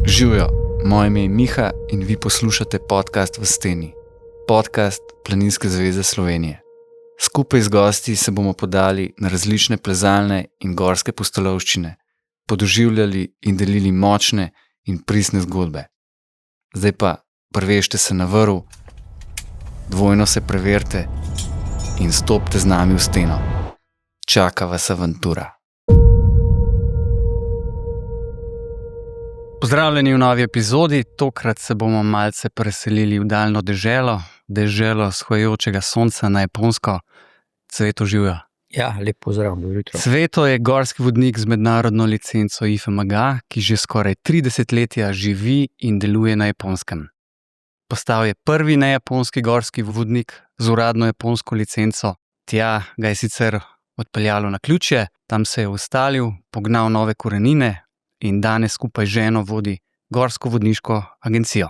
Živijo, moje ime je Miha in vi poslušate podcast V steni, podcast Planinske zveze Slovenije. Skupaj z gosti se bomo podali na različne plezalne in gorske pustolovščine, podoživljali in delili močne in pristne zgodbe. Zdaj pa prevežte se na vrv, dvojno se preverite in stopite z nami v steno. Čaka vas avantura. Pozdravljeni v novi epizodi, tokrat se bomo malce preselili v daljno deželo vzhajajočega sonca na Japonsko. Cveto, živijo. Ja, lep pozdrav, dobro jutro. Cveto je gorski vodnik z mednarodno licenco IFMG, ki že skoraj 30 letja živi in deluje na Japonskem. Postal je prvi nejaponski gorski vodnik z uradno japonsko licenco. Tja ga je sicer odpeljalo na ključje, tam se je ustalil, pognal nove korenine in danes skupaj z ženo vodi gorsko vodniško agencijo.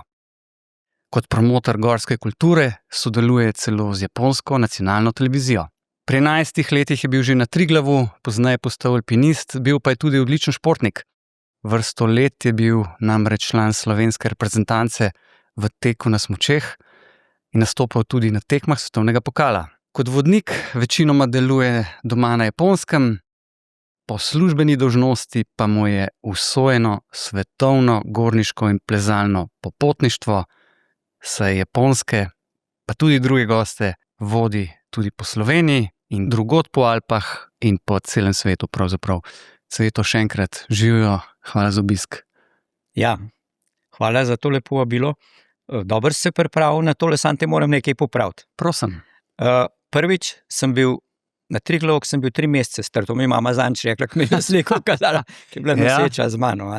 Kot promotor gorske kulture sodeluje celo z japonsko nacionalno televizijo. Pri 11 letih je bil že na Triglavu, pozneje postal alpinist, bil pa je tudi odličen športnik. Vrsto let je bil namreč član slovenske reprezentance v teku na smučeh in nastopal tudi na tekmah svetovnega pokala. Kot vodnik večinoma deluje doma na Japonskem, po službeni dolžnosti pa mu je usojeno svetovno gorniško in plezalno popotništvo, saj japonske, pa tudi druge goste, vodi tudi po Sloveniji in drugod po Alpah in po celem svetu pravzaprav. Cveto, še enkrat živijo, hvala za obisk. Ja, hvala za tole povabilo. Dobro se pripravil na tole, sam te moram nekaj popraviti. Prosim. Prvič sem bil na Triglavu, sem bil 3 mesece star, to mi mama zanč rekla, ko mi je sliko kazala, ki je bila noseča z mano.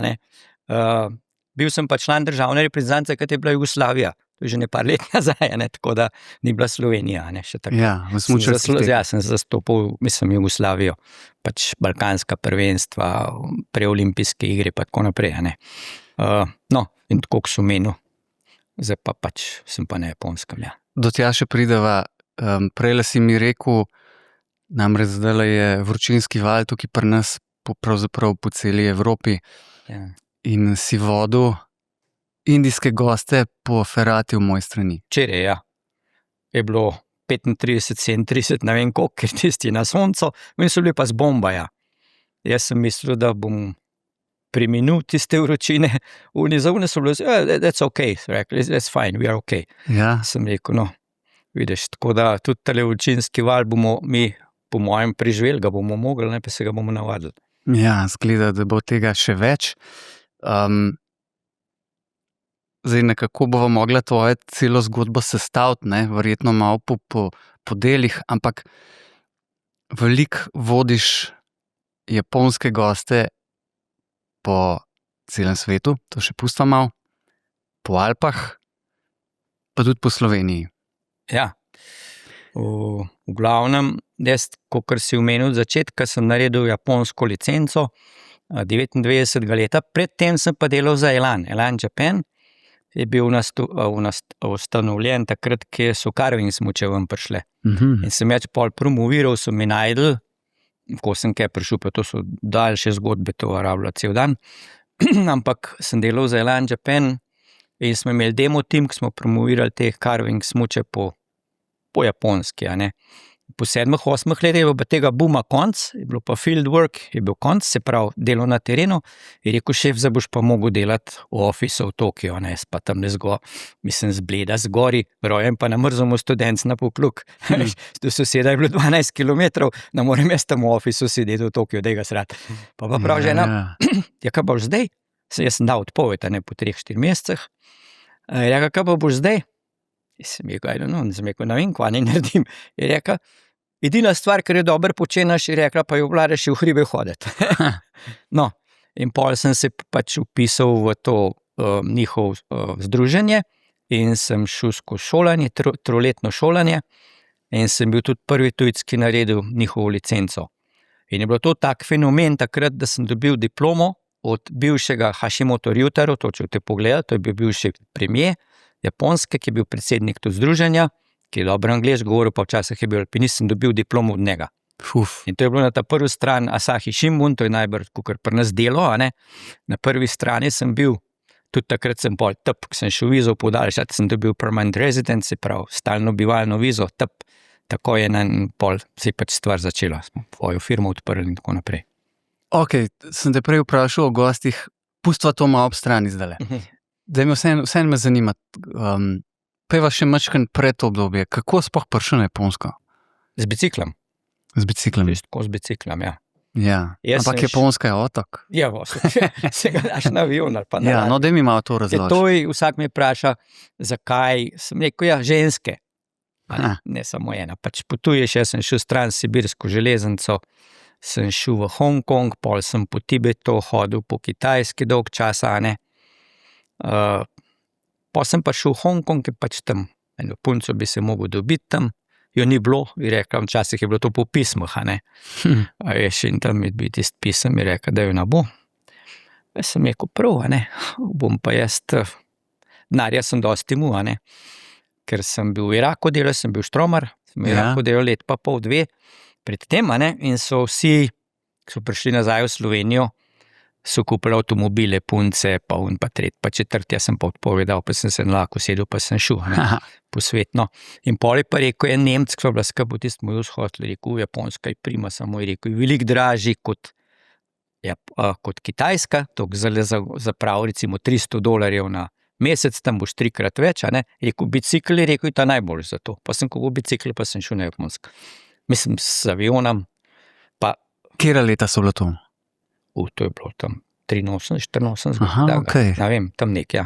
Bil sem pa član državne reprezentance, kot je bila Jugoslavija. To je že nekaj let nazaj, tako da ni bila Slovenija. Še tako. Ja, v smučarskih tekmah. Ja, sem zastopal, mislim, Jugoslavijo, pač balkanska prvenstva, preolimpijske igre, pa tako naprej. In tako so menil. Zdaj pa pač sem pa na Japonskem. Ja. Do tja še prideva. Prejle si mi rekel, namreč zdaj je vročinski val tukaj pri nas, pravzaprav po celi Evropi, Ja. in si vodil indijske goste po Ferati v Mojstrani. Včeraj, ja. Je bilo 35, 37, ne vem koliko, ker tisti na soncu, in so bili pa z bombaja. Jaz sem mislil, da bom preminul tiste vročine, unizovne so bili, that's okay, so rekli, that's fine, we are okay. Ja. Sem rekel, vidiš, tako da tudi tale vročinski val bomo mi, po mojem, preživeli, ga bomo mogli, pa se ga bomo navadili. Ja, zgleda, da bo tega še več. Zdaj, nekako bova mogla tvojo celo zgodbo sestaviti, verjetno malo po delih, ampak veliko vodiš japonske goste po celem svetu, to še pustiva malo, po Alpah, pa tudi po Sloveniji. Ja, v glavnem, jaz, kakor si omenil od začetka, sem naredil japonsko licenco 99 leta, predtem sem pa delal za Elan Japan, je bil ustanovljen takrat, ko so carving smuče ven prišle. In sem več pol promoviral, so mi najdel, ko sem kaj prišel, pa to so daljše zgodbe, to rabila cel dan, ampak sem delal za Elan Japan in smo imeli demo tim, ki smo promovirali te carving smuče po japonski. Po 7-8 letih je bilo tega booma konc, je bilo pa field work, je bil konc, se pravi delo na terenu, je rekel šef, zdaj boš pa mogel delati v ofisu v Tokio, jaz pa tam mislim, zbleda zgori, rojen pa na mrzom študent na Pokluk. Do soseda je bilo 12 kilometrov, ne morem jaz tam v ofisu sedeti v Tokio, da ga srad. Pa prav žena, kaj boš zdaj? Jaz sem dal odpoved, po 3-4 mesecih. Kaj pa boš zdaj? Sem rekel, ne vem, kva ne naredim. Je rekel, edina stvar, kar je dobro počenjaš, je rekla, pa jo vladaš v hribe hoditi. In pol sem se pač upisal v to njihov združenje in sem šel skozi šolanje, 3-letno šolanje in sem bil tudi prvi tujec, ki naredil njihovo licenco. In je bilo to tak fenomen takrat, da sem dobil diplomo od bivšega Hashimoto Ryutaro, to če te pogleda, to je bil bivši premier Japonske, ki je bil predsednik to združenja, ki je dobro angleško govoril, pa včasih je bil alpinist, sem dobil diplomo od njega. In to je bilo na ta prvi stran Asahi Shimbun, to je najbolj, kakor pri nas delo, Na prvi strani sem bil tudi takrat sem pol tep, ko sem šel vizo podaljšati, sem dobil permanent residence, se pravi, stalno bivalno vizo, tep, tako je in pol se je pač stvar začela. Smo svojo firmo odprli in tako naprej. Ok, sem te prej vprašal o gostih, pustva to malo ob strani zdajle. Zdaj me vseeno me zanima, peva še mačken pred to obdobje, kako sploh prišel na Japonsko? Z biciklom. Z biciklom? Tako z biciklom, ja. Ja, ampak Japonska je otok. Ja, se ga daš na avion ali pa na Ja, no, daj mi malo to razloži. Vsak me vpraša, zakaj, sem rekel, ja, ženske. Ne samo ena, pač potuješ, jaz sem šel stran sibirsko železnico, sem šel v Hongkong, pol sem po Tibetu hodil po Kitajski dolg časa, ne. Pol sem pa šel v Hongkong, ker pač tam eno punco bi se mogel dobiti tam, jo ni bilo, bi rekla, včasih je bilo to po pismah, ne. Veš, in tam je bil tisti pisem, je rekla, da jo ne bo. Jaz sem rekel, prav, ne, bom pa jaz, denarja sem dosti imel, ne, ker sem bil v Iraku delal, sem bil štromar, sem v Iraku delal let pa pol, 2 pred tem, ne, in so vsi, ki so prišli nazaj v Slovenijo, so kupili avtomobile, punce, pa un, pa tret, pa četrt, jaz sem pa odpovedal, pa sem se lahko sedel, pa sem šel, ne, po svetno. In pol je pa rekel, en Nemec, ki so bila skupaj v tistem moj vzhod, rekel, Japonska je prima, samo je rekel, veliko dražji kot Kitajska, toliko za prav recimo $300 na mesec, tam boš 3-krat več, ne, rekel, bicikl je rekel, ta najbolj za to. Pa sem kupil bicikl, pa sem šel na Japonsko. Mislim, s avionom, pa... Kera leta so bilo to? To je bilo tam 83, 84, okay. Ne vem, tam nek, ja.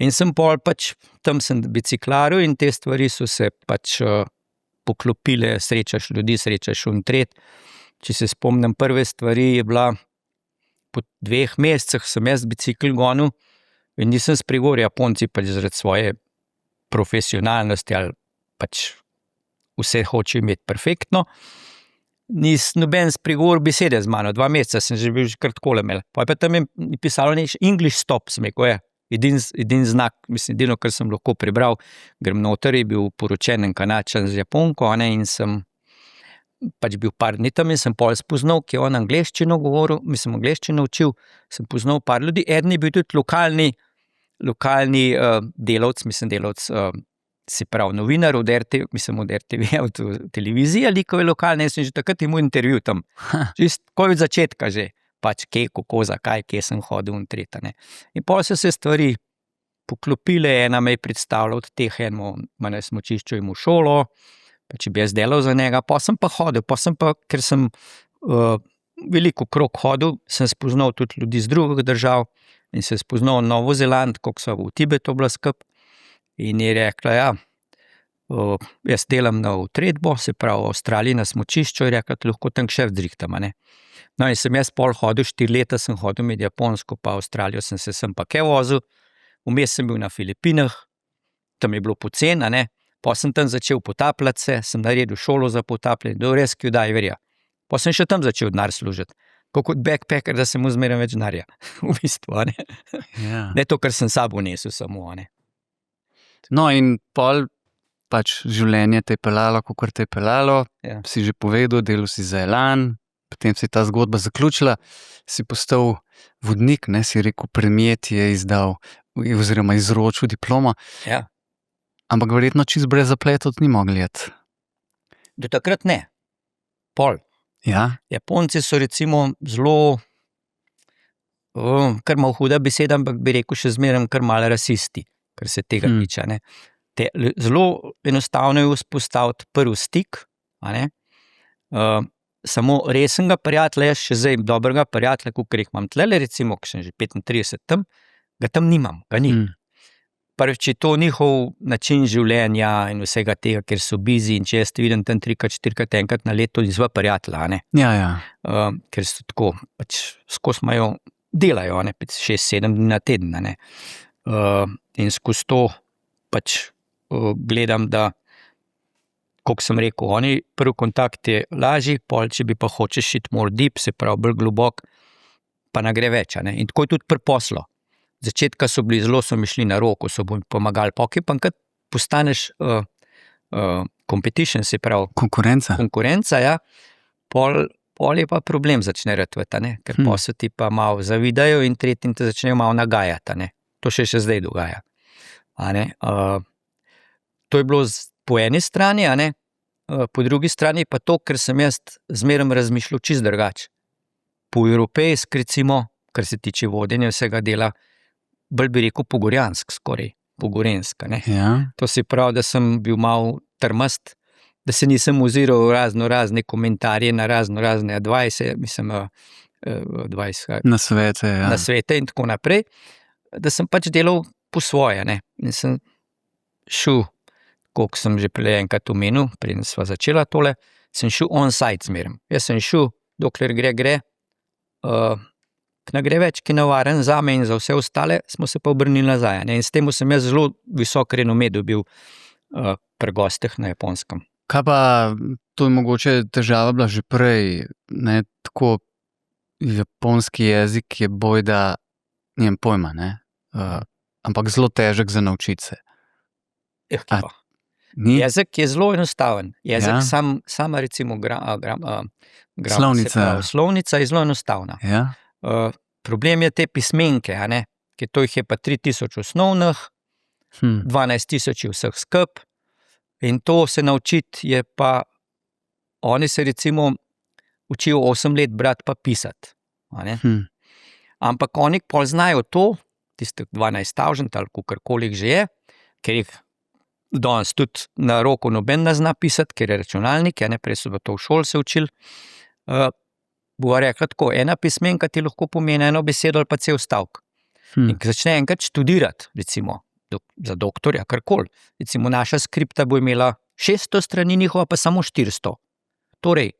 In sem pol pač, tam sem biciklaril in te stvari so se pač poklopile, srečaš ljudi, srečaš un tret. Če se spomnim, prve stvari je bila, po 2 mesecih sem jaz bicikl gonil in nisem spregovoril, Japonci pač zaradi svoje profesionalnosti ali pač vse hoče imeti perfektno. Noben spregovor besede z mano, 2 meseca sem že bil kar takole imel. Pa je pa tam je pisalo English stop, sem rekel, edin znak, mislim, edino, kar sem lahko prebral, grem noter, je bil poročen en Kanadčan z Japonko, ne, in sem pač bil par dni tam in sem pol spoznal, ki je on angleščino govoril, mislim, angleščino učil, sem poznal par ljudi, eden je bil tudi lokalni delavc, mislim, se pravi novinar od RTV, mislim od RTV, od televizije, likove lokalne, in sem že takrat imel intervju tam. Čist kot od začetka že, pač kje, kako, zakaj, kje sem hodil in tretja, ne. In pol so se stvari poklopile, ena me je predstavila od teh, eno na smučišču imel šolo, pa če bi jaz delal za njega, pa sem pa hodil, ker sem veliko krog hodil, sem spoznal tudi ljudi z drugih držav in sem spoznal Novo Zeland, koliko so v Tibetu bila skupaj. In je rekla, ja, jaz delam na utredbo, se pravi v Avstraliji na smučišču, je rekla, lahko tam še vzrihtam, ne. No in sem jaz pol hodil, 4 leta sem hodil med Japonsko pa Avstralijo, sem se sem pa kaj vozil, vmes sem bil na Filipinah, tam je bilo pocen, ne, pa sem tam začel potapljati se, sem naredil šolo za potapljanje, do rescue diverja. Pa sem še tam začel denar služiti, kot backpacker, da sem mu zmeraj več denarja, v bistvu, ne. Ja. Ne to, kar sem sabo nesel samo, ne. No in pol pač življenje te je peljalo, kakor te je peljalo, Ja. Si že povedal, delal si za Elan, potem se je ta zgodba zaključila, si postal vodnik, ne, si rekel, premier ti je izdal oziroma izročil diplomo, Ja. ampak verjetno čist brez zapletov ni mogli iti. Do takrat ne. Pol. Ja? Japonci so recimo zelo, kar malo huda beseda, ampak bi rekel še zmeraj kar malo rasisti, kar se tega tiče, ne. Zelo enostavno je vzpostaviti prvi stik, a ne. Samo resnega prijatelja, jaz še zdaj dobrega prijatelja, kakor jih imam tlele, recimo, ki sem že 35 tam, ga tam nimam, ga ni. Prvič je to njihov način življenja in vsega tega, ker so busy, in če jaz te vidim tam 3-4 enkrat na leto, izva prijatelja, ne. Ja, ja. Ker so tako, pač skozi imajo, delajo, ne, 6-7 dni na teden, ne. In skozi to pač gledam, da, kot sem rekel, oni prvi kontakt je lažji, pol, če bi pa hočeš iti more deep, se pravi bolj globok, pa ne gre več, ne. In tako je tudi pri poslu. Začetka so bili zelo, so mi šli na roko, so mi pomagali, pa ok, pa enkrat postaneš competition, se pravi konkurenca, ja, pol je pa problem začne ratovati, ne, ker posel ti pa malo zavidajo in tretjim te začnejo malo nagajati, ne. to še zdaj dogaja. To je bilo po eni strani, po drugi strani pa to, ker sem jaz zmeraj razmišljal čist drugače. Po evropejsk, recimo, kar se tiče vodenja vsega dela, bolj bi rekel pogorjansk skoraj, pogorensk. Ja. To se pravi, da sem bil malo trmast, da se nisem oziral razne komentarje na razne advice, Na svete, ja. na svete in tako naprej, da sem pač delal po svoje. In sem šel, koliko sem že prej enkrat omenil, preden sva začela tole, sem šel on-site zmeraj. Jaz sem šel, dokler gre, ne gre več, ki navaren za me in za vse ostale, smo se pa obrnili nazaj. In s tem sem jaz zelo visok renome dobil pri gostih na Japonskem. Kaj pa, to je mogoče težava bila že prej, ne, tako japonski jezik je bojda, nimam pojma, ne, ampak zelo težek za naučiti se. Ni? Jezik je zelo enostaven. Jezik Ja. sama recimo Slovnica. Slovnica je zelo enostavna. Ja. Problem je te pismenke, ker to jih je pa 3000 osnovnih, 12 000 vseh skup in to se naučiti je pa, oni se recimo učijo 8 let brati pa pisati. Ampak oni pol znajo to, tistih 12 000 ali kakorkoli že je, ker jih danes tudi na roko noben ne zna pisati, ker je računalnik, prej so to v šoli se učili. Bova rekla tako, ena pismenka ti lahko pomeni eno besedo ali pa cel stavek. In ko začne enkrat študirati, recimo za doktorja, karkoli, recimo naša skripta bo imela 600 strani, njihova pa samo 400. Torej,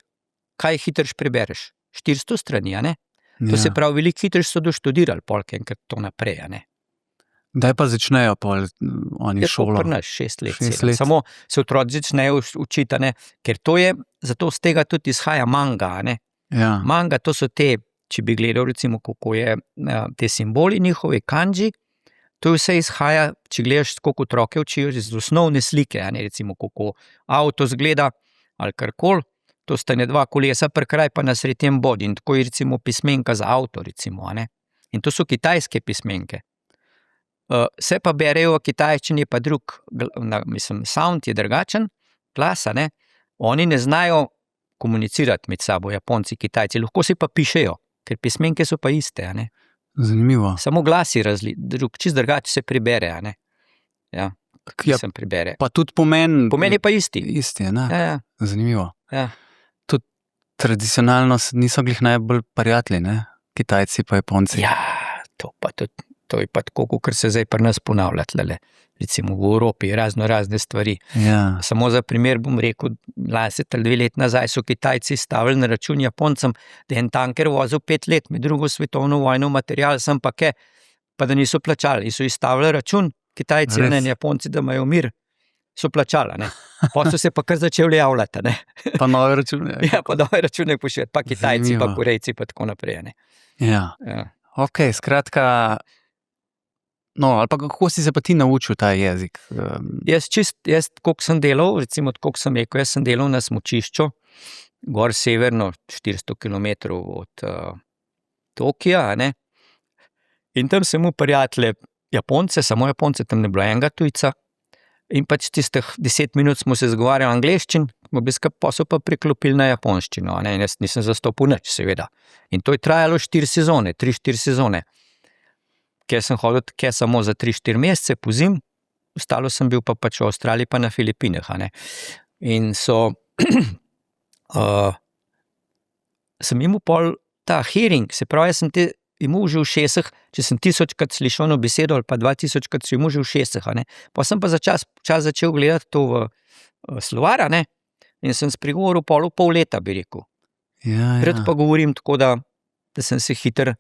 kaj hitrš prebereš? 400 strani, To se pravi, veliko hitrš so doštudirali, polk enkrat to naprej, Kdaj pa začnejo pol oni šolo? Pri nas 6 let. 6 let. Samo se otroci začnejo učiti, ker to je, zato z tega tudi izhaja manga, Ja. Manga, to so te, če bi gledal recimo, kako je te simboli njihovi, kanji, to vse izhaja, če gledaš, kako otroke učijo, iz osnovne slike, recimo, kako avto zgleda ali karkoli, to sta ne dva kolesa, prekraj pa na srednjem bodi in tako je recimo pismenka za avto, recimo, in to so kitajske pismenke. Se pa berejo v kitajščini pa drug, sound je drugačen, glas, oni ne znajo komunicirati med sabo, Japonci, Kitajci, lahko se pa pišejo, ker pismenke so pa iste, Zanimivo. Samo glas je čist drugače se prebere, Ja, se prebere. Pa tudi pomen je pa isti. Isti, Ja. Zanimivo. Ja. Tudi tradicionalno niso glih najbolj prijatelji, Kitajci pa Japonci. Ja, to je pa tako, kot se zdaj pri nas ponavlja tlele. Recimo v Evropi razne stvari. Ja. Samo za primer bom rekel, 2 let nazaj so Kitajci stavili na račun Japoncem, da je en tanker vozil 5 let med drugo svetovno vojno material, sem pa pa da niso plačali. In so izstavili račun Kitajci, Japonci, da imajo mir, so plačali. Pa so se pa kar začeli javljati. Pa nove račune. Ja, pa nove račune pošiljati, pa Kitajci, Zanimivo. pa Korejci, pa tako naprej. Ja. Ok, skratka, ali pa kako si se pa ti naučil ta jezik? Jaz, koliko sem delal, recimo, koliko sem rekel, jaz sem delal na smučišču, gor severno, 400 km od Tokija, in tam sem imel prijatelje Japonce, samo Japonce, tam ne bilo enega tujca, in pač tistih 10 minut smo se zgovarjali angleščin, pa so pa priklopili na japonščino, in jaz nisem zastopil nič, seveda. In to je trajalo 3-4 sezone. Ker sem hodil samo za 3-4 mesece po zim, ostalo sem bil pa pač v Avstraliji pa na Filipinah. In sem imel pol ta hearing, se pravi, jaz sem te imel že v šesih, če sem 1000krat slišal eno besedo ali pa 2000krat sem imel že v šesih. Pa sem pa čas začel gledati to v slovar, in sem spregovoril pol leta, bi rekel. Ja. Rad pa govorim tako, da sem se hitro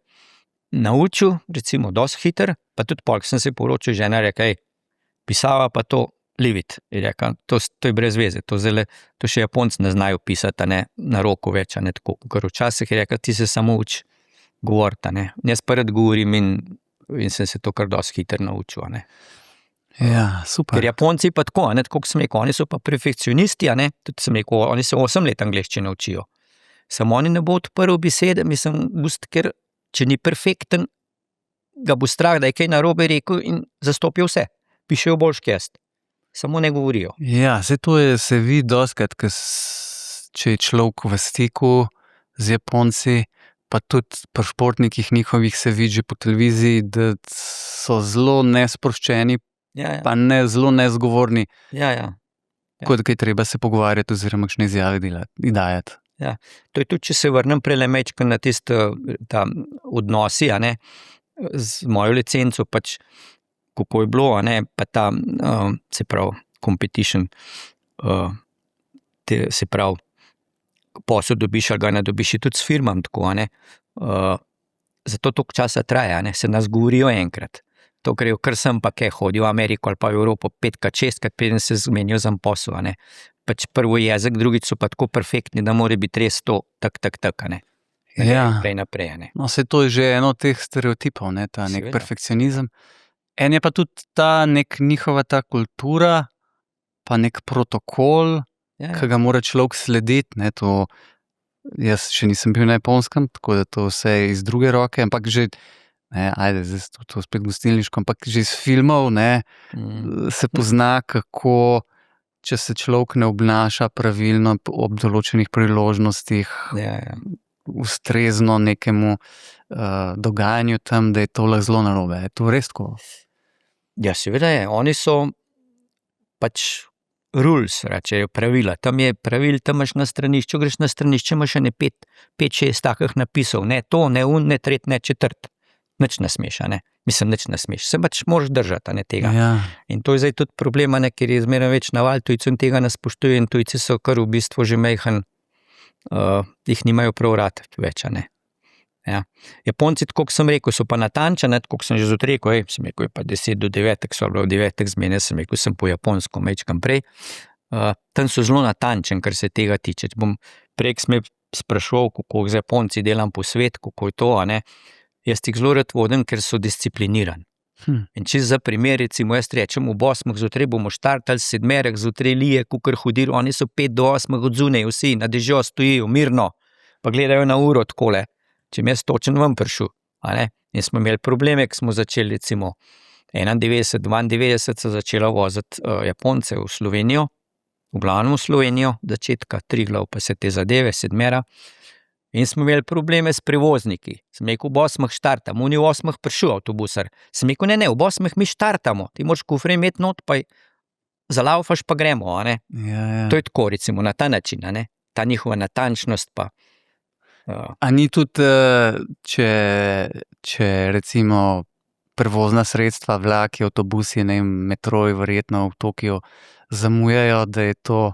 naučil, recimo dosti hitro, pa tudi polk sem se poročil, žena rekel, pisava pa to leave it. Je rekel, to je brez veze, to še Japonci ne znajo pisati, na roko več, tako. Ker včasih je rekel, ti se samo uči govoriti, Jaz pa rad govorim in sem se to kar dosti hitro naučil, Ja, super. Ker Japonci pa tako, tako sem rekel, oni so pa perfekcionisti, tudi sem rekel, oni se 8 let angleščine učijo. Samo oni ne bo odprl besede, ker če ni perfekten, ga bo strah, da je kaj narobe rekel in zastopijo vse. Pišejo boljš jaz. Samo ne govorijo. Ja, se vidi dostikrat, če je človek v stiku z Japonci, pa tudi pri športnikih njihovih se vidi že po televiziji, da so zelo nesproščeni, pa zelo nezgovorni. Kot da je treba se pogovarjati oziroma kakšne izjave dajati. Ja, to je tudi, če se vrnem prelемečko na tiste odnosi, z mojo licenco, pač kako je bilo, pa ta, se pravi, competition, se pravi, posel dobiš ali ga ne dobiš, je tudi s firmam tako, zato toliko časa traja, se nas govorijo enkrat. To grejo kar sem pa kaj hodijo v Ameriko ali pa v Evropo 5-krat, 6-krat, preden se zmenijo za posel, Pač prvo jezik, drugič so pa tako perfektni, da mora biti res to tak, naprej. No, to je že eno od teh stereotipov, ta nek perfekcionizem. En je pa tudi ta njihova ta kultura, pa nek protokol, ki ga mora človek slediti, jaz še nisem bil na Japonskem, tako da to vse je iz druge roke, ampak že, zdaj to spet gostilniško, ampak že iz filmov, se pozna, kako, če se človek ne obnaša pravilno ob določenih priložnostih, ustrezno nekemu dogajanju tam, da je to lahko zelo narobe. Je to res tako? Ja, seveda je. Oni so pač rules, rečejo, pravila. Tam je pravil, tam imaš na stranišču, greš na stranišče, imaš še 5-6 takih napisov. Ne to, ne un, ne tret, ne četrt. Nič ne smeš, Mislim, nič ne smeš. Se pač moraš držati, tega. Ja. In to je zdaj tudi problema, ker je zmeraj več naval tujcev in tega ne spoštuje in tujci so kar v bistvu že majhen, jih nimajo prav rad več, Ja. Japonci, tako kot sem rekel, so pa natančni, tako kot sem že zjutraj rekel, sem rekel, je pa 10 do 9, so bilo 9 zmene, sem rekel, sem po japonsko mečkam prej. Tam so zelo natančni, kar se tega tiče. Prej sem me sprašoval, kako z Japonci delam po svet, kako je to, Jaz jih zelo rad vodim, ker so disciplinirani. In čisto za primer, recimo jaz rečem, ob 8 zjutraj bomo štartali, 7 zjutraj lije, kukor hudir, oni so 5 do 8 od zunaj, vsi na dežju stojijo mirno, pa gledajo na uro takole, če mi jaz točen vam prišel. In smo imeli probleme, ko smo začeli recimo 91, 92 so začela voziti Japonce v Slovenijo, v glavnem v Slovenijo, začetka Triglav, pa se te zadeve, 7. In smo imeli probleme s prevozniki. Sem rekel, ob 8 štartamo, oni v 8 prišel avtobusar. Sem rekel, ne, ob 8 mi štartamo, ti moraš kufre imeti not, pa zalaufaš, pa gremo, Ja. To je tako, recimo, na ta način, ta njihova natančnost pa. A ni tudi, če recimo prevozna sredstva, vlaki, avtobusi, metroji, verjetno v Tokiu zamujajo, da je to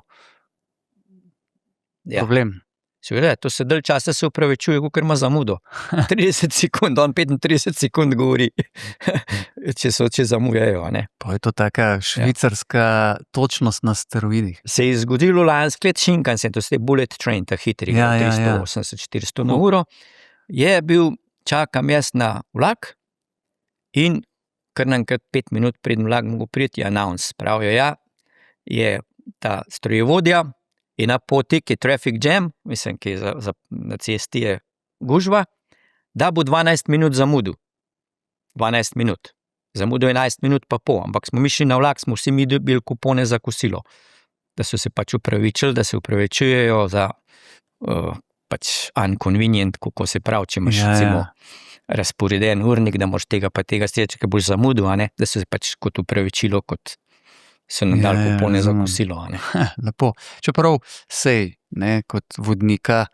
problem? Seveda, to se dalj časa se upravičuje, ker ima zamudo. 30 sekund, on 35 sekund govori, če zamujajo. Pa je to taka švicarska točnost na steroidih. Se je zgodilo lansko let Shinkansen, to je bullet train, ta hitri, 380-400 na uro, je bil, čakam jaz na vlak in kar naenkrat 5 minut preden vlak mogo priti, announce, pravijo, je ta strojevodja, in na poti, ki je traffic jam, mislim, ki je na cesti je gužva, da bo 12 minut zamudil. 12 minut. Zamudil 11 minut pa pol, ampak smo mi šli na vlak, smo vsi mi dobili kupone za kosilo. Da so se pač upravičili, da se upravičujejo za pač inconvenient, kako se pravi, če imaš recimo razporeden urnik, da moraš tega pa tega streči, ker boš zamudil, da so se pač kot upravičilo, kot so nam dali kupone za kosilo. Lepo. Čeprav sej, kot vodnika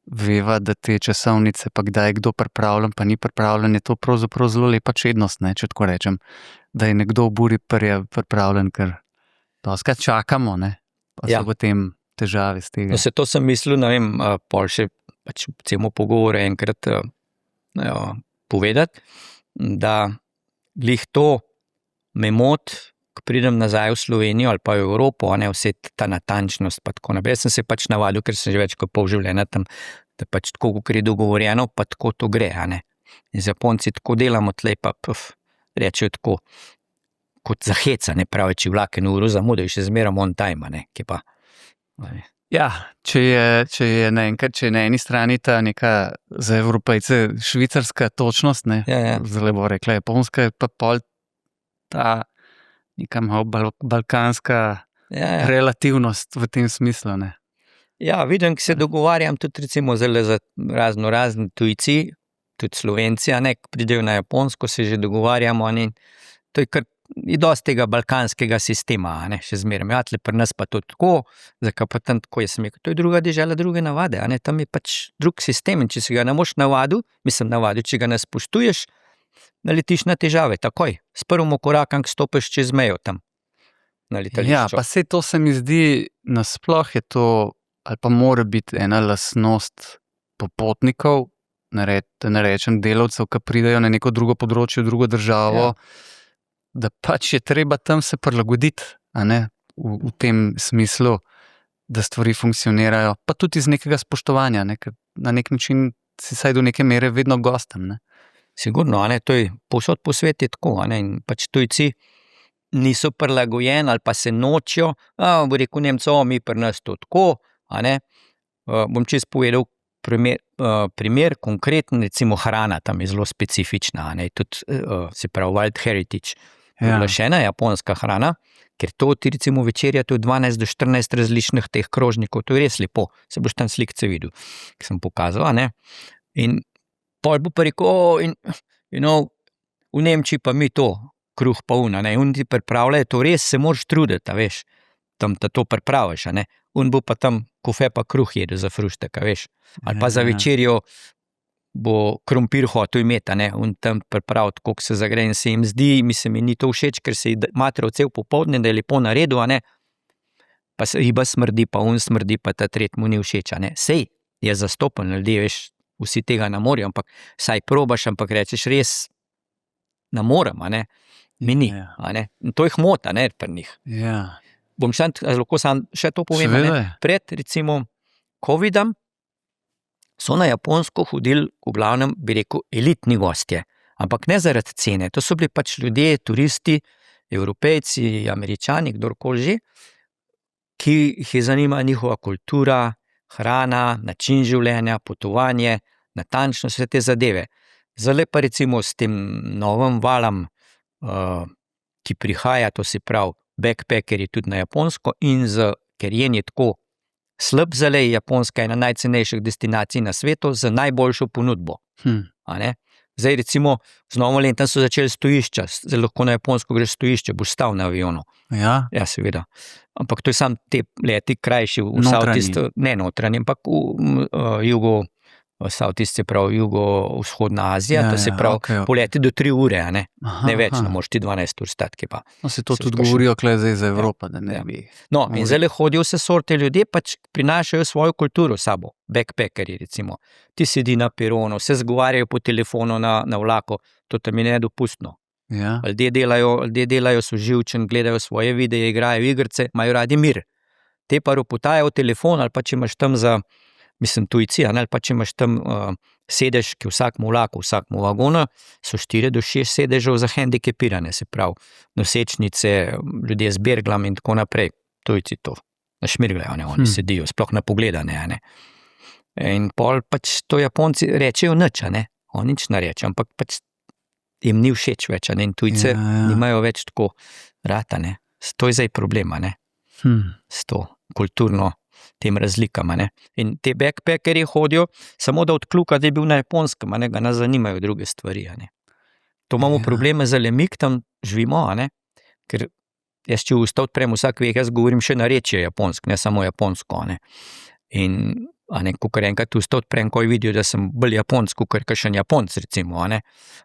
veva, da te časovnice, pa kdaj je kdo pripravljen, pa ni pripravljen, je to pravzaprav zelo lepa čednost, če tako rečem, da je nekdo v buri pripravljen, ker doskrat čakamo, pa so potem težave s tega. No, to sem mislil, pol še pač celo pogovor enkrat povedati, da glih to me moti, ko pridem nazaj v Slovenijo ali pa v Evropo, vse ta natančnost pa tako naprej. Jaz sem se pač navadil, ker sem že več kot pol življenja tam, da pač tako, kot je dogovorjeno, pa tako to gre, In z Japonci tako delamo tlej, pa rečejo tako, kot za heca, pravi, če vlake na uro zamudijo, še zmerom on time, ki pa. Ja, če je naenkrat, če je na eni strani ta neka za Evropejce švicarska točnost, ne, Ja. zdaj bo rekla Japonska, pa pol ta neka malo balkanska Ja. relativnost v tem smislu, ne. Ja, vidim, ki se dogovarjam tudi recimo zdajle za razni tujci, tudi Slovenci, a ne, ki pridejo na Japonsko, se že dogovarjamo, a ne, to je kar je dosti tega balkanskega sistema, a ne, še zmeraj. Ja, tle pri nas pa to tako, zakaj pa tam tako, jaz sem rekel, to je druga dežela, druge navade, a ne, tam je pač drug sistem in če si ga ne boš navadil, če ga ne spoštuješ, naletiš na težave, takoj, s prvim korakom, ki stopiš čez mejo tam, na letališču. Ja, pa saj to se mi zdi, nasploh je to, ali pa mora biti ena lastnost popotnikov, da ne rečem delavcev, ki pridejo na neko drugo področje, drugo državo, da pač je treba tam se prilagoditi, a ne, v tem smislu, da stvari funkcionirajo, pa tudi iz nekega spoštovanja, ne, ker na nek način si saj do neke mere vedno gostem, ne. Sigurno, a ne, to je povsod po svetu je tako, a ne, in pač tujci niso prilagojeni ali pa se nočijo, bo rekel Nemcev, mi pri nas to tako, a ne, bom čisto povedal primer konkreten, recimo hrana tam je zelo specifična, a ne, tudi se pravi Wild Heritage, oglašena japonska hrana, ker to ti recimo večerja, to je 12 do 14 različnih teh krožnikov, to je res lepo, se boš tam slikce videl, ki sem pokazal, a ne, in pol bo pa rekel, v Nemčiji pa mi to, kruh pa un, a ne, un ti pripravljajo, to res se moraš truditi, a veš, tam da to pripraviš, a ne, un bo pa tam kofe pa kruh jedel za fruštek, a veš, ali pa za večerjo bo krompir hotel imeti, a ne, un tam pripraviti, koliko se zagre in se jim zdi, mislim, mi ni to všeč, ker se je matral cel popoldne, da je lepo naredil, a ne, pa se riba smrdi, pa un smrdi, pa ta tret mu ni všeč, a ne, sej je zastopen, ljudje, veš, vsi tega ne morejo, ampak saj probaš, ampak rečeš res, ne morem, a ne, mi ni, a ne, in to jih mota, ne, pri njih. Ja. Bom lahko sam še to povem, ne, pred recimo covidom so na Japonsko hodili v glavnem, bi rekel, elitni gostje, ampak ne zaradi cene, to so bili pač ljudje, turisti, Evropejci, Američani, kdorkoli že, ki jih je zanimala njihova kultura, hrana, način življenja, potovanje, natančno vse te zadeve. Zdaj pa recimo s tem novim valom, ki prihaja, to se pravi backpackerji tudi na Japonsko in ker jen je tako slab zdaj, Japonska je ena najcenejših destinacij na svetu z najboljšo ponudbo. A ne? Zdaj recimo z novo letom so začeli stojišča, zdaj lahko na Japonsko greš stojišče, boš stal na avionu. Ja? Ja, seveda. Ampak to je sam te leti krajši, ne notranji, ampak v Southeast, se pravi jugovzhodna Azija, to se pravi poleti do 3 ure, a ne, ne več, ne moš ti 12 ur stati, pa. No, se to tudi govorijo kle zdaj za Evropo, da ne bi. No, in zdaj hodijo vse sorte ljudje, pač prinašajo svojo kulturo s sabo, backpackerji recimo, ti sedi na peronu, se zgovarjajo po telefonu na vlaku, to tam je nedopustno. Ja. Ljudje delajo, so živčen, gledajo svoje videe, igrajo igrice, imajo radi mir. Te pa ropotajo v telefon, ali pa če imaš tam tujci, ali pa če imaš tam sedež, ki vsakmu vlaku, vsakmu vagonu, so 4 do 6 sedežev za hendikepirane, se pravi, nosečnice, ljudje z berglami in tako naprej. Tujci to našmirgljajo, ne, oni sedijo, sploh na pogledane, a ne. In pol pač to Japonci rečejo nič, a ne, on nič ne reče, ampak pač jim ni všeč več, a ne, in tujce nimajo več tako rata, ne. To je zdaj problema, ne, s to kulturno tem razlikama, ne. In te backpackerji hodijo, samo da odkljuka, da je bil na Japonskem, a ne, ga nas zanimajo druge stvari, a ne. To imamo probleme z lemik, tam živimo, a ne, ker jaz če usta odprem vsak vek, jaz govorim še narečje japonsk, ne samo japonsko, a ne. In, a ne, kakor enkrat usta odprem, ko vidijo, da sem bolj japonsk, kakor kakšen Japonc, recimo, a ne.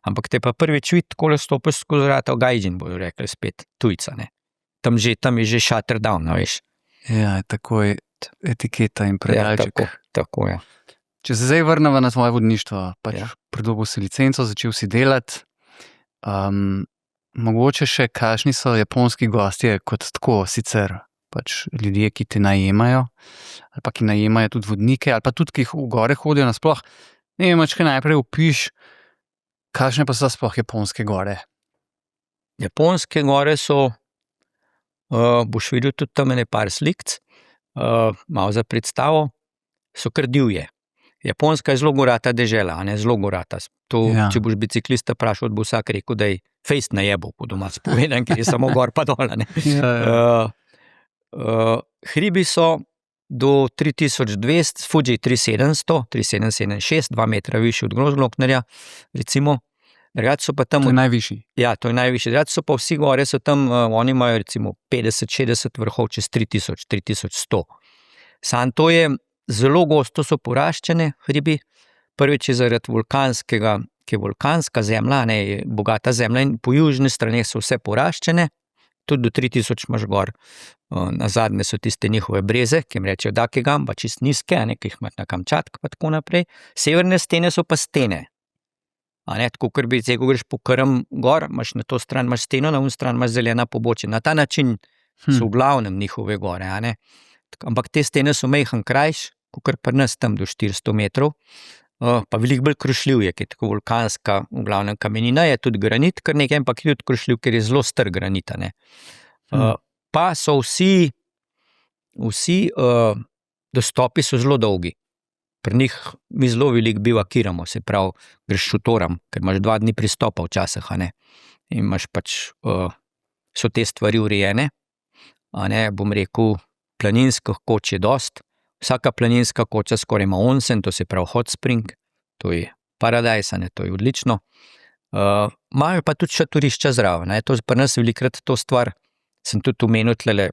Ampak te pa prvič vidi, takole stopiš skozi vrata v gaijin, bojo rekli spet, tujca, ne. Tam je že shutter down, a veš. Ja, tako je etiketa in predalček. Ja, tako je. Če se zdaj vrnemo na tvoje vodništvo, pač pridobil si licenco, začel si delati, mogoče še kakšni so japonski gostje kot tako sicer, pač ljudje, ki te najemajo, ali pa ki najemajo tudi vodnike, ali pa tudi, ki v gore hodijo nasploh. Ne vem, če najprej opiš, kakšne pa so sploh japonske gore? Japonske gore so, boš videl tudi tam ene par slikc, malo za predstavo, so kar divje. Japonska je zelo gorata dežela, a ne, zelo gorata. To, če boš biciklista vprašal, bo vsak rekel, da je fejst najebal, po domač povedan, ker je samo gor pa dol, ne. Hribi so do 3200, Fuji 3700, 3776, 2 metra višji od Großglocknerja, recimo. Drugače so pa tam... To je najvišji. Ja, to je najvišji. Drugače so pa vsi gore, so tam, oni imajo recimo 50-60 vrhov čez 3000, 3100. Sam to je zelo gosto so poraščene hribi. Prvič je zaradi vulkanskega, ki je vulkanska zemlja, ne, je bogata zemlja in po južni strani so vse poraščene. Tudi do 3000 imaš gor. Na zadnje so tiste njihove breze, ki jim rečejo Dakegam, pa čist nizke, ki jih imaš na Kamčatki pa tako naprej. Severne stene so pa stene. A ne, tako ker bi rekel, ko greš po Krm gor, imaš na to stran imaš steno, na stran imaš zelena pobočja. Na ta način so v glavnem njihove gore, a ne. Ampak te stene so majhen krajš, kot pri nas tam do 400 metrov, pa veliko bolj krošljiv je, ker je tako vulkanska, v glavnem kamenina, je tudi granit, kar nekaj, ampak je tudi krošljiv, ker je zelo star granit, ne. Pa so vsi dostopi so zelo dolgi. Pri njih mi zelo veliko bivakiramo, se pravi, greš šotoram, ker imaš 2 dni pristopa včasih, a ne. In imaš pač, so te stvari urejene, a ne, bom rekel, planinskih koč je dost. Vsaka planinska koča skoraj ima onsen, to se pravi hot spring, to je paradajz, a ne, to je odlično. Imajo pa tudi šatorišča zraven, ne, to pri nas velikrat to stvar, sem tudi omenil tlele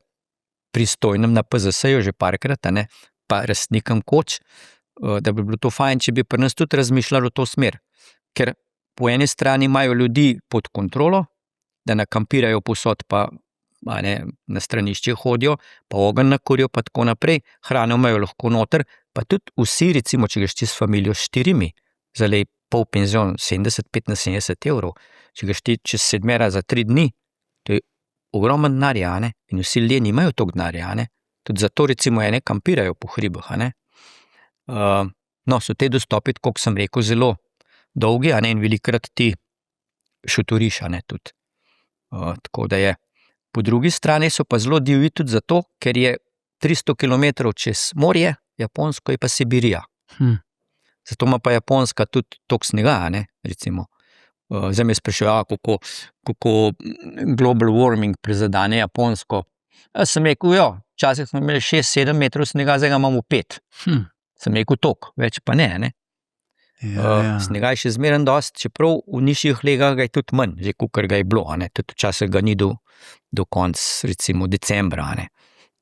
pristojnem na PZS-ju že parkrat, a ne, pa lastnikom koč, da bi bilo to fajn, če bi pri nas tudi razmišljalo v to smer. Ker po eni strani imajo ljudi pod kontrolo, da nakampirajo povsod pa, a ne, na stranišče hodijo, pa ogenj nakurijo, pa tako naprej, hrano imajo lahko noter, pa tudi vsi, recimo, če greš ti s familijo s 4, zdaj pol penzion, 70-75 evrov, če greš ti čez 7 za 3 dni, to je ogromen denarja, a ne, in vsi ljudje nimajo toliko denarja, a ne, tudi zato recimo ene kampirajo po hribih, a ne. No, so te dostopi, kot sem rekel, zelo dolgi, a ne, in velikrat ti šotoriš, a ne, tudi. Tako da je. Po drugi strani so pa zelo divji tudi zato, ker je 300 km čez morje, Japonsko je pa Sibirija. Zato ima pa Japonska tudi toliko snega, a ne, recimo. Zdaj me sprašujejo, kako global warming prizadene Japonsko. Jaz sem rekel, jo, včasih smo imeli 6-7 metrov snega, zdaj ga imamo 5. Sem rekel toliko, več pa ne, ne. Snega je še zmeren dost, čeprav v nižjih legah ga je tudi manj, že kakor ga je bilo, a ne, tudi včasih ga ni do konc, recimo decembra, a ne.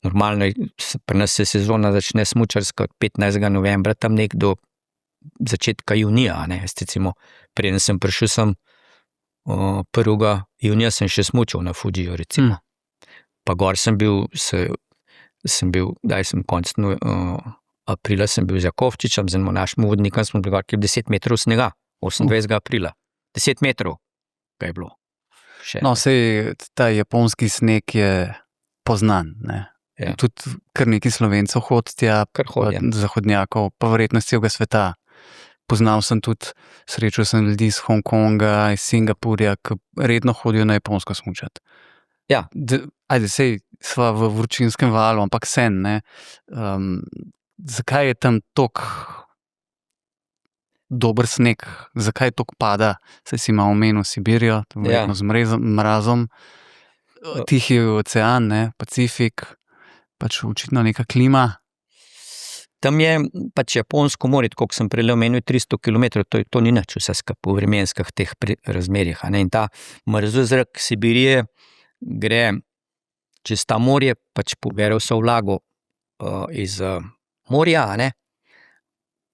Normalno je, pri nas se sezona začne smučarska od 15. novembra, tam nek do začetka junija, a ne, recimo, preden sem prišel sem 1. junija sem še smučal na Fujiju, recimo. Pa gor sem bil, konec aprila sem bil z Jakovčičem, z enim našim vodnikom, smo bili gor, kjer 10 metrov snega, 28. aprila. 10 metrov ga je bilo. No, sej ta japonski sneg je poznan, ne. Ja. Tudi kar nekaj Slovencev hodi tja, zahodnjakov, pa verjetno z celega sveta. Poznal sem tudi, srečal sem ljudi iz Hongkonga, iz Singapurja, ki redno hodijo na Japonsko smučati. Ja. Ajde, sej sva v vročinskem valu, ampak sen, ne. Zakaj je tam toliko dober sneg? Zakaj toliko pada? Saj si malo omenil Sibirijo, verjetno z mrazom, Tihi ocean, ne, Pacifik, pač očitno neka klima. Tam je pač Japonsko morje, koliko sem prej omenil, 300 km, to ni nič vse skupaj v vremenskih teh razmerjih, a ne, in ta mrzli zrak Sibirije gre čez ta morje, pač pobere vso vlago iz morja, a ne.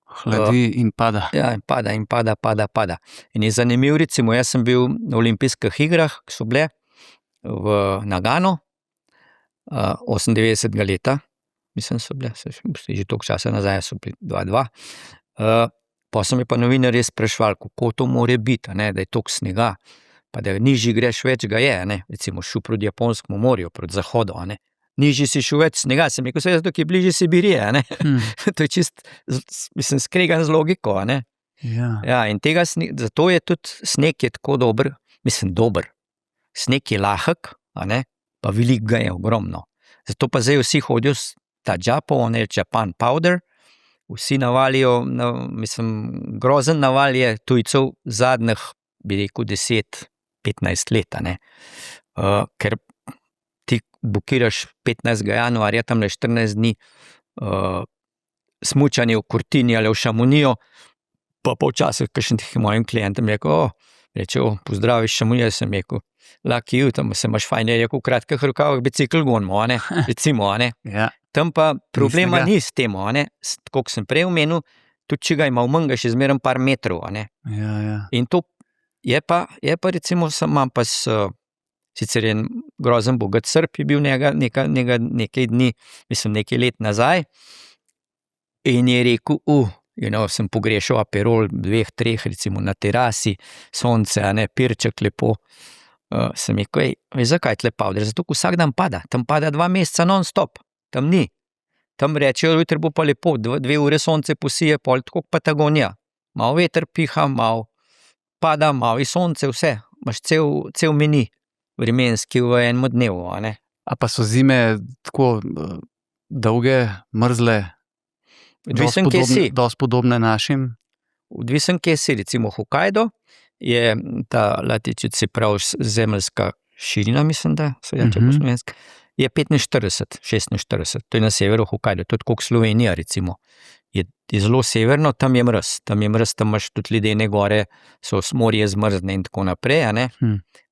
Hladi in pada. Ja, in pada. In je zanimiv, recimo, jaz sem bil na olimpijskih igrah, ki so bile v Nagano, 98. leta, mislim, so bile, že toliko časa nazaj, so bili 2-2. Pa so me pa novinarji sprašvali, kako to more biti, a ne, da je toliko snega, pa da nižji greš, več ga je, a ne, recimo šel proti Japonskemu morju, proti zahodu, a ne. Nižji si šel več snega, sem rekel, zato ki je bližje Sibirije, a ne. To je čist, mislim, skregan z logiko, a ne. Ja, in tega zato je tudi sneg je tako dober, mislim, dober. Sneg je lahek, a ne, pa veliko ga je, ogromno. Zato pa zdaj vsi hodijo ta Japan powder, vsi navalijo, grozen naval je tujcev zadnjih, bi rekel, 10-15 let, ne. Ker ti bukiraš 15. januarja, tam le 14 dni, smučanje v Cortini ali v Chamonixu, pa včasih kakšen tih mojim klientom rekel, pozdravi Chamonix, sem rekel, lucky you, tam se imaš fajn, je rekel, v kratkih rokavah bicikl gonimo, ne, recimo, ne. Ja. Tam pa problema ni s tem, ne, tako kot sem prej omenil, tudi če ga ima v manj, ga še zmeraj par metrov, ne. Ja. In to je pa recimo, imam pa sicer je grozen bogat Srb, je bil nekaj dni, nekaj let nazaj, in je rekel, sem pogrešal aperol 2-3, recimo na terasi, sonce, pirček lepo. Sem rekel, zakaj tle powder? Zato, ko vsak dan pada. Tam pada 2 meseca non-stop. Tam ni. Tam rečejo, jutri bo pa lepo, 2 ure sonce posije, pol tako kot Patagonija. Malo veter piha, malo pada, malo je sonce, vse. Imaš cel meni vremenski v enem dnevu, A pa so zime tako dolge, mrzle, Odvisen, kje si. dosti podobne našim? Odvisen, kje si, recimo Hokkaido, je ta latitud, se pravi zemeljska širina, mislim, da se reče po slovenski, je 45-46, to je na severu Hokkaido, to je tako kot Slovenija, recimo. Je zelo severno, tam je mraz, tam imaš tudi ledene gore, so morje zmrzne in tako naprej,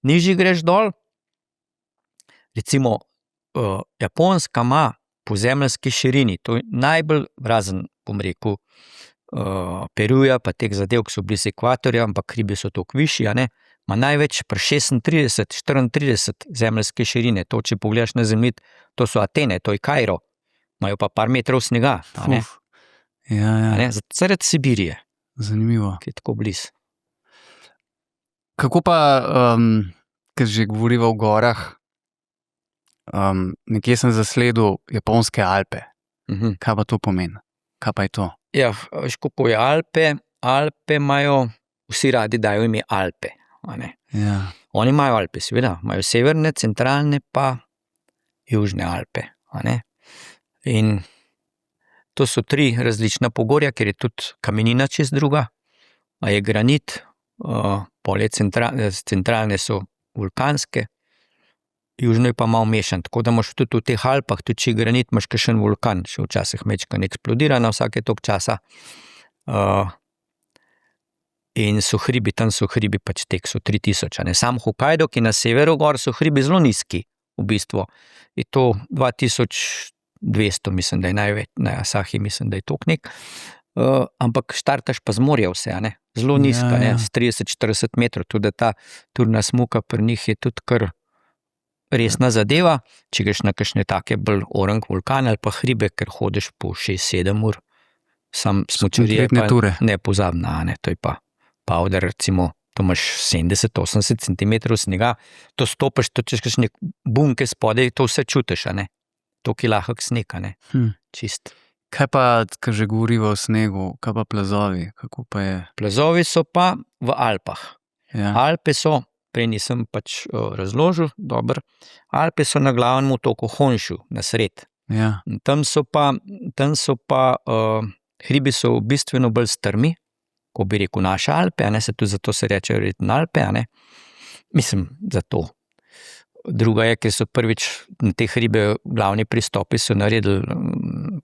Nižji greš dol, recimo Japonska ima po zemeljski širini, to je najbolj, razen, bom rekel, Peruja, pa teh zadev, ki so blizu ekvatorja, ampak hribi so toliko višji, ima največ pri 36-34 zemeljske širine. To, če pogledaš na zemljevid, to so Atene, to je Kairo, imajo pa par metrov snega. Ja. Zaradi Sibirije. Zanimivo. Ki je tako blizu. Kako pa, ker že govoriva o gorah, nekje sem zasledil japonske Alpe. Kaj pa to pomeni? Kaj pa je to? Ja, veš, kako je Alpe? Alpe imajo, vsi radi dajo ime Alpe. Ja. Oni imajo Alpe, seveda. Imajo severne, centralne pa južne Alpe. In to so 3 različna pogorja, ker je tudi kamenina čez druga. A je granit, polje centralne so vulkanske, južno je pa malo mešan, tako da imaš tudi v teh Alpah, tudi če je granit, imaš kakšen vulkan, še včasih mečkan eksplodira na vsake toliko časa. In so hribi, tam so hribi pač tek, so 3000. Sam Hokkaido, ki na severu gor, so hribi zelo nizki, v bistvu. Je to 2200, mislim, da je največ, na Asahi mislim, da je toliko nek. Ampak štartaš pa z morja vse, zelo nizka, s 30-40 metrov, tudi ta turna smuka pri njih je tudi kar resna zadeva, če greš na kakšne take bolj orang vulkan ali pa hribe, ker hodiš po 6-7 ur, sam smučarije pa nepozabna, to je pa powder, recimo, to imaš 70-80 cm snega, to stopiš, to češ kakšne bunke spodaj, to vse čutiš, to ki lahek sneg, čist. Kaj pa, ko že govoriva o snegu, kaj pa plazovi, kako pa je? Plazovi so pa v Alpah. Ja. Alpe so, prej nisem pač razložil, dobro, Alpe so na glavnem otoku Honshu, na sred. Ja. Tam so pa hribi so bistveno bolj strmi, ko bi rekel naše Alpe, tudi zato se reče verjetno Alpe, mislim, zato. Druga je, ker so prvič na te hribe glavni pristopi so naredili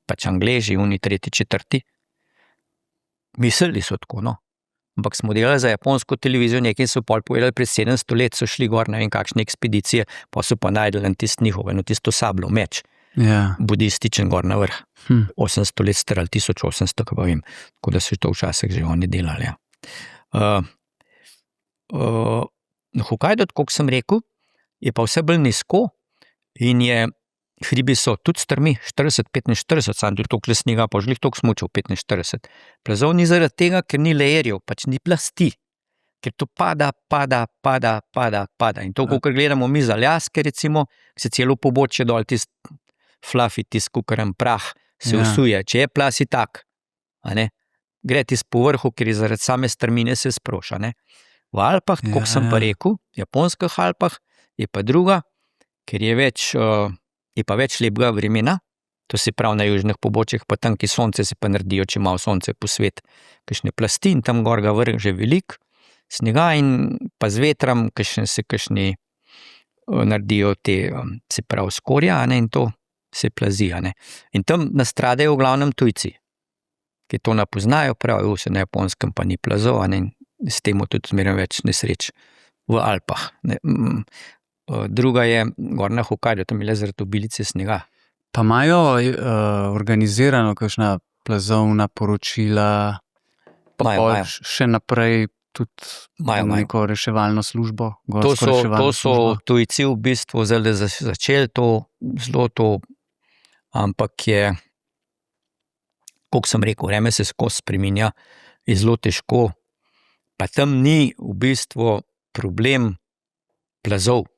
pač Angleži, oni 3., 4. Mislili so tako, ampak smo delali za japonsko televizijo, nekaj so pol povedali, pred 700 let so šli gor, ne vem kakšne ekspedicije, pa so pa najdeli na tisto njihovo, tisto sablo, meč, budističen gor na vrh. 800 let star ali 1800, kaj pa vem, tako da so to včasih že oni delali. Hokkaido, kot sem rekel, je pa vse bolj nizko in hribi so tudi strmi, 40-45, sam tudi toliko snega, pa želih toliko smučal, 45. Plazov ni zaradi tega, ker ni lejerjev, pač ni plasti, ker to pada. In to, ko gledamo mi z Aljaske, recimo, se celo pobočje dol, tist fluffy, tist kukaran prah, se usuje. Če je plasi tak, gre tist po vrhu, ker je zaradi same strmine se sproša. V Alpah, kot sem pa rekel, japonskih Alpah, je pa druga, ker je pa več lepega vremena, To se pravi na južnih pobočjih, pa tam, ki sonce se pa naredijo, če malo sonce posvet, kakšne plasti in tam gor ga vrže veliko snega in pa z vetrom, kakšni naredijo te, se pravi skorja, in to se plazi. In tam nastradajo v glavnem tujci, ki to ne poznajo, pravijo, se na Japonskem pa ni plazov, in s tem tudi zmeraj več nesreč v Alpah. Druga je gor na Hokkaidu, tam je le zaradi obilice snega. Pa imajo organizirano kakšna plazovna poročila, Imajo. še naprej tudi neko reševalno službo? To so tujci v bistvu zdaj začeli zelo to, ampak je, kot sem rekel, vreme se skozi spreminja, je zelo težko, pa tam ni v bistvu problem plazov.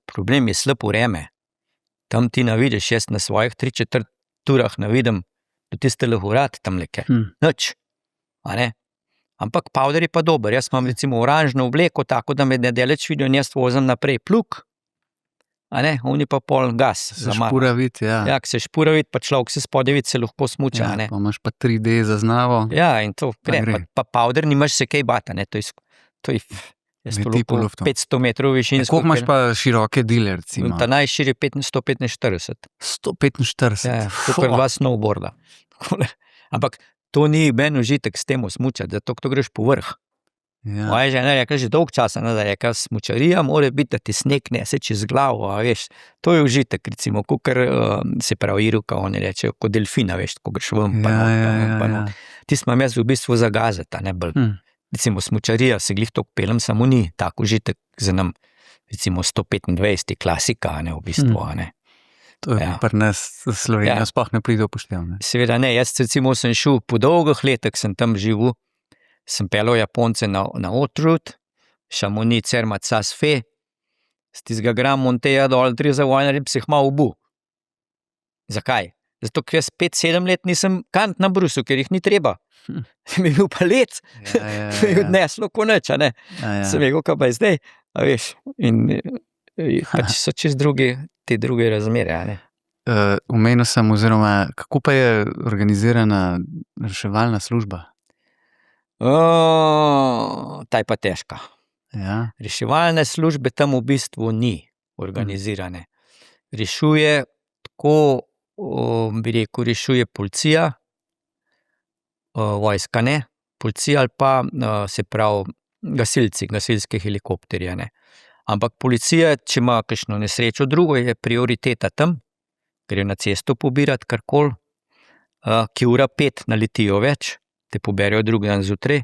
Problem je slabo vreme. Tam ti ne vidiš, jaz na svojih 3/4 turah ne vidim, do tiste lehurat tam leke. Nič. Ampak powder je pa dober. Jaz imam recimo oranžno obleko, tako da me nedaleč vidijo in jaz vozim naprej plug. Oni pa pol gas. Se špura vidi, ja. Ja, se špura vidi, pa človek se spodaj vidi, se lahko smuča. Ja, pa imaš pa 3D zaznavo. Ja, in to gre. Pa powder nimaš se kaj bata. To je jaz to lahko 500 metrov višinsko. Koliko imaš pa široke dile, recimo? Ta najširi je 145. 145? Ja, to je dva snowboarda. Ampak to ni ben užitek s tem smučati, zato to greš po vrh. Ja. Moja žena je rekla že dolg časa nazaj, rekla, smučarija mora biti, da ti sneg nese čez glavo, veš. To je užitek, recimo, kakor se pravi Iruka, oni rečejo, kot delfina, veš, ko greš ven, pa Tisto imam jaz v bistvu zagazati, ne bolj. Recimo smučarija se glih toliko pelem, samo ni tak užitek za nam, recimo 125 klasika, v bistvu, To je pri nas Slovenija sploh ne pride upoštev. Seveda ne, jaz recimo sem šel po dolgih letih, sem tam živel, sem pelal Japonce na Otrud, Chamonix, Zermatt, Saas-Fee, z tistega Grand Monteja dol, 3 za vojnarjem se jih malo ubu. Zakaj? Zato, ker jaz 5-7 let nisem kant na brusil, ker jih ni treba. Mi je bil pa let, mi je odneslo koneč, Sem rekel, kaj pa je zdaj, veš, in pač so čez te druge razmere, Omenil sem, oziroma, kako pa je organizirana reševalna služba? Ta je pa težka. Ja. Reševalne službe tam v bistvu ni organizirane. Rešuje tako, bi rekel, rešuje policija, vojska ne, policija ali pa se pravi gasilske helikopterje, Ampak policija, če ima kakšno nesrečo drugo, je prioriteta tam, gre na cesto pobirati karkoli, ki ura 5 naletijo več, te poberijo drugi dan zjutraj,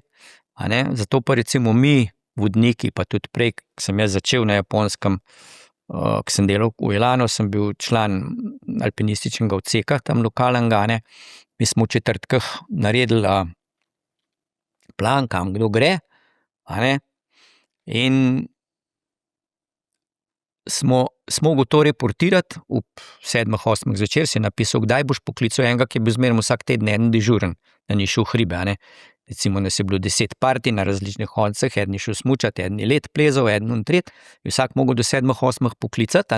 Zato pa recimo mi, vodniki, pa tudi prej, ko sem jaz začel na Japonskem, ko sem delal v Elanu, sem bil član alpinističnega odseka, tam lokalnega, Mi smo v četrtkah naredili plan, kam kdo gre, in smo mogli to reportirati v 7-8 zvečer, si napisal, kdaj boš poklical enega, ki je bil zmeraj vsak teden en dežuren, da ni šel v hribe, Recimo, nas je bilo 10 partij na različnih koncih, eden je šel smučati, eden je let plezal, eden in tret, je vsak mogel do 7-8 poklicati,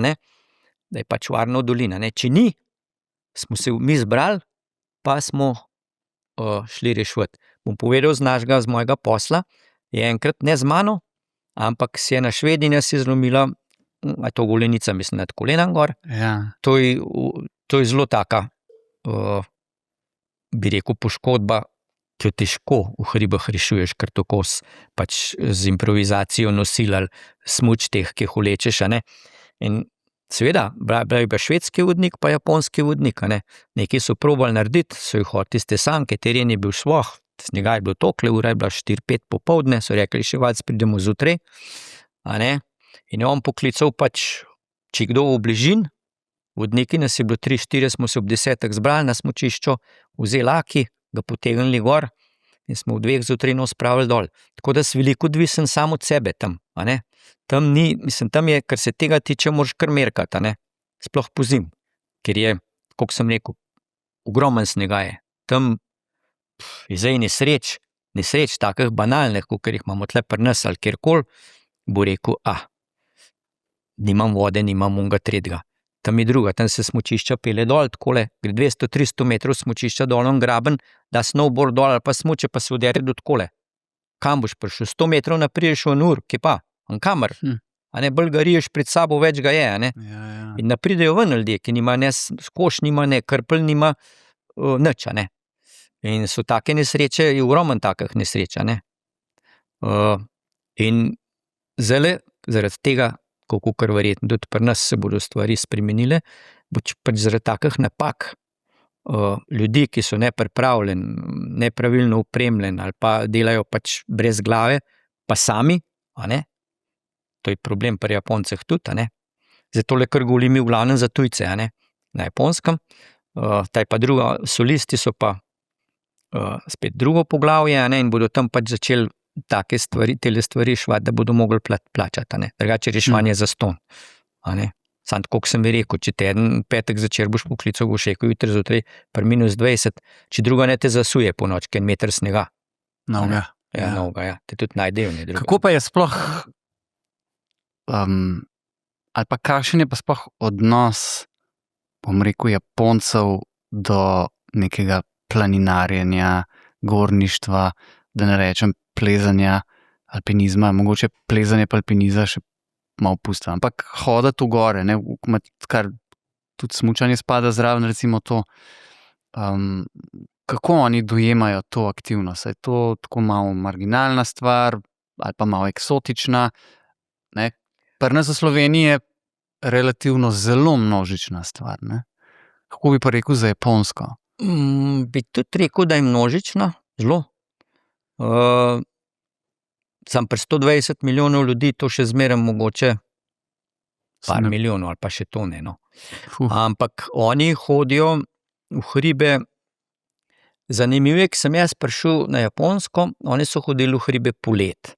da je pač varno dolina, Če ni, smo se mi zbrali, pa smo šli rešvati. Bom povedal z mojega posla, je enkrat ne z mano, ampak si je na Švedinja si zlomila, a to golenica, mislim, nad kolenom gor. Ja. To je zelo taka, bi rekel, poškodba, ki jo težko v hribah rešuješ, ker tako pač z improvizacijo nosil ali smuč teh, ki jih vlečeš, In seveda, bil je švedski vodnik, pa japonski vodnik, Nekaj so probali narediti, so jih hoteli tiste sanke, teren je bil švoh, snega je bilo tokle, ura je bila 4-5 popoldne, so rekli, še valjda pridemo zjutraj, In je on poklical pač, če kdo v bližini, vodniki, nas je bilo 3-4, smo se ob 10 zbrali na smučišču, vzeli laki, ga potegnili gor in smo v 2 zjutraj spravili dol. Tako da si veliko odvisen sam od sebe tam, Tam ni, mislim, tam je, kar se tega tiče, moraš kar merkati, sploh po zim, ker je, kot sem rekel, ogromen snega je. Tam je zdaj nesreč takih banalnih, kot jih imamo tle pri nas ali kjerkoli, bo rekel, nimam vode, nimam onega tretjega. tam je druga, tam se smučišča pele dol, takole, gre 200-300 metrov smučišča dol in graben, da snowboard dol ali pa smuče, pa se uderi do takole. Kam boš prišel? 100 metrov naprej je šel en ur, kje pa? En kamer. A ne, bolj ga riješ pred sabo, več ga je, a ne. Ja. In da pridejo ven ljudje, ki nima ne koš, nima ne krpelj, nima nič, a ne. In so take nesreče, je ogromno takih nesreč, a ne. In zdajle, zaradi tega, kakor verjetno tudi pri nas se bodo stvari spremenile, pač zaradi takih napak ljudi, ki so nepripravljeni, nepravilno opremljeni ali pa delajo pač brez glave, pa sami, a ne. To je problem pri Japoncih tudi, a ne. Zato le kar govorimo v glavnem za tujce, a ne. Na Japonskem, taj pa druga, solisti so pa spet drugo poglavje, a ne, in bodo tam pač začeli take stvari, tele stvari švat, da bodo mogli plačati, a ne. Drugače reševanje za ston, a ne. Sam tako, kot sem mi rekel, če te en petek začer boš poklical, boš rekel, jutri zjutraj pri -20, če druga ne te zasuje po noč, ker 1 meter snega. Novega. Ja, novega, ja. Te tudi najdejo. Kako pa je sploh, ali pa kakšen je pa sploh odnos, bom rekel, Japoncev do nekega planinarjenja, gorništva, da ne rečem plezanja, alpinizma, mogoče plezanje pa alpiniza še malo pusta, ampak hoditi v gore, ne, kar tudi smučanje spada zraven, recimo to, kako oni dojemajo to aktivnost? Je to tako malo marginalna stvar ali pa malo eksotična? Ne? Pri nas v Sloveniji je relativno zelo množična stvar. Ne? Kako bi pa rekel za Japonsko? Bi tudi rekel, da je množična, zelo. Sam pri 120 milijonov ljudi to še zmeraj mogoče par milijonov ali pa še to ne. No. Ampak oni hodijo v hribe. Zanimivo je, ko sem jaz prišel na Japonsko, oni so hodili v hribe polet.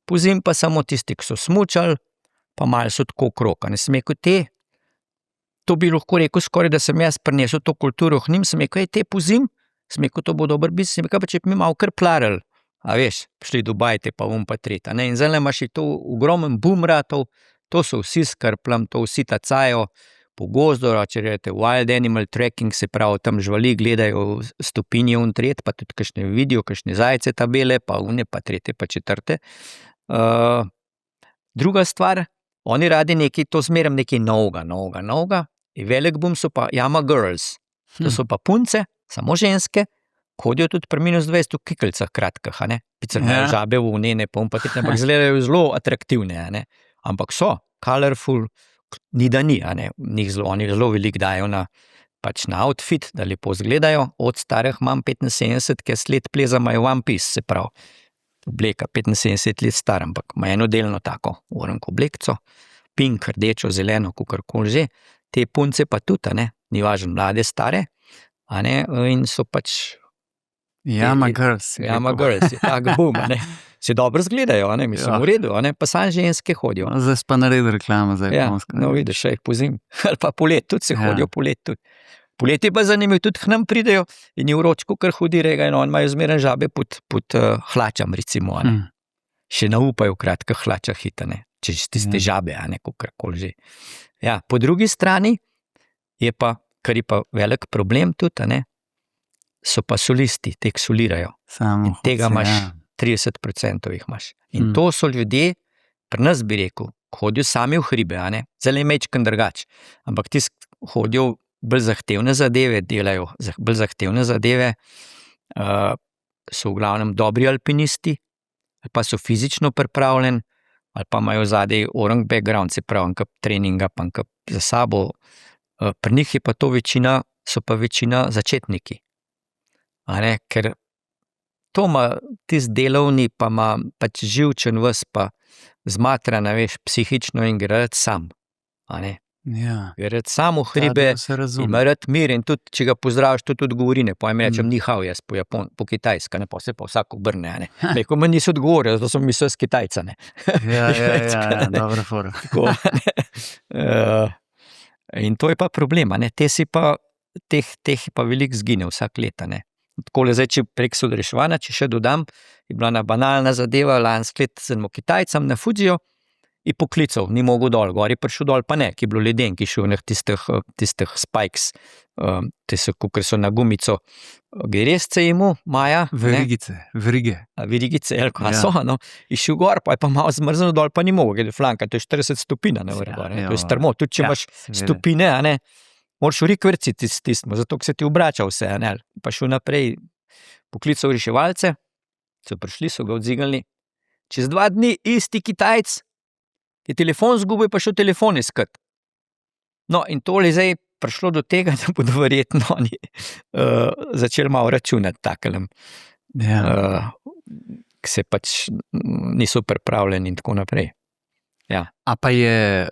Pozim pa samo tisti, ki so smučali, pa malo so tako okrog. Ne sem rekel, to bi lahko rekel skoraj, da sem jaz prinesel to kulturo k njim, sem rekel, te pozim, sem rekel, to bo dober bis, sem rekel, pa če bi mi malo kar plarali, a veš, šli Dubajte pa pa tretja. In zdaj imaš to ogromen boom ratov, to so vsi skrplam, to vsi tacajo po gozdu, če rejete wild animal tracking, se pravi, tam živali gledajo stopinje in tret, pa tudi kakšne vidijo, kakšne zajce tabele, pa une, pa tretje, pa četrte. Druga stvar, oni radi nekaj, to zmeram nekaj novega. In velik boom so pa Yama Girls. To so pa punce, samo ženske, hodijo tudi pri -20 v kikljcah kratkih, a ne. Picer imajo žabe v unene, ampak izgledajo zelo atraktivne, a ne. Ampak so colorful, ni da ni, a ne. Oni zelo veliko dajo na outfit, da lepo izgledajo. Od starih imam 75, ki let pleza imajo One Piece, se pravi. Obleka 75 let star, ampak ima enodelno tako oranko oblekco, pink, rdečo, zeleno, kakorkoli že. Te punce pa tudi, a ne, ni važno, mlade, stare, a ne, in so pač Yama Girls. Yama Girls, je tak boom, a ne. Se dobro zgledajo, a ne, mislim, v redu, a ne, pa sam ženske hodijo. Zdaj pa naredi reklama za Japonsko. No, vidiš, še jih pozim. Ali pa polet, tudi se hodijo, polet tudi. Polet je pa zanimiv, tudi k nam pridejo in je vročko, kar hodi rega, in on imajo zmeraj žabe pod hlačam, recimo, a ne. Še naupajo v kratkih hlačah hit, a ne, če tiste žabe, a ne, kakorkoli že. Ja, po drugi strani je pa, kar je pa velik problem tudi, a ne, so pa solisti, tek solirajo. In tega imaš 30% jih imaš. In to so ljudje, pri nas bi rekel, hodijo sami v hribe, a ne, zelo je mečken drugač, ampak tisti hodijo bolj zahtevne zadeve, delajo bolj zahtevne zadeve, so v glavnem dobri alpinisti, ali pa so fizično pripravljeni, ali pa imajo zadej orang background, se pravi, enkap treninga, pa enkap za sabo. Pri njih je pa to večina, so pa večina začetniki. A ne, ker to ima tisti delovni, pa ima pač živčen vas, pa zmatran, veš, psihično in gre rad sam. A ne. Ja. Gre rad sam v hribe, ima rad mir in tudi, če ga pozdraviš, tudi odgovori, ne, pojem rečem, ni hao jaz po kitajska, ne, pa se pa vsak obrne, a ne. Reko, ma niso odgovorili, zato sem mislil s Kitajca, ne. Ja, dobra fora. Tako, ne. In to je pa problem, a ne, teh pa veliko zgine vsak let, a ne. Takole zdaj, če prek sodreševanja, če še dodam, je bila ena banalna zadeva, lansko let z Kitajcem na Fudžiju je poklical, ni mogel dol, gor je prišel dol, pa ne, ki je bilo leden, ki je šel v tistih spikes, ker so na gumico. Geresce imel, Maja. Verige. Verigice, elko, so, no. Je šel gor, pa je pa malo zmrznil dol, pa ni mogel, ker je flanka, to je 40 stopinj, ne vre gor, to je strmo, tudi če imaš stopine, a ne, moraš v rikverci tistim, zato se ti obrača vse, a ne, pa šel naprej, poklical reševalce, so prišli, so ga odzignili, čez 2 dni isti Kitajec, je telefon zgubil, pa šel telefon iskat. No, in tole je zdaj prišlo do tega, da bodo verjetno oni začeli malo računati takelem, ki se pač niso pripravljeni in tako naprej. Ja. A pa je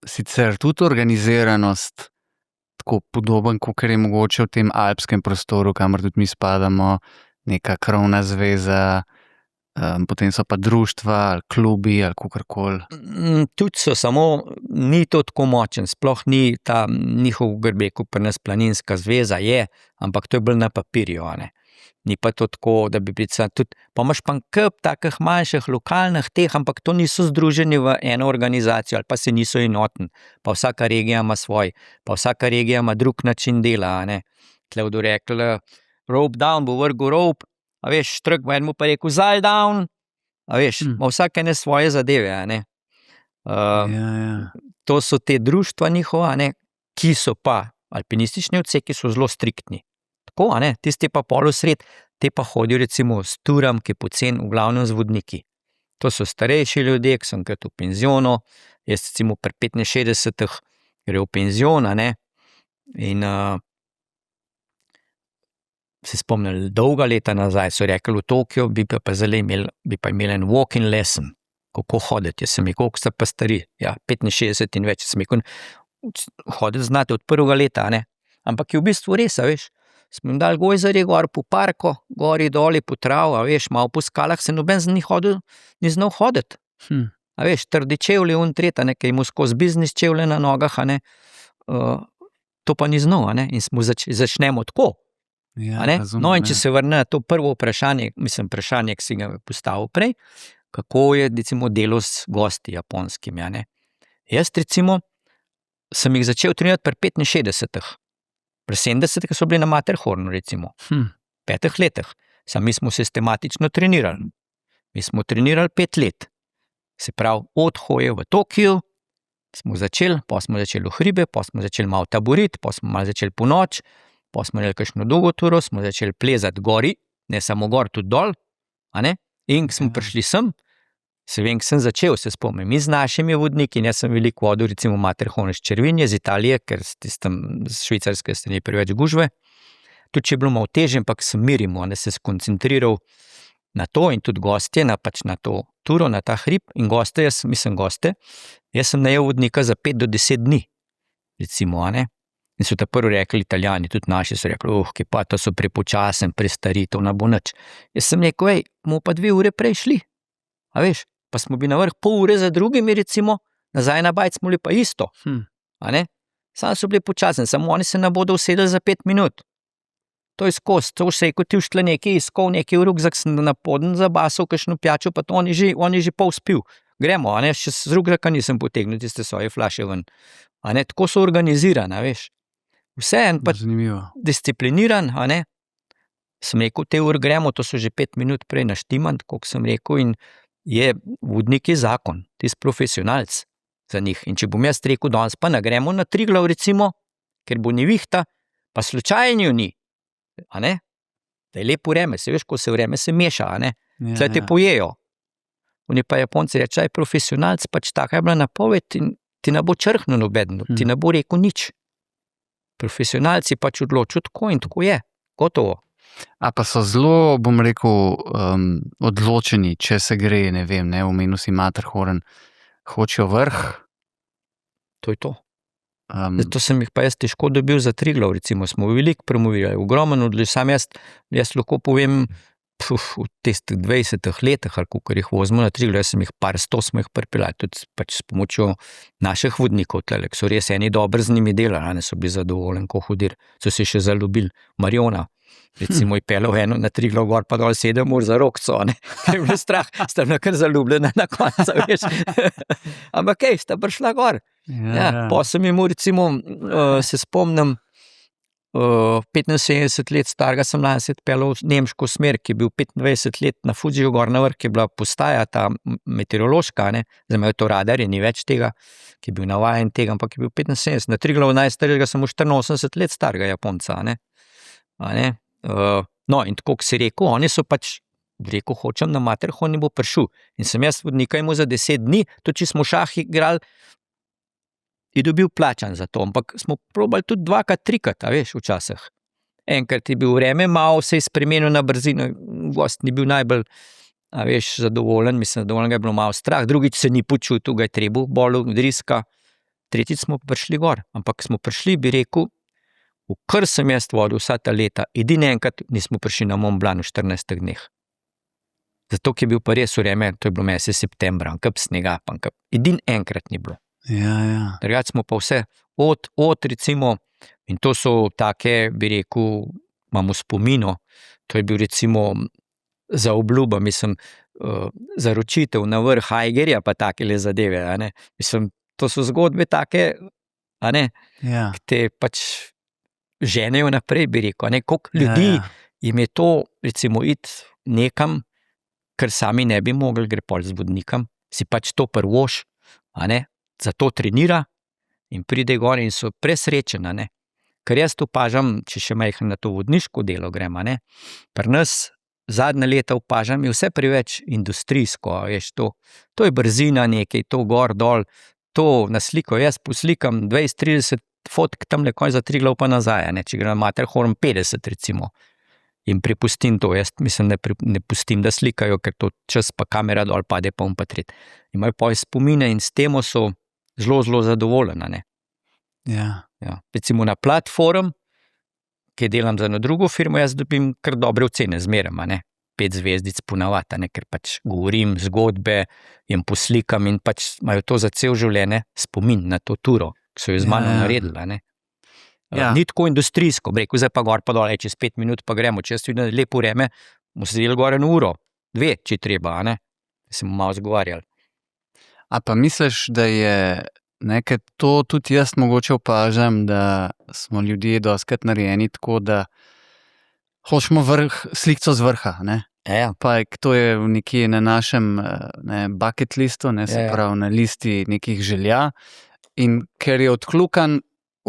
sicer tudi organiziranost tako podoben, kot je mogoče v tem alpskem prostoru, kamor tudi mi spadamo, neka krovna zveza, potem so pa društva ali klubi ali kakorkoli. Tudi so, samo ni to tako močen, sploh ni ta njihov grbe, kot pri nas planinska zveza je, ampak to je bolj na papirju, a ne. Ni pa to tako, da bi bili tudi, pa imaš pa kup takih manjših lokalnih teh, ampak to niso združeni v eno organizacijo ali pa se niso enotni, pa vsaka regija ima svoj, pa vsaka regija ima drug način dela, a ne. Tle bodo rekli, rope down, bo vrgel rope, a veš, štrk bo enemu pa rekel, zaj down, a veš, ima vsake ne svoje zadeve, a ne. To so te društva njihova, a ne, ki so pa alpinistični odseki, so zelo striktni. Tako, a ne, tisti pa pol sred, te pa hodijo recimo s turam, ki je pocen, v glavnem z vodniki. To so starejši ljudje, ki so enkrat v penzionu, jaz recimo pri 65 gre v penzion, a ne, in se spomnili, dolga leta nazaj so rekli v Tokio, bi pa imeli en walking lesson, kako hoditi. Jaz sem rekel, koliko ste pa stari, 65 in več, sem rekel, hoditi znate od prvega leta, ne? Ampak je v bistvu res, a veš, smo jim dali gojzarje gor po parku, gori doli po trav, a veš, malo po skalah, se noben ni znal hoditi. A veš, trdi čevlje, treta, ne, ki je imel skozi biznis čevlje na nogah, a ne, to pa ni znal, a ne, in smo začnemo tako. Razumem, no, in če se vrne na to prvo vprašanje, ki si ga postavil prej, kako je recimo delo s gosti japonskimi, a ne. Jaz recimo sem jih začel trenirati pri 65. Pri 70 so bili na Matterhornu recimo, 5 letih. Mi smo sistematično trenirali. Mi smo trenirali 5 let. Se pravi, od hoje v Tokiju smo začeli, pa smo začeli v hribe, pa smo začeli malo taboriti, pa smo malo začeli po noč, pa smo imeli kakšno dolgo turo, smo začeli plezati gori, ne samo gor, tudi dol, a ne, in smo prišli sem, se vem, sem začel, se spomnim, z našimi vodniki, jaz sem veliko vodil, recimo Matterhorn iz Červinje, iz Italije, ker z švicarske strani preveč gužve, tudi če je bilo malo težje, ampak sem mirimo, da se skoncentriral na to in tudi gostje, na to turo, na ta hrib in goste, jaz sem najel vodnika za 5 do 10 dni, recimo, a ne. In so ta prvi rekli Italijani, tudi naši so rekli, ki pa to so prepočasen, prestari, to ne bo nič. Jaz sem rekel, bomo pa 2 ure prej šli, a veš, pa smo bili na vrh pol ure za drugimi recimo, nazaj na bajt smo bili pa isto, a ne. Sam so bili počasen, samo oni se ne bodo usedeli za 5 minut. To je skozi, to se je, kot ti vštle nekaj iskal, nekaj v rukzak, sem na poden zabasal, kakšno pijačo, pa to on je že pol spil. Gremo, a ne, še z rukzaka nisem potegnil tiste svoje flaše ven. A ne, tako so organizirani, a veš. Vse en pa discipliniran, a ne. Sem rekel, te ur gremo, to so že 5 minut prej naštiman, tako sem rekel, in je vodnik je zakon, tisti profesionalc za njih. In če bom jaz rekel, danes pa ne gremo na Triglav recimo, ker bo nevihta, pa slučajno ni, a ne, da je lepo vreme, se veš, ko se vreme se meša, a ne, tle te pojejo. Oni pa Japonci reče, profesionalc, pač taka je bila napoved in ti ne bo črhnil nobeden, ti ne bo rekel nič. Profesionalci pač odločijo tako in tako je, gotovo. A pa so zelo, bom rekel, odločeni, če se gre, ne vem, ne, omenil si Matterhorn, hočejo vrh? To je to. Zato sem jih pa jaz težko dobil za Triglav, recimo, smo veliko promovirali, ogromen odlič, sam jaz lahko povem, v tistih 20 letih, ali kakor jih vozimo na Triglav, jaz sem jih par 100 smo jih pripeljali, tudi pač s pomočjo naših vodnikov, tlele, so res eni dobro z njimi delali, ne so bili zadovoljni, ko hodili, so se še zaljubili, Mariona, Recimo je pelil eno na Triglav gor, pa dol 7 ur za Rokco, ne. Ker je bilo strah, sta bila kar zaljubljena na koncu, veš. Ampak sta prišla gor. Ja, po sem imel recimo, se spomnim, 75 let starega sem lani pelil v nemško smer, ki je bil 25 let na Fudžiju gor na vrh, ki je bila postaja ta meteorološka, ne, zdaj imajo to radarje, ni več tega, ki je bil navajen tega, ampak je bil 75, na Triglav najstarejšega sem 84 let starega Japonca, ne. No, in tako, ko si rekel, oni so pač rekel, hočem na Matterhorn in bo prišel. In sem jaz vodnika imel za 10 dni, tudi če smo šah igrali, je dobil plačan za to, ampak smo probali tudi 2-krat, 3-krat, a veš, včasih. Enkrat je bil vreme, malo se je spremenil na brzino, gost ni bil najbolj, a veš, zadovoljen, mislim, zadovoljen ga je bilo malo strah, drugič se ni počutil, ga je trebuh bolel, driska, tretjič smo prišli gor, ampak smo prišli, bi rekel, v kar sem jaz vodil vsa ta leta, edini enkrat nismo prišli na Mont Blanc v 14 dneh. Zato, ki je bil pa res vreme, to je bilo mesec septembra, kap snega, edini enkrat ni bilo. Ja. Drugače smo pa vse, od recimo, in to so take, bi rekel, imamo spomino, to je bil recimo za obljubo, mislim, zaročitev na vrh Aigerja, pa takele zadeve, a ne. Mislim, to so zgodbe take, a ne, ki te pač ženejo naprej, bi rekel, a ne, koliko ljudi jim je to, recimo, iti nekam, ker sami ne bi mogli, gre pol z vodnikom, si pač to prvoš, a ne, zato trenira in pride gor in so presrečeni, a ne. Ker jaz to opažam, če še majhen na to vodniško delo grem, a ne, pri nas zadnje leta opažam, je vse preveč industrijsko, veš, to je brzina nekaj, to gor, dol, to na sliko, jaz poslikam 20-30 fotk tamle konj za Triglav pa nazaj, a ne, če gre na Matterhorn 50 recimo. In prepustim to, jaz mislim, ne pustim, da slikajo, ker to čas pa kamera dol pade pa pa tret. Imajo pa spomine in s temo so zelo zadovoljni, ne. Ja. Recimo na platform, ki delam za eno drugo firmo, jaz dobim kar dobre ocene zmeraj, a ne. 5 zvezdic ponavadi, a ne, ker pač govorim zgodbe, jim poslikam in pač imajo to za cel življenje spomin na to turo, ki so jo z mano naredili, a ne. Ni tako industrijsko, bi rekel, zdaj pa gor pa dol, čez 5 minut pa gremo, če jaz vidim lepo vreme, bomo sedeli gor 1 uro, 2, če treba, a ne. Se bomo malo zgovarjali. A pa misliš, da je nekaj to tudi jaz mogoče opažam, da smo ljudje dostikrat narejeni tako, da hočemo slikco z vrha, ne? Pa to je nekje na našem bucket listu, ne, se pravi na listi nekih želja, in ker je odkljukan,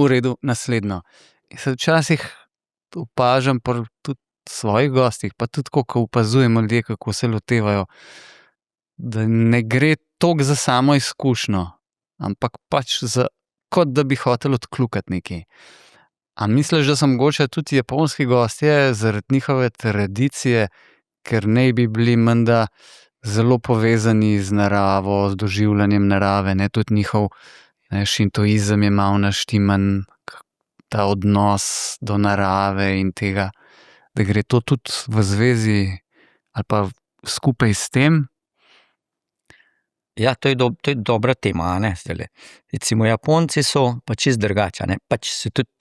v redu, naslednjo. In se včasih opažam pri tudi svojih gostih, pa tudi ko opazujemo ljudje, kako se lotevajo, da ne gre toliko za samo izkušnjo, ampak pač kot da bi hotel odkljukati nekaj. A misliš, da so mogoče tudi japonski gostje zaradi njihove tradicije, ker naj bi bili menda zelo povezani z naravo, z doživljanjem narave, ne, tudi njihov šintoizem je malo naštiman, ta odnos do narave in tega, da gre to tudi v zvezi ali pa skupaj s tem? Ja, to je dobra tema, a ne, zdajle. Recimo Japonci so pa čisto drugače, a ne, pač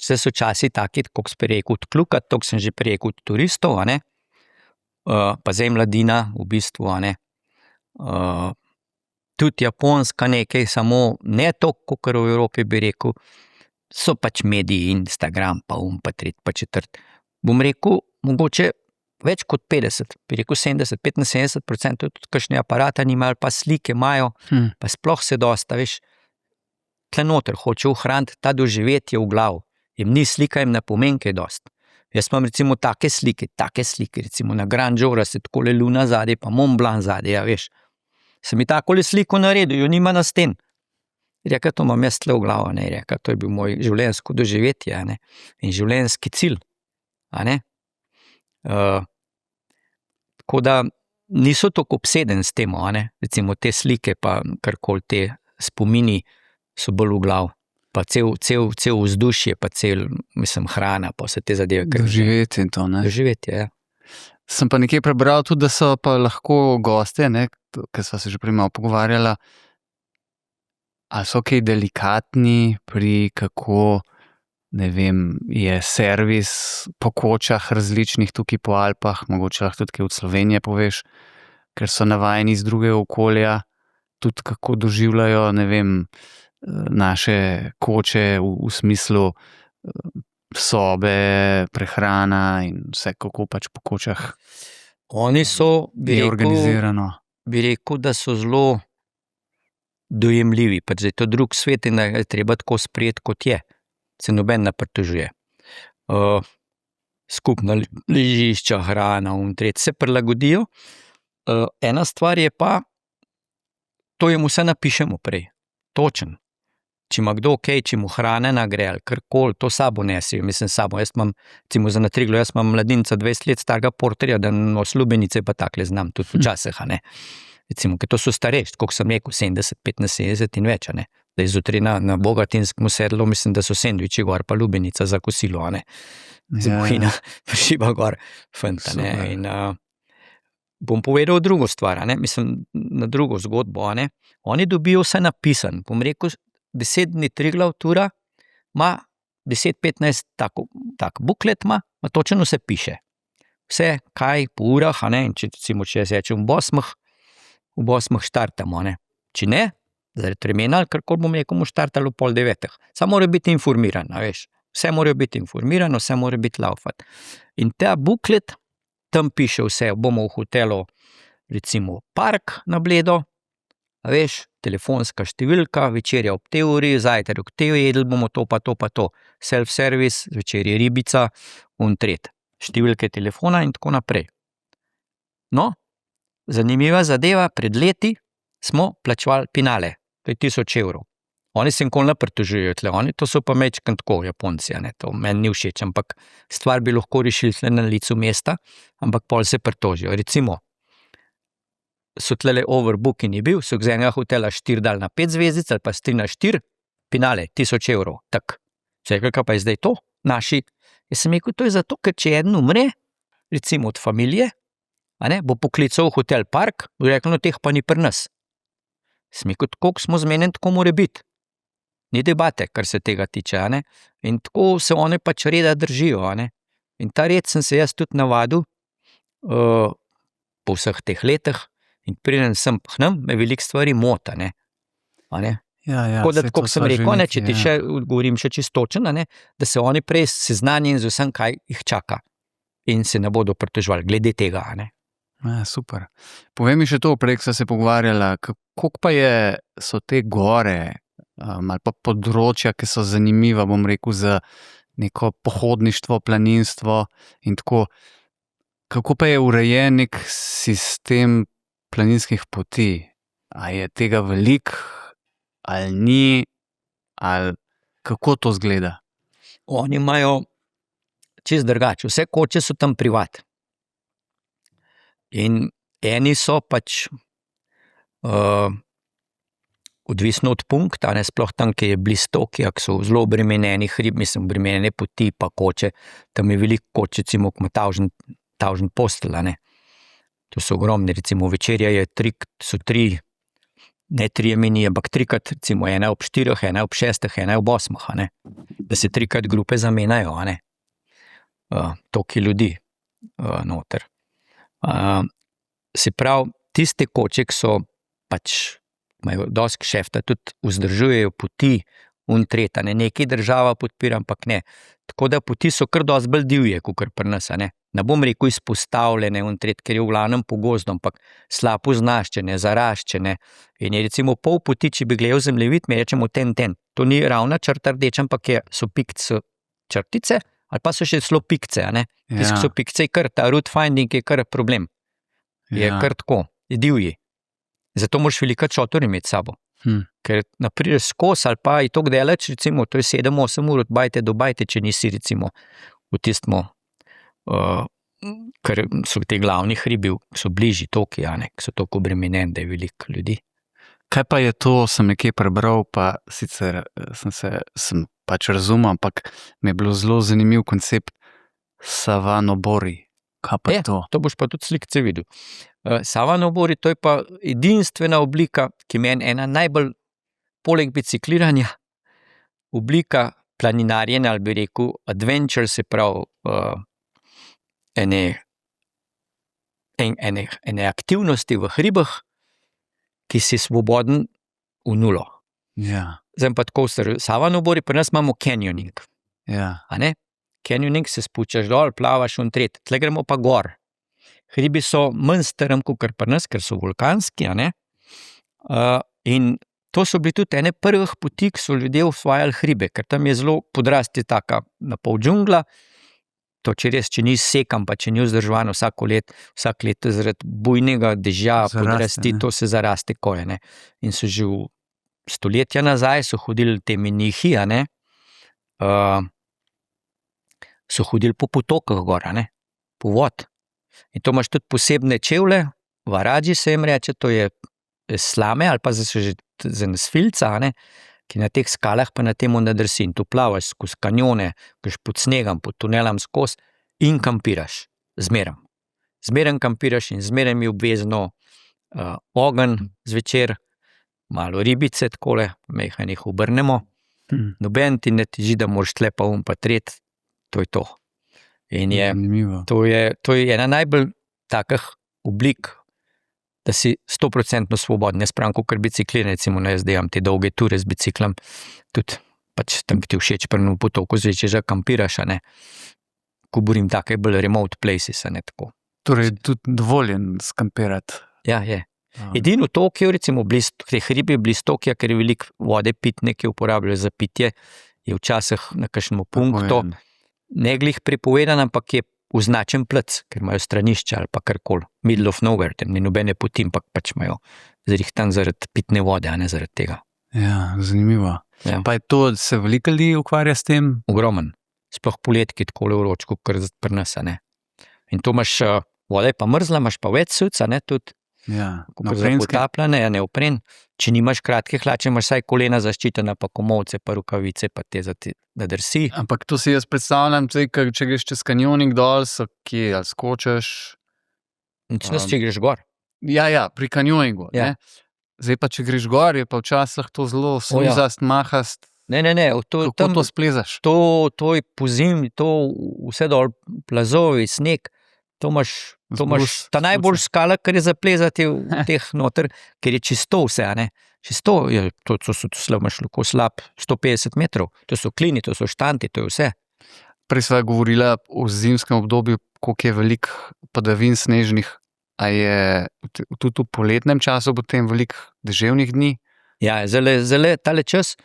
se so časi taki, kot si rekel, odkljukati, to sem že rekel, turistov, a ne, pa zdaj mladina, v bistvu, a ne, tudi Japonska nekaj, samo ne to, kakor v Evropi bi rekel, so pač mediji, Instagram, pa tret, pa četrt. Bom rekel, mogoče več kot 50, bi rekel 70, 75%, tudi kakšne aparata nimajo, pa slike imajo, pa sploh se dosta, veš, tle noter hoče ohraniti ta doživetje v glavu, jim ni slika, jim ne pomeni kaj dost. Jaz imam recimo take slike, recimo na Grand Jora se takole luna zadaj, pa Mont Blanc zadaj, ja, veš. Sem mi takole sliko naredil, jo nima na sten. Reka, to imam jaz tle v glavu, ne, reka, to je bil moj življenjsko doživetje, a ne, in življenjski cilj, a ne. Tako da niso tako obsedeni s tem, a ne, recimo te slike, pa karkoli te spomini so bolj v glavu, pa cel vzdušje, pa mislim, hrana, pa vse te zadeve. Doživetje in to, ne. Doživetje, ja. Sem pa nekje prebral tudi, da so pa lahko gostje, ne, ker sva se že prej malo pogovarjala, a so kaj delikatni pri kako ne vem, je servis po kočah različnih tukaj po Alpah, mogoče lahko tudi kaj od Slovenije poveš, ker so navajeni iz drugega okolja, tudi kako doživljajo, ne vem, naše koče v smislu sobe, prehrana in vse, kako pač po kočah Oni so, je organizirano. bi rekel, da so zelo dojemljivi, pač zdaj to drug svet in da je treba tako sprejeti, kot je. Se noben ne pritožuje. Skupna ležišča, hrana, se prilagodijo. Ena stvar je pa, to jim vse napišemo prej, točen. Če ima kdo če mu hrane nagre ali karkoli, to sabo nesijo. Mislim, sabo, jaz imam, recimo za na Triglav, jaz imam mladinca 20 let starega porterja, da nos lubenice pa takle znam, tudi včasih, Recimo, ker to so starejši, koliko sem rekel, 70, 15, 70 in več, Da zjutraj na Bogatinskemu sedlu, mislim, da so sendviči gor, pa lubenica za kosilo, Z bohina, prišiba gor, fanta, In bom povedal drugo stvar, mislim, na drugo zgodbo, Oni dobijo vse napisan, bom rekel, 10 dni Triglav tura, ima 10-15 tak buklet ima točno vse piše. Vse, kaj, po urah, in če recimo, če jaz rečem v 8 štartamo, Če ne, zaradi tremena ali karkoli bom rekel, bomo štartali v 8:30. Samo mora biti informiran, veš. Vse mora biti informirano, vse mora biti laufat. In ta buklet, tam piše vse, bomo v hotelu, recimo Park na Bledo, veš, telefonska številka, večerja ob tej uri, zajtrk ob tej uri, jedli bomo to pa to pa to. Self-service, zvečer je ribica, številke telefona in tako naprej. No, zanimiva zadeva, pred leti smo plačevali penale, to je 1000 evrov. Oni se nikoli ne pritožujejo tle, to so pa mečkam tako, Japonci, to meni ni všeč, ampak stvar bi lahko rešili tle na licu mesta, ampak pol se pritožijo. Recimo, so tlele overbooking je bil, so z enega hotela 4 dali na 5 zvezdic ali pa 3 na 4, penale, 1000 evrov, tak. Čekaj, kaj pa je zdaj to? Naši. Jaz sem rekel, to je zato, ker če eden umre, recimo od familije, bo poklical hotel Park, bo rekel, no teh pa ni pri nas. Sem rekel, koliko smo zmenjeni, tako mora biti. Ni debate, kar se tega tiče, In tako se one pač reda držijo, In ta red sem se jaz tudi navadil po vseh teh letih in preden sem pahnem, me veliko stvari mota, Tako da, tako sem rekel, če ti še govorim še čistočen, da se oni prej seznanjen z vsem, kaj jih čaka in se ne bodo pritoževali glede tega, Super. Povej mi še to, prej sva se pogovarjala, koliko pa so te gore ali pa področja, ki so zanimiva, bom rekel, za neko pohodništvo, planinstvo in tako. Kako pa je urejen nek sistem planinskih poti? A je tega veliko, ali ni, ali kako to izgleda? Oni imajo čisto drugače, vse koče so tam privat. In eni so pač odvisno od punkta, sploh tam, ki je blizu Tokija, ki so zelo obremenjeni hrib, mislim, obremenjene poti pa koče, tam je veliko koč, recimo, ki ima tavžen postelj, To so ogromne, recimo večerja so 3, ne 3 meni, ampak 3krat, recimo ena ob 4, ena ob 6, ena ob 8, Da se 3krat grupe zamenjajo, toliko ljudi noter. Se pravi, tiste koče, ki so pač, imajo dosti kšefta, tudi vzdržujejo poti, nekaj država podpira, ampak ne. Tako da poti so kar dosti bolj divje, kakor pri nas, Ne bom rekel izpostavljene, ker je v glavnem po gozdu, ampak slabo označene, zaraščene. In je recimo pol poti, če bi gledal zemljevid, mi rečemo ten. To ni ravna črta rdeča, ampak so pikce črtice, ali pa so še celo pikce, Tisti, ki so pikce, je kar ta route finding je kar problem. Je kar tako, je divji. Zato moraš velika čotor imeti s sabo. Ker napriješ skozi ali pa je toliko daleč, recimo, to je 7-8 ur od bajte do bajte, če nisi recimo v tistmu, ker so te glavni hribi, so bližji Tokija, ki so toliko obremenjeni, da je veliko ljudi. Kaj pa je to, sem nekje prebral, pa sicer sem pač razumel, ampak mi je bilo zelo zanimiv koncept Savanobori. Kaj pa je to? To boš pa tudi slikce videl. Savanobori, to je pa edinstvena oblika, ki meni ena najbolj, poleg bicikliranja, oblika planinarjenje, ali bi rekel adventure, se pravi ene aktivnosti v hribih, ki si svoboden v nulo. Ja, Zdaj pa tako v Savanobori, pri nas imamo canyoning. ja. A ne? Canyoning se spuščaš dol, plavaš v tret, tle gremo pa gor. Hribi so manj strm kot pri nas, ker so vulkanski, a ne? In to so bili tudi ene prvih poti, ki so ljudje osvajali hribe, ker tam je zelo podrasti taka na pol džungla, to če res, če ni sekan, pa če ni vzdrževano vsak let zaradi bujnega dežja podrasti, to se zaraste koje, ne? In so že v stoletja nazaj so hodili te menihi, a ne? So hodili po potokah gor, a ne? Po vod. In to imaš tudi posebne čevlje, varadži se jim reče, to je slame ali pa so že svilca, a ne? Ki na teh skalah pa na temu nadrsi in tu plavaš skozi kanjone, greš pod snegom, pod tunelom skozi in kampiraš. Zmeraj kampiraš in zmeraj mi obvezno ogenj zvečer, malo ribice takole, mehko jih obrnemo. Noben ti ne teži, da moraš tle pa pa tret, to je to. In to je ena najbolj takih oblik, da si 100% svoboden. Jaz pravim, kot bicikliranje, recimo, jaz delam te dolge ture z biciklom, tudi pač tam, ki ti všeč prvo potoku, zdaj, če že kampiraš, a ne, ko borim take bolj remote places, a ne tako. Torej, tudi dovoljen skampirati. Ja, je. Edino v Tokiju, recimo, te hribi blizu Tokija, ker je veliko vode pitne, ki uporabljajo za pitje, je včasih na kakšnem punktu ne glih prepovedan, ampak je označen plac, ker imajo stranišče ali pa karkoli, middle of nowhere, tam ni nobene poti, ampak pač imajo zrihtan zaradi pitne vode, a ne zaradi tega. Ja, zanimivo. Ja. Pa je to, se veliko ljudi ukvarja s tem? Ogromen. Sploh poletki, takole vročko, kar pri nas, a ne. In to imaš, voda je pa mrzla, imaš pa več suc, a ne, tudi. Ja, za potapljanje, a ne opren. Če nimaš kratke hlače, imaš vsaj kolena zaščitena, pa komolce, pa rukavice, pa te, da drsi. Ampak to si jaz predstavljam, če greš čez kanjoning dol, so kje, ali skočeš? Nič nas, če greš gor. Ja, pri kanjoningu. Ja. Zdaj pa, če greš gor, je pa včasih to zelo sluzast, mahast. Ne, Kako to splezaš? To je pozim, to vse dol, plazovi, sneg, to imaš ta najbolj skala, kar je zaplezati v teh noter, ker je čisto vse, a ne. Čisto, to imaš lahko slab 150 metrov, to so klini, to so štanti, to je vse. Prej sva govorila o zimskem obdobju, koliko je veliko padavin snežnih, a je tudi v poletnem času potem veliko deževnih dni? Ja, zelo tale čas,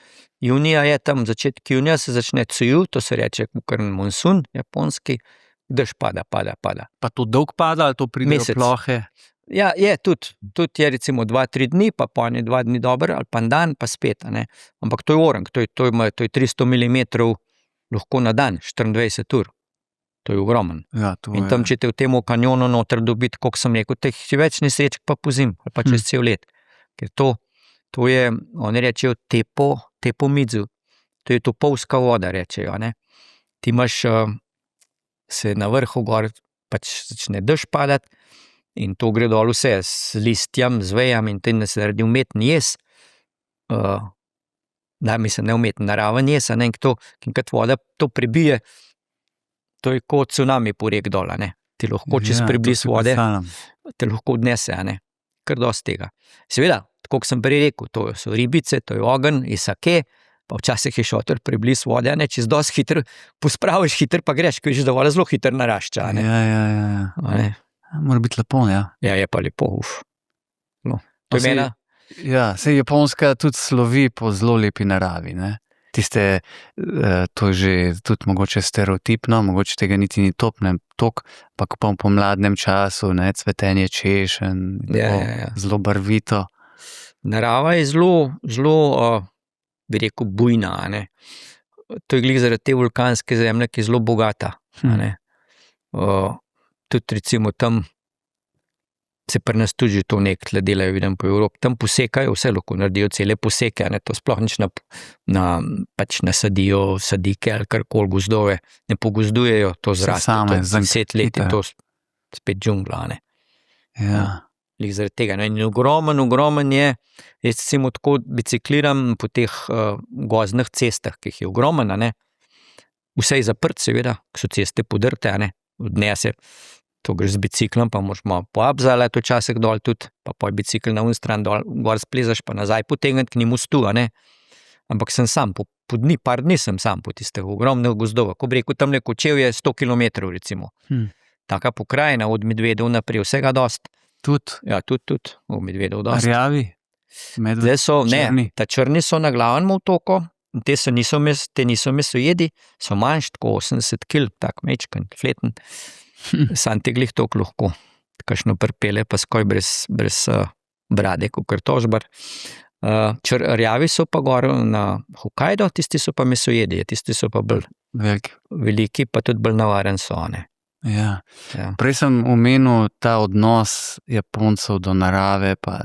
junija je tam, začetek junija se začne Tsuyu, to se reče kar monsun, japonski, dež pada. Pa to dolg pada, ali to pride do plohe? Ja, je tudi je recimo 2-3 dni, pa je 2 dni dober, ali pa dan, pa spet, a ne. Ampak to je orang, to je 300 mm lahko na dan, 24 ur. To je ogromen. Ja, in tam, če te v tem kanjonu noter dobiti, koliko sem rekel, teh je več nesreč pa pozim, ali pa čez cel let. Ker to je, oni rečejo tepo midzu, to je topovska voda, rečejo, ne. Ti imaš se na vrhu gor, pač začne dež padati in to gre dol vse, s listjem, z vejami in tem, da se naredi umetni jez, ne umetni, naraven jez, a ne, in kad voda to prebije, to je kot tsunami porek dol, a ne. Ti lahko čez prebliz vode, te lahko odnese, a ne. Kar dosti tega. Seveda, tako kot sem prej rekel, to so ribice, to je ogenj, sake, pa včasih je šotor prebliz vode, a ne, čez dosti hitro, pospraviš hitro, pa greš, ko vidiš, da voda zelo hitro narašča, a ne. Ja. Mora biti lepo, ja. Ja, je pa lepo, No, to je mena. Ja, saj Japonska tudi slovi po zelo lepi naravi, ne. Tiste, to je že tudi mogoče stereotipno, mogoče tega niti ni tok, pa ko pa v pomladnem času, ne, cvetenje češenj, zelo barvito. Narava je zelo, bi rekel, bujna, a ne. To je glih zaradi te vulkanske zemlje, ki je zelo bogata, a ne. Tudi recimo tam se pri nas tudi to nekaj delajo, vidim po Evropi, tam posekajo, vse lahko naredijo cele poseke, a ne, to sploh nič pač nasadijo sadike ali karkoli gozdove, ne pogozdujejo, to zraste, to 10 let in to spet džungla, a ne. Ja. Lih zaradi tega. In ogromen je, jaz recimo tako bicikliram po teh gozdnih cestah, ki jih je ogromen, a ne. Vse je zaprt, seveda, ko so ceste podrte, a ne. Odnese, to greš z biciklom, pa moraš malo poabzalati včasih dol tudi, pa poj bicikl na un stran dol, gor splezaš, pa nazaj potegniti k njemu mostu, a ne. Ampak sem sam, po par dni sem sam po tistih ogromnih gozdovih, ko bi rekel, tamle Kočevje je 100 kilometrov, recimo. Taka pokrajina, od medvedov naprej, vsega dost. Tudi Ja, tudi, od medvedov dost. rjavi, Zdaj so, črni. ne, ta črni so na glavnem otoku, te niso mesojedi, so manjši, tako 80 kil, tak mečken, fleten. Sam te glih toliko lahko, kakšno pripelje, pa skoj brez brade, kakor tožbar. Rjavi so pa gor na Hokkaido, tisti so pa mesojedi, tisti so pa bolj veliki, pa tudi bolj navaren so, ne. Ja. Ja. Prej sem omenil ta odnos Japoncev do narave, pa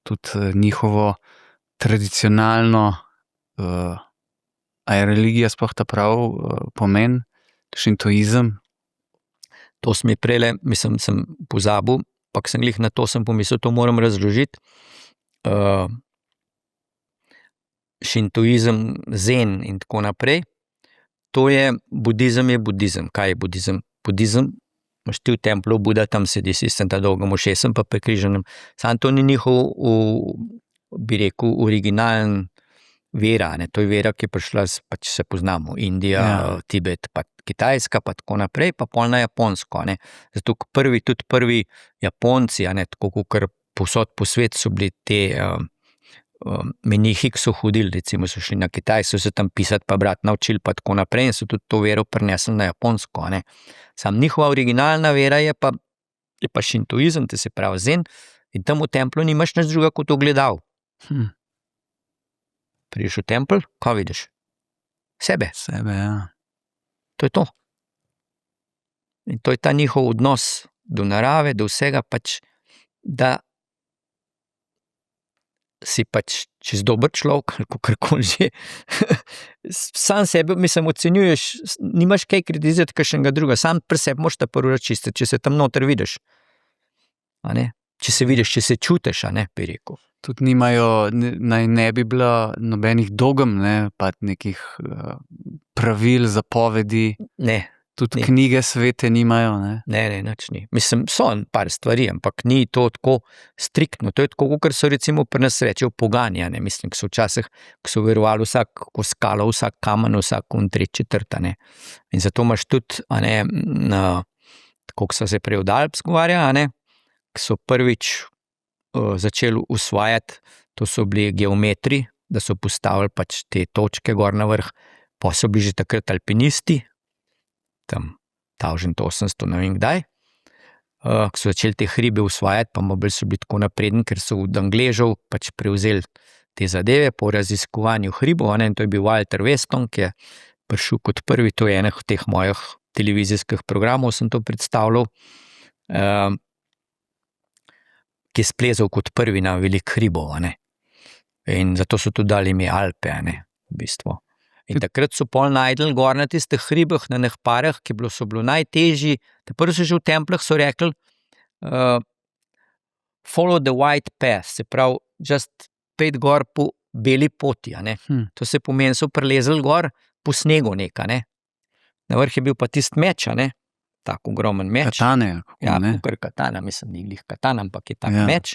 tudi njihovo tradicionalno, a je religija sploh ta prav pomen, šintoizem? To sem prejle, mislim, sem pozabil, pa sem glih na to sem pomislil, to moram razložiti. Šintoizem, zen in tako naprej, to je budizem. Kaj je budizem? Budizem, imaš ti v templu Buda, tam sedi s tem ta dolgim ušesom, pa prekrižanim. Sam to ni njihov, bi rekel, originalen vera, ne? To je vera, ki je prišla, pač se poznamo, Indija, Tibet, pa Kitajska, pa tako naprej, pa pol na Japonsko, ne? Zato tudi prvi Japonci, a ne, tako kakor povsod po svetu so bili te menihi, ki so hodili, recimo so šli na Kitajsko, so se tam pisati pa brati naučili, pa tako naprej in so tudi to vero prinesli na Japonsko, a ne. Sam njihova originalna vera je pa šintoizem, to se pravi zen, in tam v templu nimaš nič druga kot ogledal. Prideš v tempel, kaj vidiš? Sebe. Ja. To je to. In to je ta njihov odnos do narave, do vsega, pač, da si pač čez dober človek, ali kakorkoli že, sam sebe, mislim, ocenjuješ, nimaš kaj kritizirati kakšnega druga, sam pri sebi moraš ta prvo čistiti, če se tam noter vidiš. A ne? Če se vidiš, če se čutiš, a ne, bi rekel. Tudi nimajo, naj ne bi bilo nobenih dogem, ne, pa nekih pravil, zapovedi. Ne. Tudi knjige svete nimajo, ne? Ne, nič ni. Mislim, so par stvari, ampak ni to tako striktno. To je tako, kot so recimo pri nas rečejo poganja, ne, mislim, ki so včasih, ki so verovali vsako skalo, vsak kamen, vsak četrt, ne. In zato imaš tudi, a ne, tako, ko so se prej od Alp zgovarja, a ne, ki so prvič začeli usvajati, to so bili geometri, da so postavili pač te točke gor na vrh, pa so bili že takrat alpinisti, tam 1800, ne vem kdaj, ko so začeli te hribe usvajati, pa bolj so bili tako napredni, ker so od Angležev pač prevzeli te zadeve po raziskovanju hribov, in to je bil Walter Weston, ki je prišel kot prvi, to je enih teh mojih televizijskih programov, sem to predstavljal, ki je splezal kot prvi na velik hribov, a ne. In zato so tudi dali ime Alpe, a ne, v bistvu. In takrat so pol najdel gor na tistih hribih, na nek parah, ki so bilo najtežji, prvo so že v templah so rekli, follow the white path, se pravi, just pet gor po beli poti, a ne. To se pomeni, so prelezli gor po snegu neka, ne. Na vrh je bil pa tist meč, a ne, tak ogromen meč. Katane, ja, ne? kakor katana, mislim, ni glih katana, ampak je tak meč.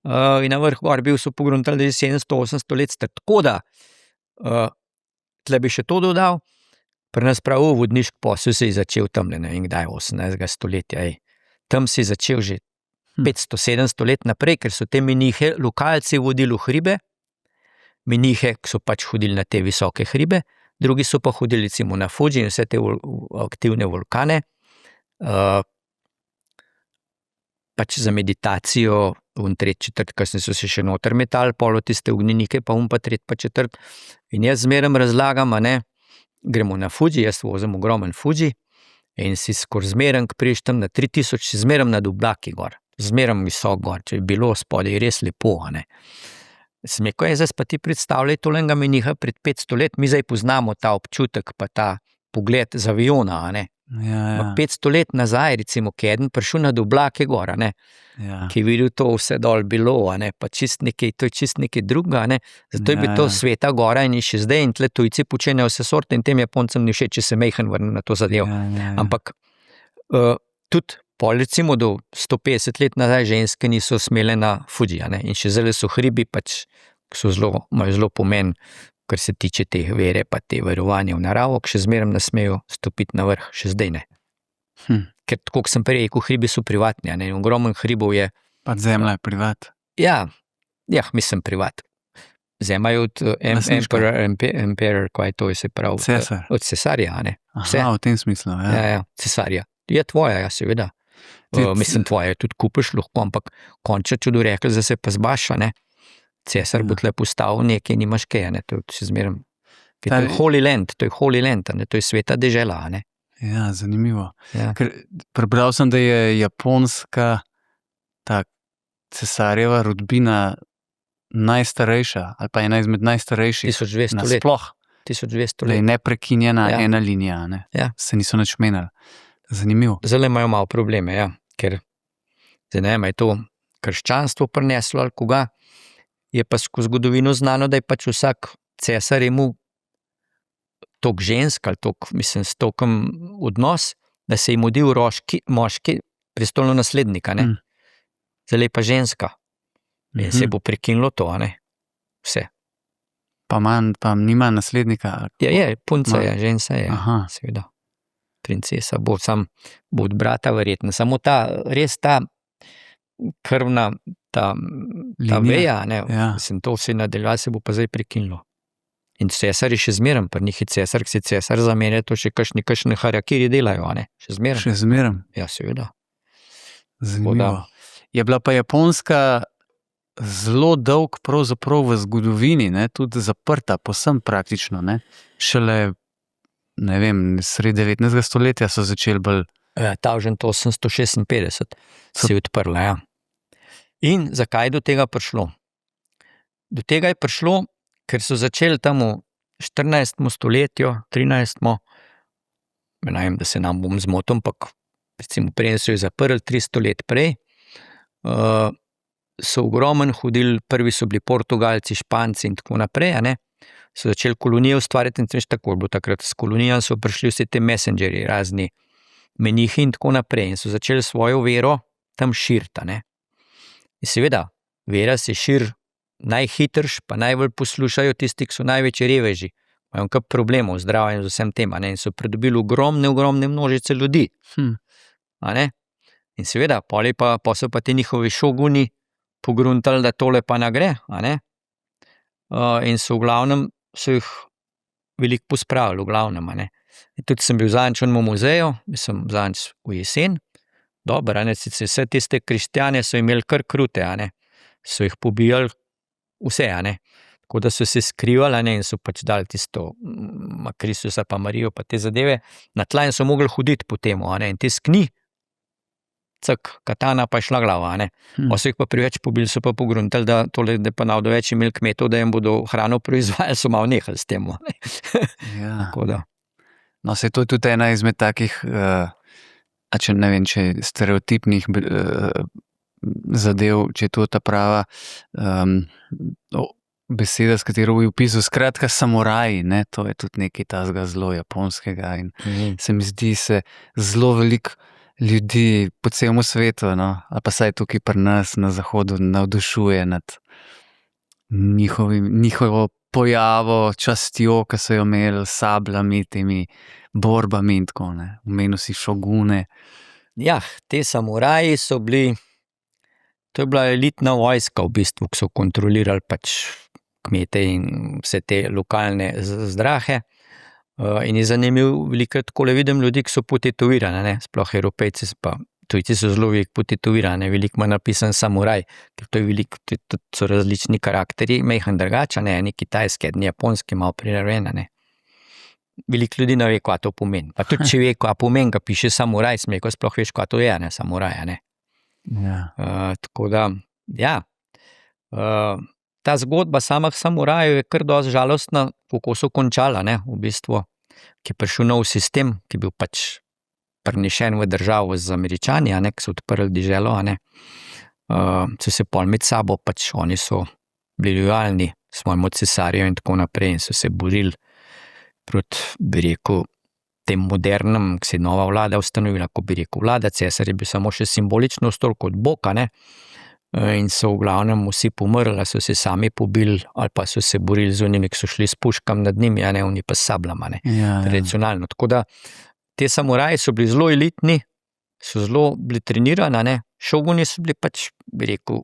In na vrh gor bil so pogruntali, da je 700-800 let star, tako da, tle bi še to dodal, pri nas prav vodniški posel se je začel tam, ne vem kdaj, 18. stoletja, tam se je začel že 500-700 let naprej, ker so te menihe lokalci vodili v hribe, menihe, ki so pač hodili na te visoke hribe, drugi so pa hodili recimo na Fuji in vse te aktivne vulkane, pač za meditacijo, četrt, kasneje so se še noter metali, polo tiste ognjenike, pa pa tret, pa četrt. In jaz zmeraj razlagam, a ne, gremo na Fuji, jaz vozim ogromen Fuji in si skoraj zmeraj, ko priješ tam na 3000, si zmeraj nad oblaki gor, zmeraj visok gor, če je bilo spodaj res lepo, a ne. Sem rekel, zdaj pa ti predstavljaj tolenega meniha pred 500 let, mi zdaj poznamo ta občutek, pa ta pogled z aviona, a ne, Ja. 500 let nazaj, recimo, ki je eden prišel na Dublake gora, ne, Ja. ki je videl to vse dol bilo, ne, pa to je čist nekaj drugega, ne, zato je Ja, bila to ja. sveta gora in je še zdaj in tle tujci počenjajo vse sorte in tem Japoncem ni všeč, če se mejhen vrne na to zadevo. Ja. Ampak tudi pol recimo do 150 let nazaj ženske niso smele na Fuji, ne, in še zdaj so hribi, pač imajo zelo pomen, kar se tiče te vere, pa te verovanja v naravo, ki še zmeraj ne smejo stopiti na vrh, še zdaj ne. Ker tako, kot sem prej rekel, hribi so privatni, ne, ogromen hribov je. Pa zemlja je privat. Ja, mislim privat. Zemlja je od emperor, kaj to je, se pravi. Cesar. Od cesarja, ne. Vse. Aha, v tem smislu, ja. Ja, cesarja. Je tvoja, ja, seveda. Mislim, tvoja je tudi kupiš lahko, ampak končno čudo rekli, da se pa zbaša, ne. Cesar bo tle postavil nekaj, nimaš kaj, ne, to je še zmeraj. To je Holy Land, ne, to je sveta dežela, ne. Ja, zanimivo. Ja. Ker prebral sem, da je Japonska, ta cesarjeva rodbina najstarejša, ali pa ena izmed najstarejših 1200 let. nasploh. 1200 Da je let. neprekinjena Ja. ena linija, ne. Ja. Se niso nič menili. Zanimivo. Zdaj imajo malo probleme, ja, ker zdaj ne vem, je to krščanstvo prineslo ali koga, je pa skozi zgodovino znano, da je pač vsak cesar imel toliko žensk ali toliko, mislim, s tolkim odnos, da se je modil moški prestolno naslednika, ne. Zdaj je pa ženska. In se bo prekinilo to, a ne. Vse. Pa nima naslednika. Ja, je, punca je, ženska je, Aha. seveda. Princesa bo od brata verjetno, samo res ta krvna, ta Linija. veja, ne, Ja. mislim, to vse nadaljuje, se bo pa zdaj prekinilo. In cesar je še zmeraj, pri njih je cesar, ki se cesar zamenja, to še kakšne harakiri delajo, a ne, še zmeraj. Še zmeraj. Ja, seveda. Zanimivo. Je bila pa Japonska zelo dolg pravzaprav v zgodovini, ne, tudi zaprta, povsem praktično, ne. Šele, ne vem, sredi 19. stoletja so začeli bolj. 1856 se je odprla, ja. In zakaj je do tega prišlo? Do tega je prišlo, ker so začeli tam v 14. stoletju, 13. Ne vem, da se nam bom zmotil, ampak recimo prej so jo zaprli 300 let prej, so ogromen hodili, prvi so bili Portugalci, Španci in tako naprej, a ne, so začeli kolonije ustvarjati in tako je bilo takrat. S kolonijami so prišli vsi te messengerji, razni menihi in tako naprej in so začeli svojo vero tam širiti, a ne. In seveda, vera se širi najhitrejš, pa najbolj poslušajo tisti, ki so največji reveži, imajo kar problemov z zdravjem z vsem tem, a ne, in so pridobili ogromne množice ljudi, a ne. In seveda, pol so pa ti njihovi šoguni pogruntali, da tole pa ne gre, a ne. In so v glavnem, so jih veliko pospravili, v glavnem, a ne. In tudi sem bil zadnjič v muzeju, zadnjič v jesen, dobro, a ne, vse tiste kristjane so imeli kar krute, a ne, so jih pobijali vse, a ne, tako da so se skrivali, a ne, in so pač dali tisto Kristusa pa Marijo pa te zadeve na tla in so mogli hoditi po temu, a ne, in te skni, katana pa je šla glava, a ne. So jih pa preveč pobili, so pa pogruntali, da tole, da pa navdo več imeli kmetov, da jim bodo hrano proizvajali, so malo nehali s tem, a ne. Ja. Tako da. No, se to je tudi ena izmed takih, ne vem, če stereotipnih zadev, če je to ta prava beseda, s katero bi opisal. Skratka, samuraji, ne, to je tudi nekaj tazga zelo japonskega in se mi zdi, se zelo veliko ljudi po celem svetu, no, ali pa saj tukaj pri nas na zahodu navdušuje nad njihovo pojavo, častjo, ki so jo imeli, sabljami, temi borbami in tako, ne. Omenil si šogune. Ja, te samuraji so bili, to je bila elitna vojska v bistvu, ki so kontrolirali pač kmete in vse te lokalne zdrahe. In je zanimivo, velikokrat takole vidim ljudi, ki so potetovirani, ne, sploh Evropejci, pa tujci so zelo veliko potetovirani, veliko ima napisan samuraj, ker to je veliko, tudi so različni karakteri, mejhen drugače, ne, eni kitajski, eni japonski, malo prirejeni, ne. Veliko ljudi ne ve, kaj to pomeni. Pa tudi, če ve, kaj pomeni, ga piše samuraj, smeko sploh veš, kaj to je, ne, samuraj, ne. Ja. Tako da, ja, ta zgodba samih samurajev je kar dosti žalostna, kako so končala, ne, v bistvu, ki je prišel nov sistem, ki je bil pač prenešen v državo z Američani, ki so odprli deželo, so se pol med sabo, pač oni so bili lojalni svojemu cesarju in tako naprej in so se borili proti, bi rekel, tem modernem, ki se je nova vlada ustanovila, ko bi rekel, vlada cesar je bil samo še simbolično stol kot bog, in so v glavnem vsi pomrli, so se sami pobili ali pa so se borili z onimi, ki so šli s puškam nad njimi, oni pa s sablama, tradicionalno. Tako da te samuraji so bili zelo elitni, so zelo bili trenirani, šoguni so bili pač, bi rekel,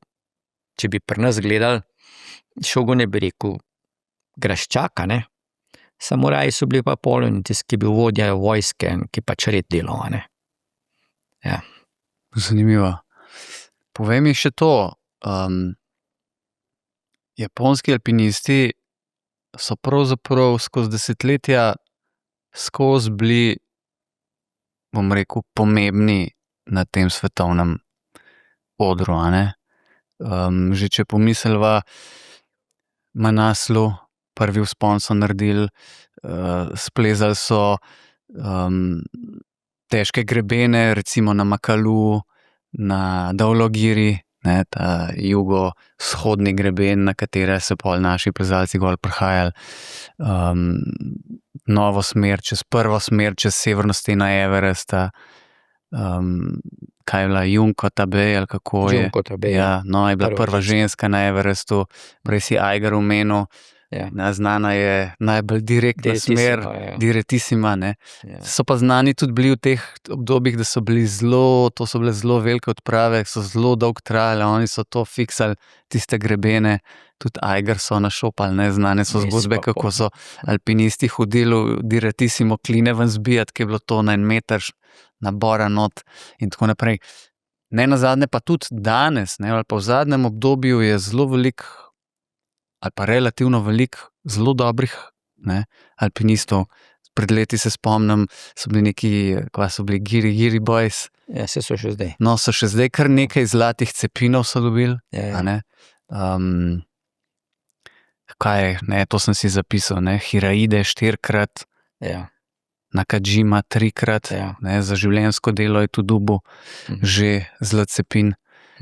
če bi pri nas gledali, šogune bi rekel, graščaka, samuraji so bili pa polni, tisti, ki bi vodja vojske, ki pač red delal, Ja. Zanimivo. Povej mi še to, japonski alpinisti so pravzaprav skozi desetletja skozi bili, bom rekel, pomembni na tem svetovnem odru, že če pomisliva, Manaslu, prvi vzpon so naredili, splezali so težke grebene, recimo na Makalu, na Daulagiri, ta jugovzhodni greben, na katere so pol naši plezalci gor prihajali, novo smer, čez prvo smer, čez severno steno Everesta, kaj je bila, Junko Tabej, ali kako je? Junko Tabej, ja. No, je bila prva ženska na Everestu, prej si Eiger omenil, znana je najbolj direktna smer, Direttissima, So pa znani tudi bili v teh obdobjih, da so bili to so bile zelo velike odprave, so zelo dolgo trajale, oni so to fiksali, tiste grebene, tudi Eiger so našopali, znane so zgodbe, kako so alpinisti hodili v Direttissimo kline ven zbijati, ki je bilo to na 1 meter nabora not in tako naprej. Nenazadnje pa tudi danes, ali pa v zadnjem obdobju je zelo veliko ali pa relativno veliko zelo dobrih alpinistov. Pred leti se spomnim, so bili neki, kva so bili, Giri Boys. Ja, se so še zdaj. No, so še zdaj kar nekaj zlatih cepinov so dobili. Kaj je, to sem si zapisal, Hiraide 4-krat, Nakajima 3-krat, za življenjsko delo je tudi dobil že zlat cepin.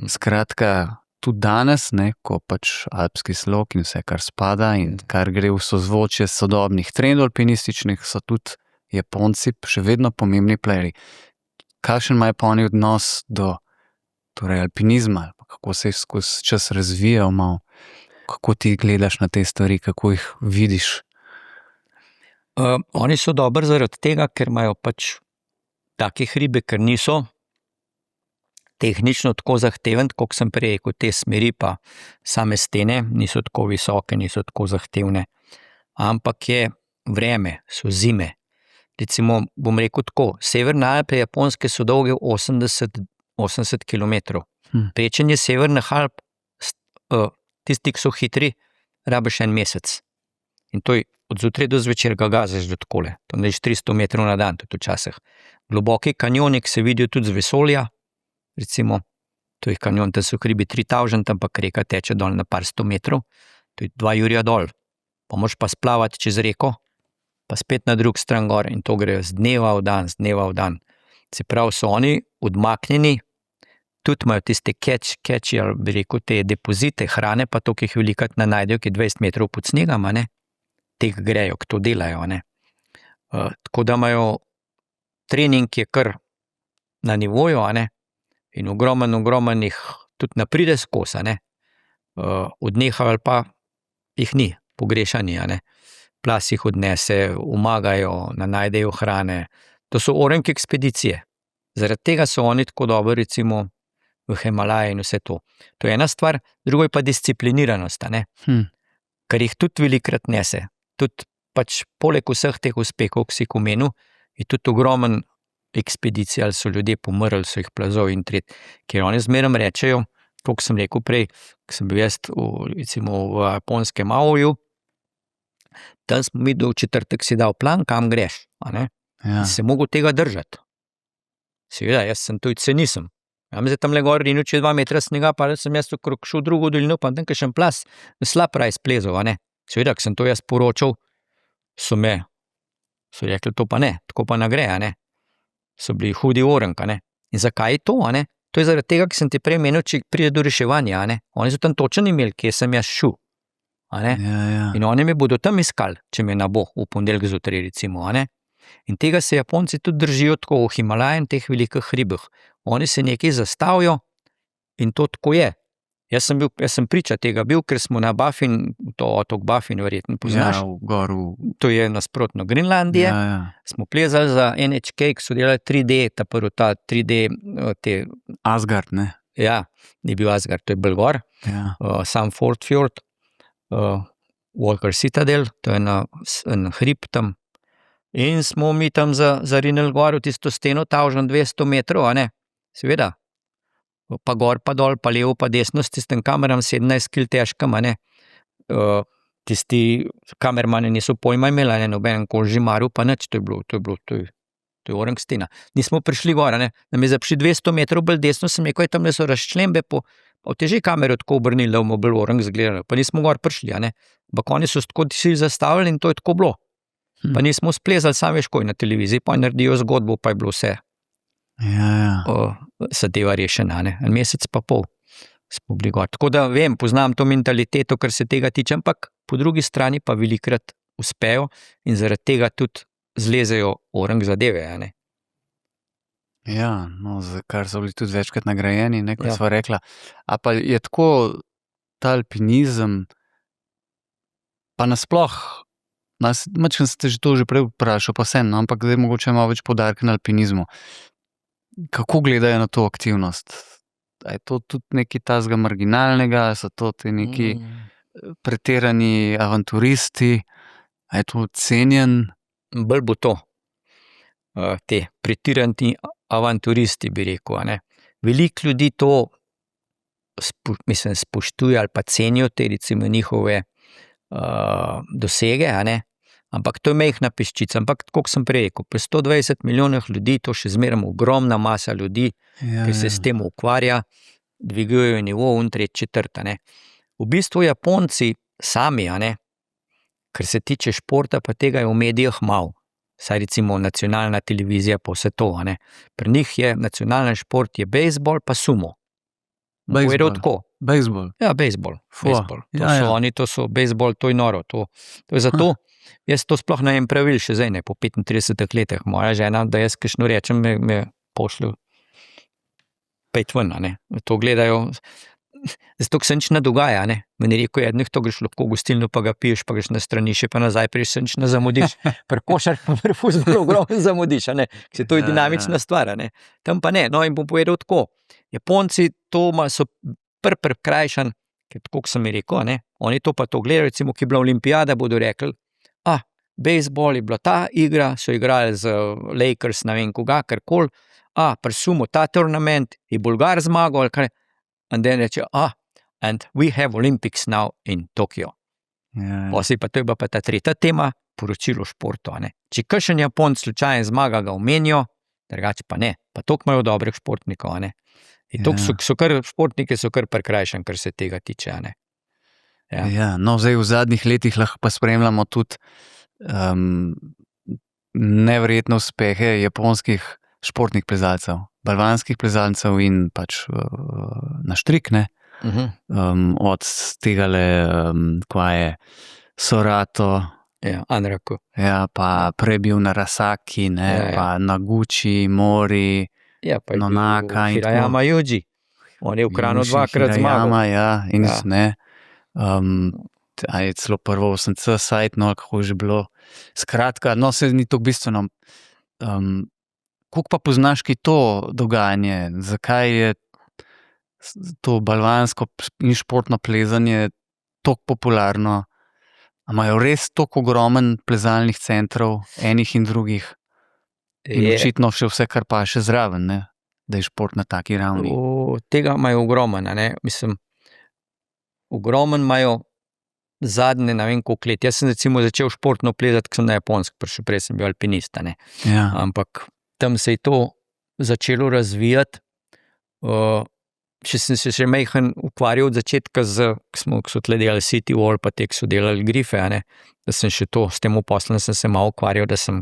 Skratka, tudi danes, ko pač alpski slog in vse, kar spada in kar gre v sozvočje sodobnih trendov alpinističnih, so tudi Japonci še vedno pomembni playerji. Kakšen ima Japonija odnos do alpinizma, kako se je skozi čas razvijal malo, kako ti gledaš na te stvari, kako jih vidiš? Oni so dobri zaradi tega, ker imajo pač take hribe, ker niso tehnično tako zahteven, kot sem prej rekel, te smeri pa same stene niso tako visoke, niso tako zahtevne, ampak je vreme, so zime. Recimo, bom rekel tako, severne Alpe japonske so dolge 80 km. Prečenje severnih Alp, tisti, ki so hitri, rabiš 1 mesec. In to je od zjutraj do zvečer ga gaziš do takole. To narediš 300 metrov na dan, tudi včasih. Globoki kanjoni, ki se vidijo tudi z vesolja, recimo, to je kanjon, tam so hribi 3000, ampak reka teče dol na par 100 metrov, to je 2 jurja dol. Pa moraš pa splavati čez reko, pa spet na drug stran gor in to gre z dneva v dan. Se pravi, so oni odmaknjeni, tudi imajo tiste catchi, ali bi rekel, te depozite hrane, pa to, ki jih velikrat ne najdejo, ki je 20 metrov pod snegom, teh grejo, ki to delajo. Tako da imajo trening, je kar na nivoju, in ogromen jih tudi napride skozi, odnehajo ali pa jih ni, pogrešani, Plas jih odnese, umagajo, najdejo hrane. To so orenke ekspedicije. Zaradi tega so oni tako dobri, recimo, v Himalaji in vse to. To je ena stvar, drugo je pa discipliniranost, kar jih tudi velikrat nese. Tudi pač poleg vseh teh uspehov, ki si jih omenil, je tudi ogromen ekspedicij, ali so ljudje pomrli, so jih plazov in tret, ker oni zmeraj rečejo, to, ko sem rekel prej, ko sem bil jaz recimo v japonskem Maoju, tam smo mi do četrtek si dal plan, kam greš, in se mogel tega držati. Seveda, jaz sem tujec, se nisem. Zdaj tam le gor rinil, če 2 metra snega, pa sem jaz okrog šel drugo dolino, pa tam kakšen plas, slab raj splezal, Seveda, ko sem to jaz poročal, so rekli, to pa ne, tako pa ne gre, so bili hudi orang, a ne. In zakaj je to, a ne? To je zaradi tega, ki sem ti prej menil, če pride do reševanja, a ne. Oni so tam točno imeli, kje sem jaz šel, a ne. Ja. In oni me bodo tam iskali, če me ne bo v ponedeljek zjutraj, recimo, a ne. In tega se Japonci tudi držijo tako v Himalaji in teh velikih hribih. Oni se nekaj zastavijo in to tako je. Jaz sem priča tega bil, ker smo na Baffin, to otok Baffin verjetno poznaš. Ja, gor v... To je nasprotno Grenlandije. Ja. Smo plezali za NHK, ki so delali 3D, ta 3D, te... Asgard, ne? Ja, ni bil Asgard, to je bolj gor. Ja. Sam Fort Fjord, Walker Citadel, to je en hrib tam. In smo mi tam zarinili gor v tisto steno, tavžno 200 metrov, a ne? Seveda. Pa gor, pa dol, pa levo, pa desno, s tistim kameram 17 kil težkam, a ne? Tisti kamermani niso pojma imeli, a ne, noben koži maril, pa nič, to je orang stena. Nismo prišli gor, a ne? Nam je zapšli 200 metrov bolj desno, sem rekel, tam so razčlembe, pa teže kamero tako obrnili, da bomo bolj orang zgledali, pa nismo gor prišli, a ne? Ampak oni so tako si zastavili in to je tako bilo. Pa nismo splezali, sam veš, ko je na televiziji, pa naredijo zgodbo, pa je bilo vse. Ja. Zadeva rešena, ne? En mesec pa pol smo bili gor. Tako da vem, poznam to mentaliteto, kar se tega tiče, ampak po drugi strani pa velikrat uspejo in zaradi tega tudi zlezejo orang zadeve, a ne? Ja, no, za kar so bili tudi večkrat nagrajeni, ne, kot Ja. sva rekla. A pa je tako ta alpinizem, pa nasploh, mačkam ste že to že prej vprašal, pa sem, no, ampak zdaj mogoče malo več poudarka na alpinizmu. Kako gledajo na to aktivnost? A je to tudi nekaj tazga marginalnega, so to te neki pretirani avanturisti, a je to cenjen? Bolj bo to. Te pretirani avanturisti, bi rekel, a ne. Veliko ljudi to spoštuje ali pa cenijo te recimo njihove dosege, a ne. Ampak to je majhna peščica, ampak tako sem prej rekel, pri 120 milijonih ljudi, to še zmeraj ogromna masa ljudi, ki se s tem ukvarja, dvigujejo nivo in tretji četrt, a ne. V bistvu Japonci sami, a ne, kar se tiče športa, pa tega je v medijih malo. Saj recimo nacionalna televizija pa vse to, a ne. Pri njih je nacionalni šport je bejzbol pa sumo. Povedal tako. Bejzbol. Ja, bejzbol. Oni, to so bejzbol, to je noro. To je zato, jaz to sploh ne vem pravil še zdaj, ne, po 35 letih. Moja žena, da jaz kakšno rečem, me pošlju pejt ven, a ne. To gledajo, zato se nič ne dogaja, ne. Meni rekel je, to greš lahko v gostilno, pa ga piješ, pa greš na stranišče, pa nazaj priješ, se nič ne zamudiš. Pri košarki pa pri fuzbolu ogromno zamudiš, a ne. Se to je dinamična stvar, a ne. Tam pa ne, no in bom povedal tako. Japonci to so prekrajšan, ker tako sem mi rekel, a ne. Oni to pa to gledajo, recimo, ki je bila olimpijada, bodo rekli, bejzbol je bila ta igra, so igrali z Lakers, ne vem koga, karkoli, pri sumo ta turnament je Bolgar zmagal, ali kaj, in then reče, and we have Olympics now in Tokio. Poslej pa to je bila pa ta tretja tema, poročilo športu, a ne. Če kakšen Japonc slučajen zmaga, ga omenijo, drugače pa ne, pa toliko imajo dobrih športnikov, a ne. In športniki so kar prekrajšan, kar se tega tiče, a ne. Ja, no, zdaj v zadnjih letih lahko pa spremljamo tudi neverjetne uspehe japonskih športnih plezalcev, balvanskih plezalcev in pač na štrik, ne. Od tegale, kva je, Sorato, Anraku. Ja, pa prej bil na Rasaki, ne, pa na Guči, Mori, Nonaka in tako. Hirayama Yuji. On je v Kranu dvakrat zmagal. In ne. Je celo prvo 8C sajt, no, kako že bilo. Skratka, no, se ni to bistveno. Koliko pa poznaš kaj to dogajanje? Zakaj je to balvansko in športno plezanje toliko popularno? A imajo res toliko ogromen plezalnih centrov, enih in drugih? In očitno še vse, kar pa še zraven, ne? Da je šport na taki ravni. Tega imajo ogromen, ne? Mislim, ogromen imajo zadnje, ne vem koliko let. Jaz sem recimo začel športno plezati, ko sem na Japonsk prišel, prej sem bil alpinista, ne. Ampak tam se je to začelo razvijati. Še sem se še majhen ukvarjal od začetka, ko so tle delali City Wall, pa te, ko so delali grife, a ne. Da sem še to, s tem poslom sem se malo ukvarjal, da sem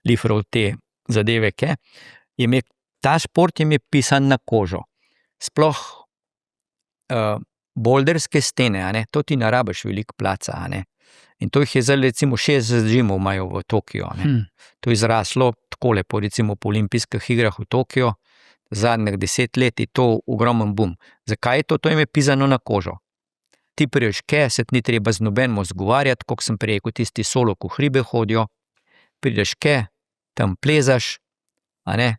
lifral te zadeve, ta šport je pisan na kožo. Sploh boulderske stene, a ne, to ti ne rabiš veliko placa, a ne. In to jih je zdaj recimo 60 gymov imajo v Tokiu, a ne. To je izraslo takole po recimo po olimpijskih igrah v Tokiu, zadnjih 10 let je to ogromen boom. Zakaj je to? To je pisano na kožo. Ti priješ se ti ni treba z nobenim zgovarjati, kot sem prej rekel, tisti solo, ko hribe hodijo, prideš tam plezaš, a ne,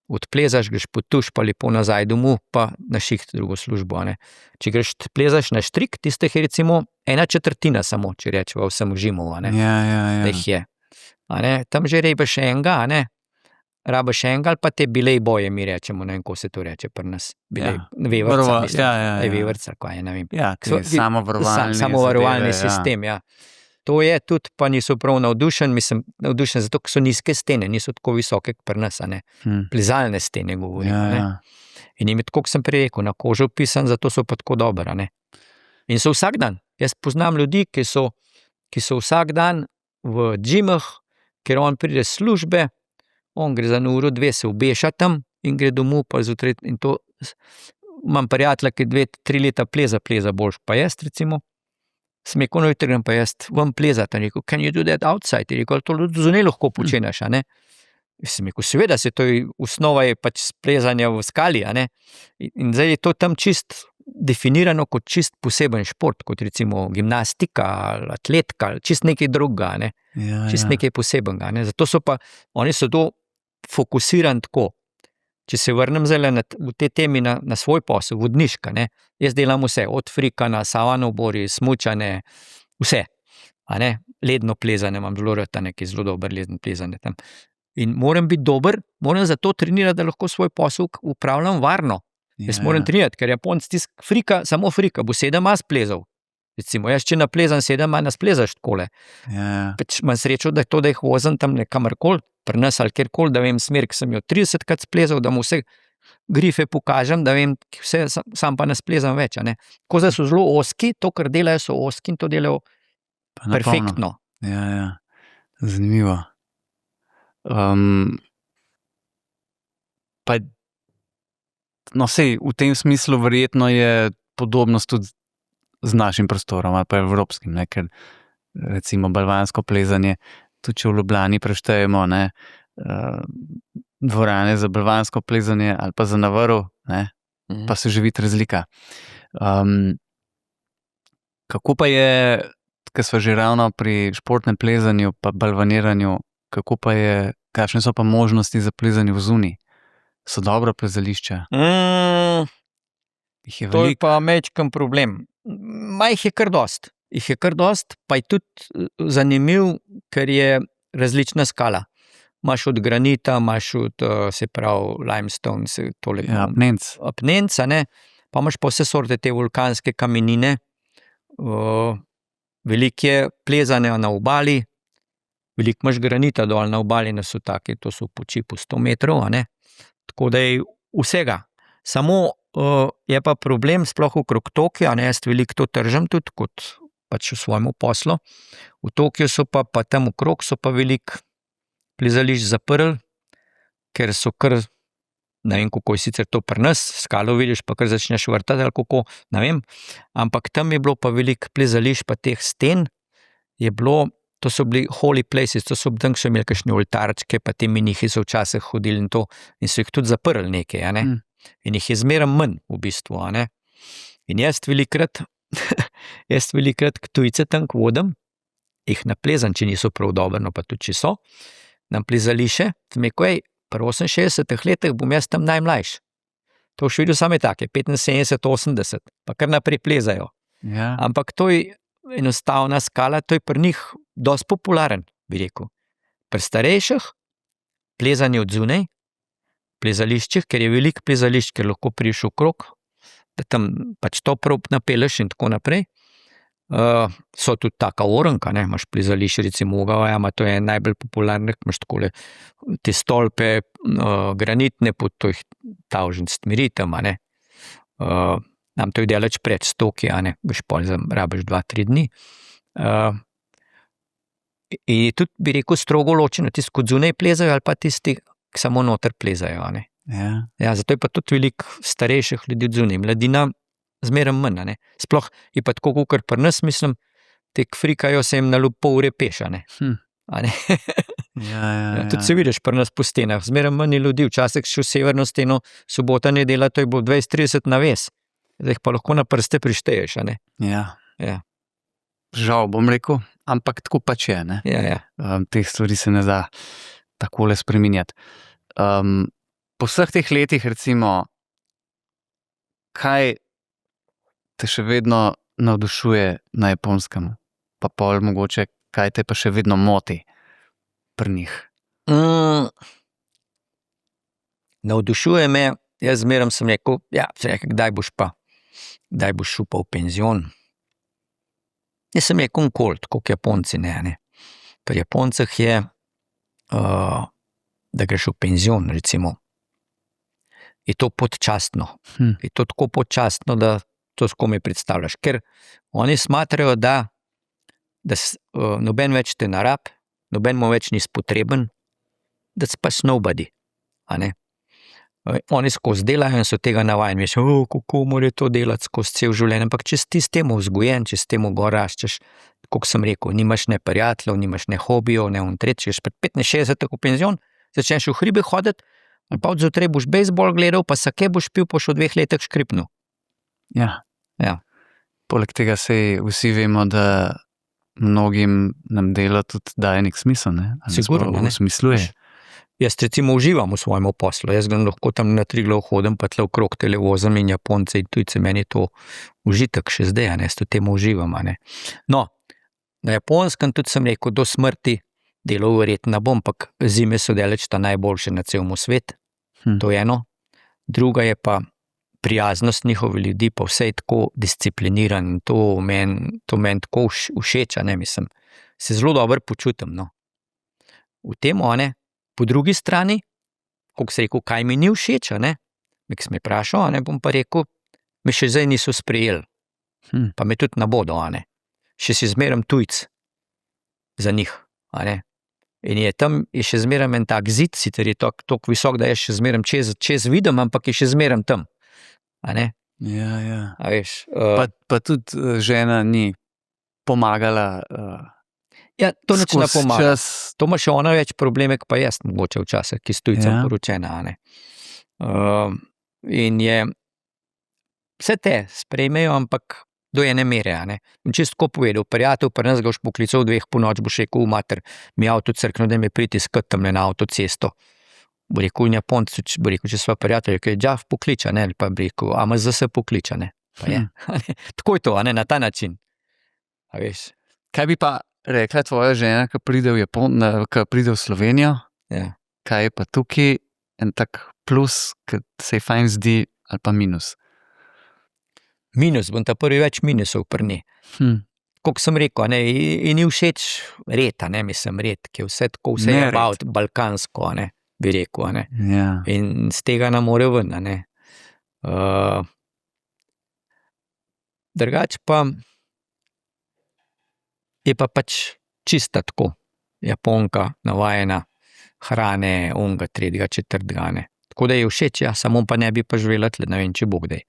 odplezaš, greš po tuš, pa lepo nazaj domov, pa na šiht drugo službo, a ne. Če greš plezaš na štrik, tistih je recimo 1/4 samo, če rečeva vsem žimov, a ne. Da jih je. A ne, tam že rabiš enega, a ne, rabiš enega ali pa te bilej boje, mi rečemo, ne vem, ko se to reče pri nas. Bilej, vevrca, mislim. Vevrca, kaj je, ne vem. Ja, samovarovalni sistem, ja. To je tudi, pa niso prav navdušen, mislim, navdušen zato, ker so nizke stene, niso tako visoke pri nas, a ne. Plezalne stene govorim, a ne. In jim je tako, kot sem prej rekel, na kožo pisan, zato so pa tako dober, a ne. In so vsak dan. Jaz poznam ljudi, ki so vsak dan v džimah, ker on pride z službe, on gre za 1-2 se obeša tam in gre domov, pa zjutraj, in to, imam prijatelja, ki 2-3 leta pleza boljš, pa jaz recimo, sem rekel, no, jutri grem pa jaz vam plezati, rekel, can you do that outside? Je rekel, to zunaj lahko počeneš, a ne? Sem rekel, seveda se to je, osnova je pač plezanja v skali, a ne? In zdaj je to tam čist definirano kot čist poseben šport, kot recimo gimnastika, atletka, čist nekaj drugega, ne? Čist nekaj posebenega, ne? Zato so pa, oni so to fokusirani tako. Če se vrnem zdaj v te temi na svoj posel, vodniška, ne, jaz delam vse, od frikana, savanobori, smučane, vse, a ne, ledno plezanje, imam zelo rad, nekaj zelo dober ledno plezanje tam. In moram biti dober, moram zato trenirati, da lahko svoj posel upravljam varno. Jaz moram trenirati, ker Japonc frika, samo frika, bo 7 mas plezal. Recimo, jaz če naplezam 7 mas, naplezaš takole. Pač imam srečo, da jih vozim tam kamorkoli, pri nas ali kjerkoli, da vem smer, ki sem jo 30krat splezal, da mu vse grife pokažem, da vem vse, sam pa ne splezam več, a ne. Tako da so zelo ozki, to, kar delajo, so ozki in to delajo perfektno. Ja, zanimivo. Pa, no, sej, v tem smislu verjetno je podobnost tudi z našim prostorom, ali pa evropskim, ne, ker recimo balvansko plezanje, tudi če v Ljubljani preštejemo, ne, dvorane za balvansko plezanje ali pa za navrv, ne, pa se že vidi razlika. Kako pa je, ker sva že ravno pri športnem plezanju pa balvaniranju, kako pa je, kakšne so pa možnosti za plezanje v zunaj? So dobra plezališča? To je pa majčken problem. Jih je kar dost. Pa je tudi zanimiv, ker je različna skala. Imaš od granita, imaš od, se pravi, limestone, apnenc, ne, pa imaš pa vse sorte te vulkanske kamenine. Veliko je plezanja na obali, veliko imaš granita dol na obali, so take, to so poči po 100 metrov, a ne. Tako da je vsega. Samo je pa problem sploh okrog Tokija, ne, jaz veliko to tržim tudi kot pač v svojemu poslu. V Tokiju so pa tam okrog so pa veliko plezališč zaprli, ker so kar, ne vem, kako je sicer to pri nas, skalo vidiš, pa kar začneš vrtati, ali kako, ne vem, ampak tam je bilo pa veliko plezališč, pa teh sten je bilo, to so bili holy places, to so tam, so imeli kakšne oltarčke, pa te minihi so včasih hodili in to, in so jih tudi zaprli nekaj, a ne. In jih je zmeraj manj v bistvu, a ne. In jaz velikrat k tujce tam vodim, jih naplezam, če niso prav dobro, no pa tudi če so, na plezališče, sem rekel, pri 68 letih bom jaz tam najmlajši. To še videl same take, 75, 80, pa kar naprej plezajo. Ja. Ampak to je enostavna skala, to je pri njih dosti popularen, bi rekel. Pri starejših, plezanje od zunaj, plezališčih, ker je veliko plezališč, ker lahko prideš okrog, da tam pač to prav napeleš in tako naprej. So tudi taka oranka, ne, imaš plezališče, recimo Ogawayama, to je najbolj popularnih, imaš takole te stolpe, granitne, pod to jih tavžen stmeri tam, a ne. Nam to je daleč pred Stoki, a ne, boš pol rabiš 2-3 dni. In tudi bi rekel strogo ločeno, tisti, kot zunaj plezajo, ali pa tisti, samo noter plezajo. A ne. Ja. Ja, zato je pa tudi veliko starejših ljudi odzunaj. Mladina zmeraj manj. A ne. Sploh je pa tako, kot pri nas, mislim, te frikajo se jim na pol ure peš. A ne. A ne. Ja. Tudi se vidiš pri nas po stenah. Zmeraj manj ljudi, včasih še v severno steno, sobota, nedela, to je bilo 20-30 na ves. Zdaj pa lahko na prste prišteješ. A ne. Ja. Ja. Žal bom rekel, ampak tako pač je. Ne? Ja. Teh stvari se ne da takole spreminjati. Po vseh teh letih, recimo, kaj te še vedno navdušuje na Japonskem? Pa pol mogoče, kaj te pa še vedno moti pri njih? Navdušuje me, jaz zmeraj sem rekel, kdaj boš šel pa v penzion? Jaz sem rekel nikoli, tako kot Japonci ne. Pri Japoncih je, da greš v penzion, recimo, je to podčastno. Je to tako podčastno, da to komaj predstavljaš. Ker oni smatrajo, da noben več te ne rab, noben mu več nisi potreben, da si pač nobody. A ne? Oni skozi delajo in so tega navajeni. Veš, kako mora to delati skozi cel življenje. Ampak če si s tem vzgojen, če s tem gor raščeš, kot sem rekel, nimaš ne prijateljev, nimaš ne hobijev, ne tretji, ješ pred 65 v penzion, začneš v hribe hoditi, ali pa odzjutraj boš bejzbol gledal, pa sake boš pil, pa še v 2 letih škripnil. Ja. Ja. Poleg tega vsi vemo, da mnogim nam delo tudi daje nek smisel. Ne? Sigurno, ne? Usmisluje. Jaz recimo uživam v svojem poslu, jaz lahko tam na Triglav hodim, pa tle okrog tele vozim in Japonce in tujce, meni je to užitek še zdaj, jaz to temu uživam. No, na Japonskem tudi sem rekel, do smrti delo verjetno bom, ampak zime so daleč ta najboljše na celem svetu, to je eno. Druga je pa prijaznost njihovi ljudi, pa vse je tako discipliniran in to meni tako všeč, mislim, se zelo dobro počutim, no. V tem, po drugi strani, kako se rekel, kaj mi ni všeč, nek sem me vprašal, bom pa rekel, me še zdaj niso sprejeli, pa me tudi ne bodo, še si zmeraj tujc za njih, in tam je še zmeraj en tak zid, sicer je toliko visok, da je še zmeraj čez vidim, ampak je še zmeraj tam, Ja. A veš, Pa tudi žena ni pomagala ja, to nič ne pomaga. čas. To ima še ona več probleme, pa jaz mogoče včasih, ki s tujcem Ja. poročena. In je vse te sprejmejo, ampak do ene mere. Čisto tako povedal, prijatelj, pri nas ga boš poklical 2 po noč, boš rekel, mater, mi avto crkno, da me pritiskat tam na avtocesto. Bo rekel, in Japonci, bo rekel, če sva prijatelj, ki je džav pokliča, ali pa bi rekel, AMZ se pokliča, pa je. Tako je to, na ta način. A veš. Kaj bi pa rekla tvoja žena, ki pride v Slovenijo? Ja. Kaj je pa tukaj en tak plus, ki se je fajn zdi, ali pa minus? Minus, bom ta prvi več minusov pri njej. Kot sem rekel, in ni všeč red, mislim, red, ki je vse tako, vse je about balkansko, bi rekel. Ja. In z tega ne more ven. Drugače pa je pa pač čista tako, Japonka, navajena hrane, onga, tretjega, četrtega. Tako da je všeč, samo pa ne bi pa živela tle, ne vem, če bo kdaj.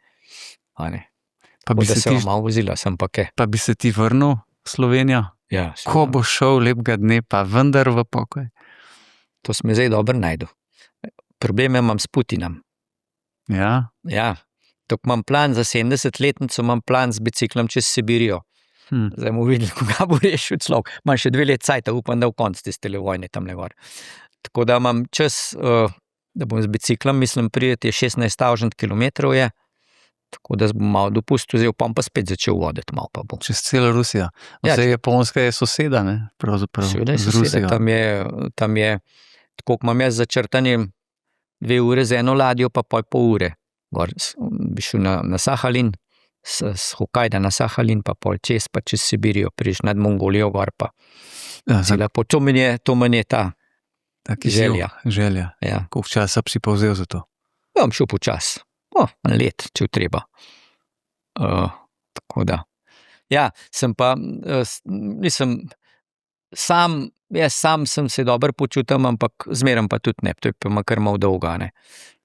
Pa bi Da se se ti, malo vozila, sem pa kaj. pa bi se ti vrnil v Slovenijo? Ja, Ko bo šel lepega dne, pa vendar v pokoj? to sem zdaj dobro najdel. Probleme imam s Putinom. Ja. Ja, tako imam plan za 70-letnico, imam plan z biciklom čez Sibirijo. Zdaj bomo videli, koga bo rešil človek. Imam še 2 leti cajta, upam, da v koncu tiste vojne tam gor. Tako da imam čas, da bom z biciklom, mislim, prideti 16.000 kilometrov je, tako da bom malo dopustil, zdaj pa spet začel voditi, malo pa bom. Čez celo Rusijo. Ja, Vse Japonska je soseda, pravzaprav Seveda je z soseda, Rusijo. tam je, tako kot imam jaz začrtanje 2 ure z eno ladjo, pa pol ure. Gor bi šel na Sahalin, s Hokajda na Sahalin, pa pol čez Sibirijo, prideš nad Mongolijo gor, pa cela pot. To meni je ta želja. Ja. Koliko časa bi si pa vzel za to? Ja, bom šel počas. En let, če je treba. Tako da. Ja, sem pa, nisem, sam Jaz sam sem se dobro počutil, ampak zmeraj pa tudi ne, to je pa kar malo dolga, ne.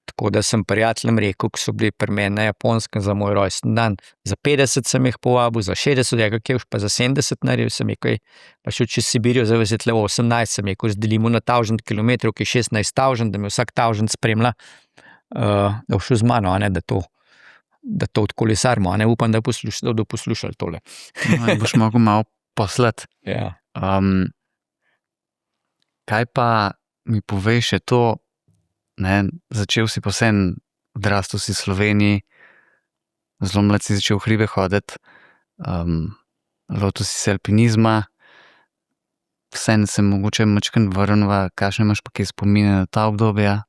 Tako da sem prijateljem rekel, ki so bili pri meni na Japonskem za moj rojstni dan, za 50 sem jih povabil, za 60, kje už pa za 70 naredil, sem rekel, pa šel čez Sibirijo, zdaj je tle 18, sem rekel, razdelimo na 1000 kilometrov, ki je 16 000, da me vsak 1000 spremlja, da bo šel z mano, a ne, da to odkolesarimo, a ne, upam, da bodo poslušali tole. No, boš mogel malo poslati. Ja. Kaj pa mi povej še to, ne, začel si posebno, odrastel si v Sloveniji, zelo mlad si začel v hribe hoditi, lotil si se alpinizma, vseeno se mogoče majčkeno vrnva, kakšne imaš pa kaj spomine na ta obdobja?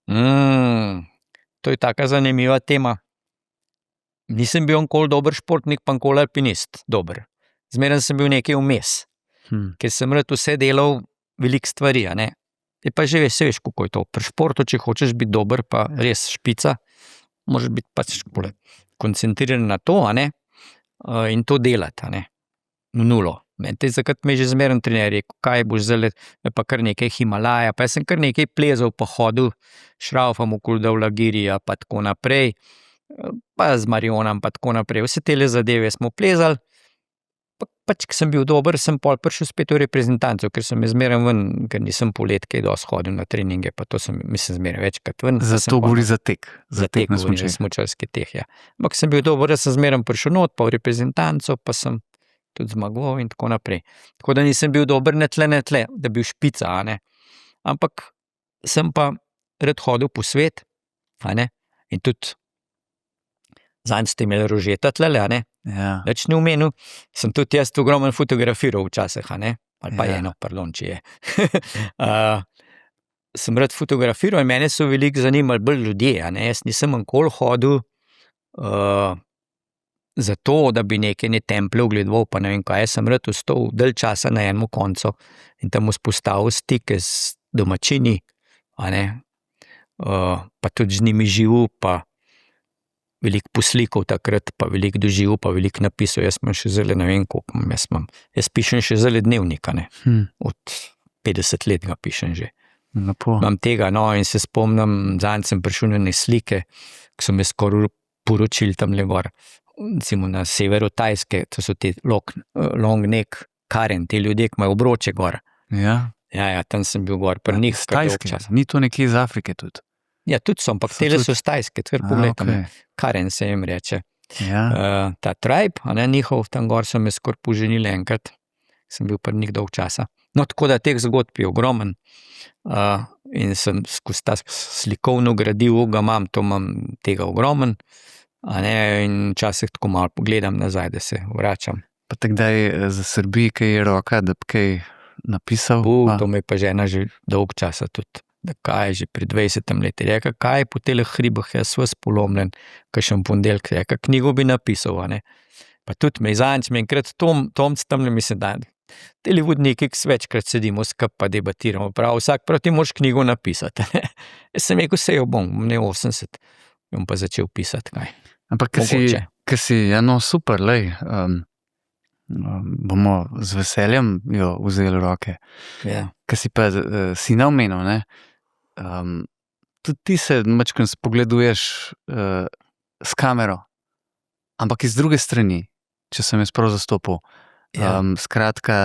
To je taka zanimiva tema. Nisem bil nikoli dober športnik, pa nikoli alpinist dober. Zmeraj sem bil nekaj vmes, ker sem rad vse delal veliko stvari, a ne. Je pa že veš, kako je to. Pri športu, če hočeš biti dober, pa res špica, moraš biti pač koncentriran na to, a ne, in to delati, a ne, nulo. Zakrat me je že zmeraj trener rekel, kaj boš zdaj, pa kar nekaj Himalaja, pa jaz sem kar nekaj plezal, pa hodil, šraufam okoli Davlagirija, pa tako naprej, pa z Marionom, pa tako naprej. Vse tele zadeve smo plezali, pač, ko sem bil dober, sem pol prišel spet v reprezentanco, ker sem zmeraj ven, ker nisem polet kaj dosti hodil na treninge, pa to sem, mislim, zmeraj večkrat ven. Zato govori za tek. Za tek na smučarski teh, ja. Ampak sem bil dober, da sem zmeraj prišel not, pa v reprezentanco, pa sem tudi zmagoval in tako naprej. Tako da nisem bil dober ne tle, da bil špica, a ne. Ampak sem pa rad hodil po svet, a ne, in tudi zanj ste imeli Rožeta tlele, a ne. Ja. Več ni omenil, sem tudi jaz ogromno fotografiral včasih, a ne, ali pa eno, pardon, če je. Sem rad fotografiral in mene so veliko zanimali bolj ljudje, a ne, jaz nisem nikoli hodil zato, da bi neke templje ogledoval, pa ne vem kaj, jaz sem rad ostal dalj časa na enem koncu in tam vzpostavil stike z domačini, a ne, pa tudi z njimi živel, pa veliko poslikov takrat, pa veliko doživel, pa veliko napisal, jaz imam še zelo, ne vem koliko, jaz pišem še zelo dnevnika, ne, od 50 let ga pišem že. Lepo. Imam tega, no, in se spomnim, zadnjič sem prišel na ne slike, ki so me skoraj poročili tam le gor, recimo na severu Tajske, to so te long neck Karen, te ljudje, ki imajo obroče gor. Ja. Ja, tam sem bil gor, pri njih. Z Tajske, ni to nekje iz Afrike tudi? Ja, tudi so, ampak tele so z Tajske, kar pogledam, okay. Karen se jim reče. Ja. Ta tribe, a ne, njihov, tam gor so me skoraj poženili enkrat, sem bil pri njih dolg časa. No, tako da teh zgodb je ogromen, in sem skozi ta slikovno gradivo, ga imam, to imam tega ogromen, a ne, in včasih tako malo pogledam nazaj, da se vračam. Pa te kdaj zasrbi, kaj je roka, da bi kaj napisal? To me je pa žena že dolg časa tudi, da kaj je že pri 20 leti, reka, kaj je po teleh hribah, jaz vas polomljen, kakšen ponedeljek, reka, knjigo bi napisal, a ne. Pa tudi me zanj, enkrat Tomc tam ne mislim, da teli vodniki, ki večkrat sedimo skupaj pa debatiramo, prav, vsak prav ti moraš knjigo napisati, ne. Jaz sem rekel, se jo bom, ne 80, bom pa začel pisati, kaj. Ampak, ki si, ja, no, super, lej, bomo z veseljem jo vzeli roke. Ja. Ki si pa sina omenil, ne, tudi ti se majčkeno spogleduješ s kamero, ampak iz druge strani, če sem jaz prav zastopil. Ja. Skratka,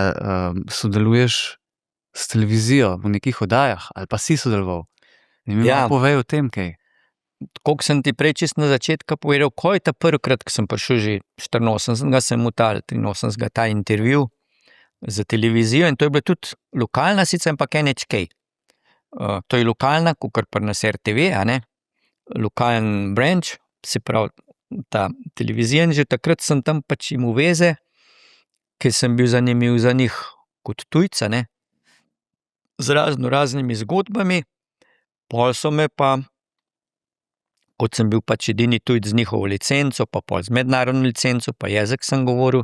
sodeluješ s televizijo v nekih oddajah, ali pa si sodeloval. In mi malo povej o tem, kaj. Koliko sem ti prej čist na začetku povedal, ko je ta prvkrat, ko sem prišel že 84, sem mu ta 83 ta intervju za televizijo in to je bila tudi lokalna, sicer ampak NHK. To je lokalna, kakor pri nas RTV, a ne, lokalen branch, se pravi ta televizija in že takrat sem tam pač imel veze, ker sem bil zanimiv za njih kot tujca, ne, z raznimi zgodbami, pol so me pa, kot sem bil pač edini tujc z njihovo licenco, pa pol z mednarodno licenco, pa jezik sem govoril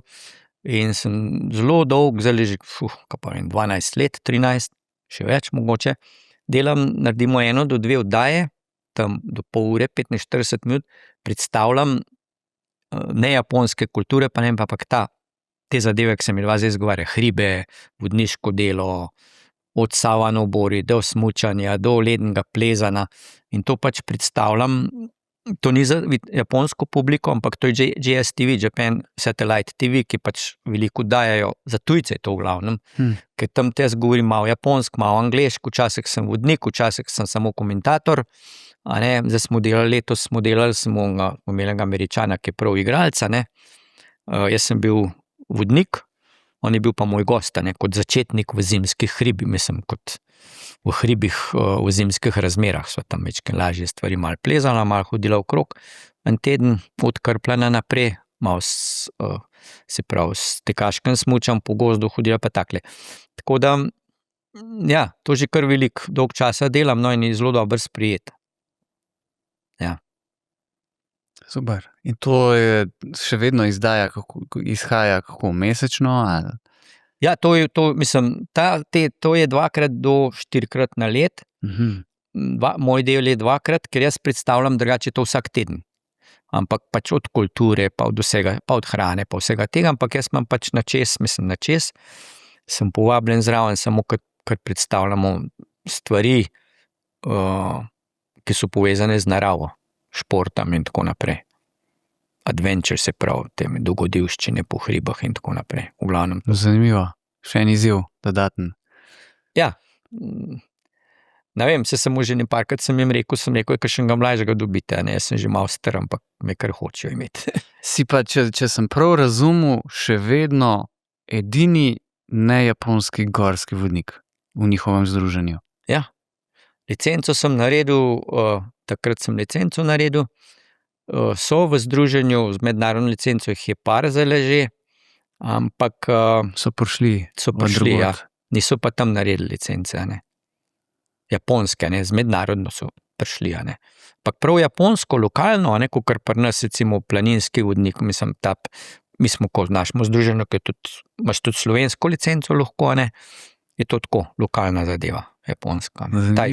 in sem zelo dolg, zdaj že, 12 let, 13, še več mogoče, naredimo 1 do 2 oddaje, tam do pol ure, 45 minut, predstavljam ne japonske kulture, pa ne vem, pa ta te zadeve, ki se mi dva zdaj zgovarja, hribe, vodniško delo, od savanobori do smučanja, do lednega plezanja in to pač predstavljam, to ni za japonsko publiko, ampak to je JSTV, Japan Satellite TV, ki pač veliko dajajo za tujce, to v glavnem, ker tam te govorim malo japonsko, malo angleško, včasih sem vodnik, včasih sem samo komentator, a ne, zdaj smo delali, smo imeli Američana, ki je prav igralca, ne, jaz sem bil vodnik, on je bil pa moj gost, ne, kot začetnik v zimskih hribih, mislim, kot v hribih v zimskih razmerah, so tam večkrat lažje stvari, malo plezala, malo hodila okrog, en teden od Krpljana naprej, malo se pravi, s tekaškem smučam po gozdu hodila pa takle. Tako da, ja, to že kar veliko, dolg časa delam, no in je zelo dobro sprijet. Ja. Super. In to je še vedno izhaja kako mesečno? Ali? Ja, to je 2-krat do 4-krat na let. Moj del je 2-krat, ker jaz predstavljam drugače to vsak teden. Ampak pač od kulture, pa od vsega, pa od hrane, pa vsega tega, ampak jaz imam pač na čez, sem povabljen zraven, samo ker predstavljamo stvari, ki so povezane z naravo, športom in tako naprej. Adventure, se pravi, te dogodivščine po hribah in tako naprej. V glavnem. Zanimivo. Še en izziv, dodaten. Ja. Ne vem, samo že nekajkrat sem jim rekel, kakšnega mlajšega dobite, ne, jaz sem že malo star, ampak me kar hočejo imeti. Si pa, če sem prav razumel, še vedno edini nejaponski gorski vodnik v njihovem združenju. Ja. Licenco sem naredil, takrat sem licenco naredil, so v združenju z mednarodno licenco, jih je par zdaj že, ampak so prišli, ja. Niso pa tam naredili licence, ne. Japonske, ne, z mednarodno so prišli, ne. Ampak prav japonsko, lokalno, ne, kakor pri nas, recimo planinski vodnik, mislim, mi smo kot našmo združenju, ki imaš tudi slovensko licenco lahko, ne, je to tako, lokalna zadeva, japonska. Ta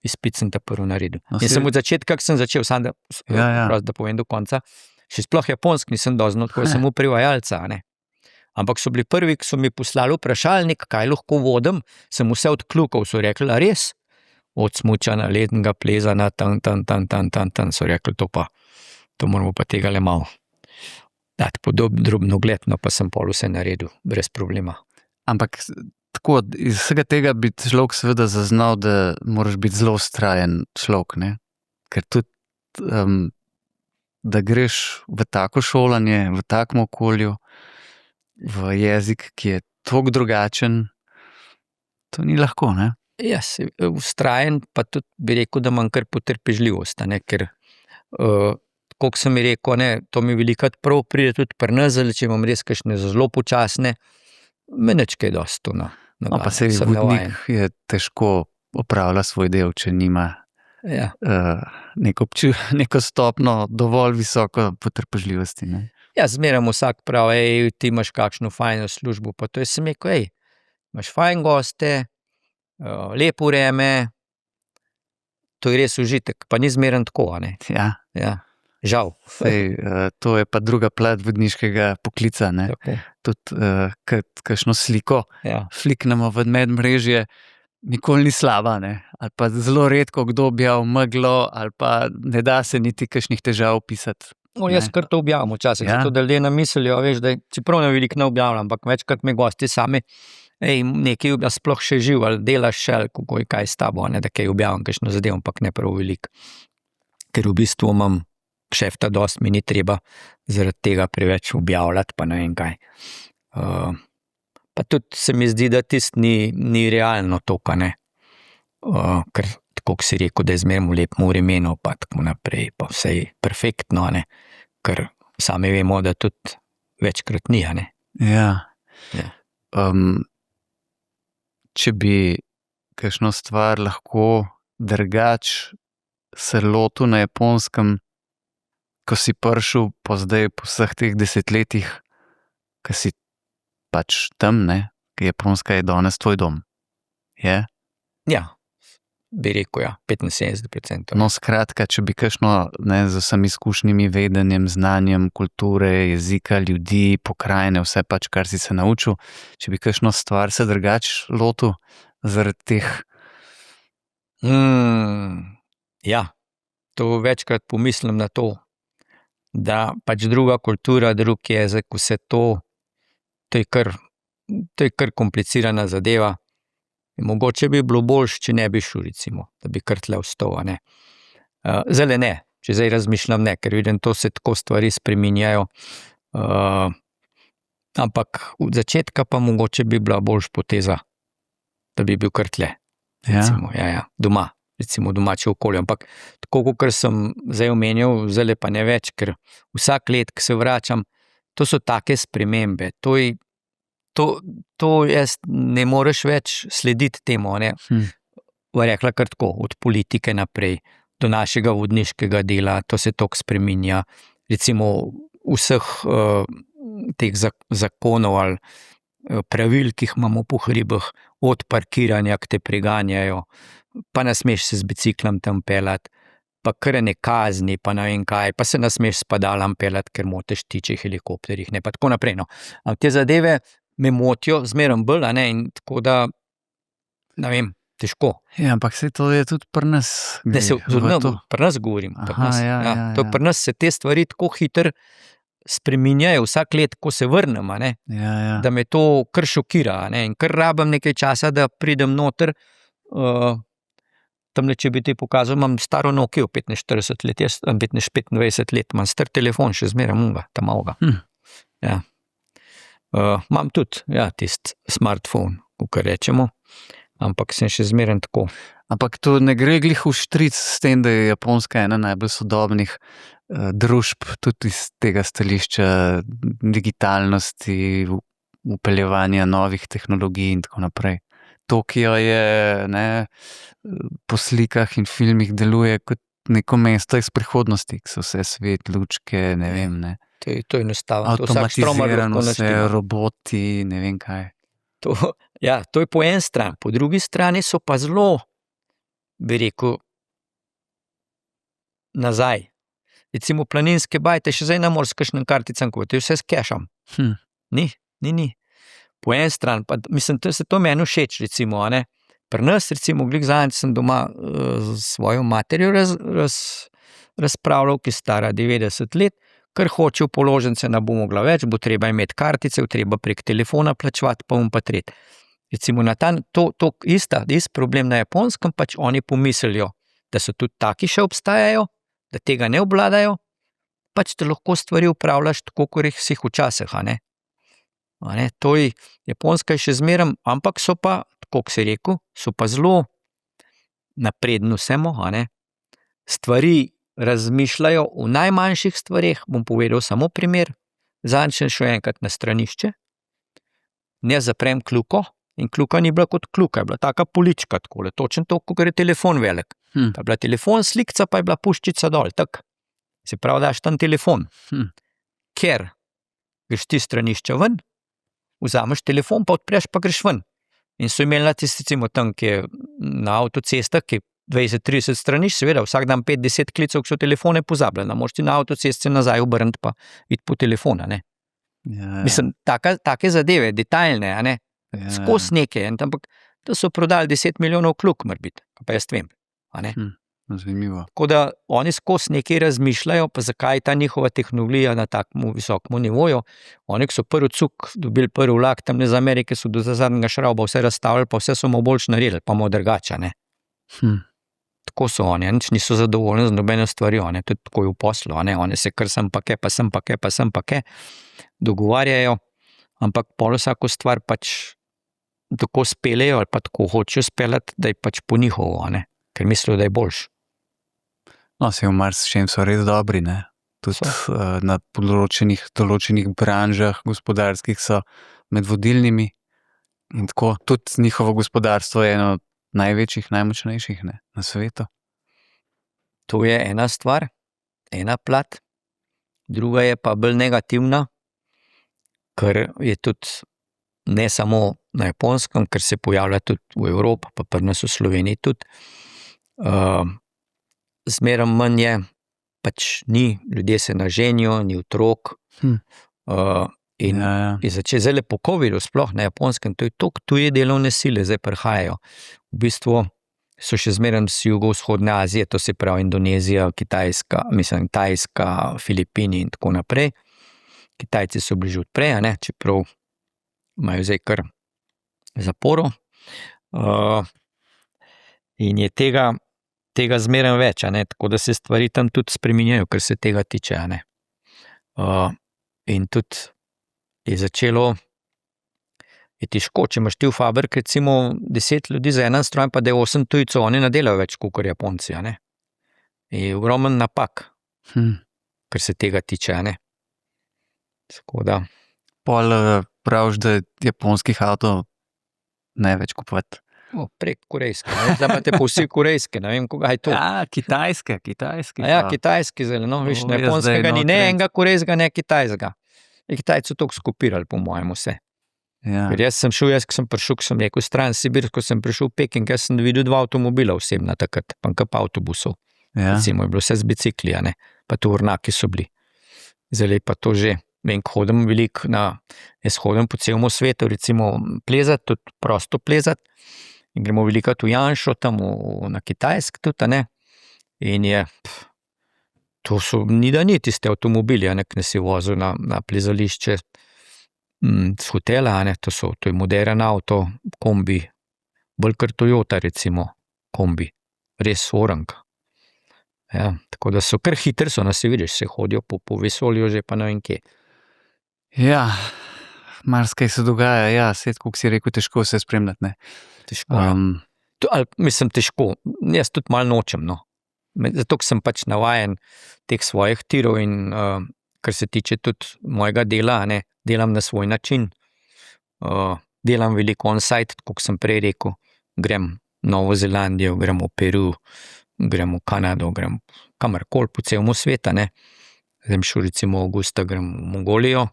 izpit sem ta prvi naredil. In sem od začetka, kak sem začel, da povem do konca, še sploh japonsk nisem doznal, tako samo prevajalca, ne. Ampak so bili prvi, ki so mi poslali vprašalnik, kaj lahko vodim, sem vse odkljukal, so rekli, a res? Od smučanja, lednega plezanja, so rekli, to moramo pa tega le malo dati drobnogledno, pa sem pol vse naredil, brez problema. Ampak tako, iz vsega tega bi človek seveda zaznal, da moraš biti zelo vztrajen človek, ne? Ker tudi, da greš v tako šolanje, v takem okolju, v jezik, ki je toliko drugačen, to ni lahko, ne? Jaz, vztrajen, pa tudi bi rekel, da imam kar potrpežljivost, ne, ker kot sem mi rekel, ne, to mi velikrat prav pride tudi pri nas, če imam res kakšne zelo počasne, me nič kaj dosti to pa sej vodnik je težko opravlja svoj del, če nima neko stopno dovolj visoko potrpežljivosti, ne? Ja, zmeraj vsak pravi, ti imaš kakšno fajno službo, pa to je sem rekel, imaš fajn goste, lepo vreme, to je res užitek, pa ni zmeraj tako, ne? Ja. Žal. Sej, to je pa druga plat vodniškega poklica, ne? Tudi, kakšno sliko fliknemo v medmrežje, nikoli ni slaba, ne? Ali pa zelo redko kdo objav meglo, ali pa ne da se niti kakšnih težav opisati. Jaz kar to objavim včasih, zato da ljudje namislijo, veš, da čeprav ne veliko ne objavljam, ampak večkrat me gosti sami, nekaj sploh še živ, ali delaš še, ali kako je kaj s tabo, ne, da kaj objavim, kakšno zadevo, ampak ne prav veliko. Ker v bistvu imam kšefta dosti, mi ni treba zaradi tega preveč objavljati, pa ne vem kaj. Pa tudi se mi zdi, da tisto ni realno toliko, ne. Ker tako si rekel, da je zmeraj v lepem vremenu, pa tako naprej, pa vse je perfektno, ne. Ker sami vemo, da tudi večkrat ni, ne. Ja. Če bi kakšno stvar lahko drugače se lotil na Japonskem, ko si prišel po vseh teh desetletjih, ko si pač tam, ne, Japonska je danes tvoj dom. Je? Ja. bi rekel, 75%. No, skratka, če bi kakšno, z vsemi izkušnjami, vedenjem, znanjem, kulture, jezika, ljudi, pokrajine, vse pač, kar si se naučil, če bi kakšno stvar se drugače lotil zaradi teh. Ja, to večkrat pomislim na to, da pač druga kultura, drug jezik, vse to je kar komplicirana zadeva. In mogoče bi bilo boljše, če ne bi šel, recimo, da bi kar tle ostal, a ne. Zdajle ne, če zdaj razmišljam ne, ker vidim, to se tako stvari spreminjajo. Ampak od začetka pa mogoče bi bila boljša poteza, da bi bil kar tle. Recimo, doma, recimo domače okolje. Ampak tako, kot sem zdaj omenjal, zdajle pa ne več, ker vsak let, ko se vračam, to so take spremembe, to jaz ne moreš več slediti temu, ne. Rekla kar tako, od politike naprej, do našega vodniškega dela, to se toliko spreminja, recimo vseh teh zakonov ali pravil, ki jih imamo po hribih, od parkiranja, ki te preganjajo, pa ne smeš se z biciklom tam peljati, pa kar ne kazni, pa ne vem kaj, pa se ne smeš s padalom peljati, ker motiš ptičje helikopterjih, ne, pa tako naprej, no. Ampak te zadeve me motijo zmeraj bolj, a ne, in tako da, ne vem, težko. Ja, ampak saj to je tudi pri nas. Pri nas govorim. To pri nas se te stvari tako hitro spreminjajo vsak let, ko se vrnem, a ne, da me to kar šokira, a ne, in kar rabim nekaj časa, da pridem noter. Tamle, če bi ti pokazal, imam staro Nokio, 45 let, 25 let, imam star telefon, še zmeraj munga, tam mavga. Imam tudi, tisti smartphone, kakor rečemo, ampak sem še zmeraj tako. Ampak to ne gre glih v štric s tem, da je Japonska ena najbolj sodobnih družb, tudi iz tega stališča digitalnosti, vpeljevanja novih tehnologij in tako naprej. Tokio je, po slikah in filmih deluje kot neko mesto iz prihodnosti, ki so vse svet, lučke, ne vem, ne. To je enostavno. Avtomatizirano vse, roboti, ne vem kaj. To je po eni strani, po drugi strani so pa zelo, bi rekel, nazaj. Recimo planinske bajte, še zdaj ne moreš s kakšnim karticam kupovati, vse s kešem. Ni. Po eni strani, pa mislim, to meni všeč, recimo, a ne. Pri nas, recimo, glih zadnjič sem doma s svojo materjo razpravljal, ki je stara 90 let, ker hoče v položnice ne bo mogla več, bo treba imeti kartice, treba prek telefona plačevati, pa pa tret. Recimo, to isti problem na Japonskem, pač oni pomislijo, da so tudi taki še obstajajo, da tega ne obvladajo, pač da lahko stvari upravljaš tako, kot si jih včasih, a ne. To je, Japonska je še zmeraj, ampak so pa, tako kot si rekel, so pa zelo napredno vsemu, a ne. Stvari razmišljajo v najmanjših stvareh, bom povedal samo primer, zadnjič sem šel enkrat na stranišče, ne zaprem kljuko, in kljuka ni bila kot kljuka, je bila taka polička takole, točno to, kot je telefon velik. Ta je bila telefon, slikca pa je bila puščica dol, tak. Se pravi, daš tam telefon. Ker greš ti stranišča ven, vzameš telefon, pa odpreš, pa greš ven. In so imeli na tisti, recimo tam, ki je na avtocestah, ki je 20-30 stranišč, seveda, vsak dan 5-10 klicev, ki so telefone pozabili, da moraš ti na avtocesti nazaj obrniti, pa iti po telefona, ne. Mislim, take zadeve, detaljne, a ne, skozi neke, ampak to so prodali 10 milijonov kljuk, morbiti, pa jaz vem, a ne. Zanimivo. Tako da oni skozi nekaj razmišljajo, pa zakaj je ta njihova tehnologija na takem visokem nivoju. Oni, ki so prvi cuk dobili prvi vlak, tam iz Amerike so do zadnjega šrauba vse razstavili, pa vse so mu boljše naredili, pa mu drugače, ne. Tako so oni, nič niso zadovoljni z nobeno stvarjo, ne, tudi tako je v poslu, ne, oni se kar sem pa kaj, dogovarjajo, ampak pol vsako stvar pač tako speljejo ali pa tako hočejo speljati, da je pač po njihovo, ne, ker mislijo, da je boljše. No, se v marsičem so res dobri, ne. Tudi na določenih branžah gospodarskih so med vodilnimi in tako, tudi njihovo gospodarstvo je eno največjih, najmočnejših, ne, na svetu. To je ena stvar, ena plat, druga je pa bolj negativna, ker je tudi ne samo na Japonskem, ker se pojavlja tudi v Evropi, pa pri nas v Sloveniji tudi, Zmeraj manj je, pač ni, ljudje se naženijo, ni otrok. In zdaj po COVID-u, sploh na Japonskem, to je toliko tuje delovne sile, zdaj prihajajo. V bistvu so še zmeraj z jugovzhodne Azije, to se pravi Indonezija, Kitajska, Tajska, Filipini in tako naprej. Kitajci so bili že odprej, čeprav imajo zdaj kar zaporo. In je tega zmeraj več, tako da se stvari tam tudi spreminjajo, kar se tega tiče. In tudi je začelo, je težko, če imaš ti v fabriki recimo 10 ljudi za en stroj, pa da je 8 tujcev, oni ne delajo več kot Japonci. Je ogromen napak, kar se tega tiče. Tako da. Pol praviš, da je japonskih avtov največ kupovati. Prek korejske, zdaj pa te pa vsi korejske, ne vem, koga je to. Kitajske. Kitajski zeleno, viš, na japonskega ni ne enega korejskega, ne kitajskega. Kitajci so toliko skopirali, po mojem, vse. Ker jaz sem prišel, ko sem rekel stran Sibir, ko sem prišel v Peking, jaz sem videl 2 avtomobila osebna takrat, pa kap avtobusov. Recimo je bilo vse z bicikli, pa tovornjaki so bili. Zdaj pa to že, vem, hodim veliko jaz hodim po celemu svetu, recimo plezati, tudi prosto plezati, in gremo velikrat v Janšo, tam na Kitajsk tudi, in je, to so, ni da ni tiste avtomobili, ki si vozil na plezališče z hotela, to je moderen avto, kombi, bolj kot Toyota recimo, kombi, res orang. Tako da so kar hitri, so nas vidiš, se hodijo po vesolju že pa ne vem kje. Marsikaj se dogaja, kako si rekel, težko se spremljati, Težko, mislim, težko, jaz tudi malo nočem, zato, ker sem pač navajen teh svojih tirov in kar se tiče tudi mojega dela, delam na svoj način, delam veliko on-site, kot sem prej rekel, grem v Novo Zelandijo, grem v Peru, grem v Kanado, grem kamorkoli po celemu svetu, Zdaj šel recimo avgusta, grem v Mongolijo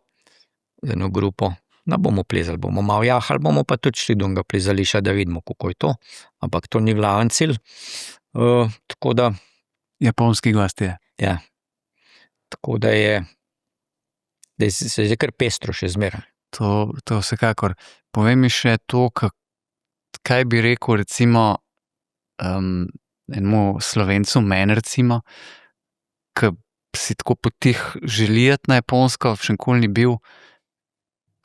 z eno grupo, bomo plezali, bomo malo jahali, bomo pa tudi šli do enega plezališča, da vidimo, kako je to, ampak to ni glaven cilj, tako da. Japonski gostje. Ja, tako da se je kar pestro še zmeraj. To vsekakor. Povej mi še to, kaj bi rekel recimo enemu Slovencu, meni recimo, ki si tako potih želi iti na Japonsko, še nikoli ni bil,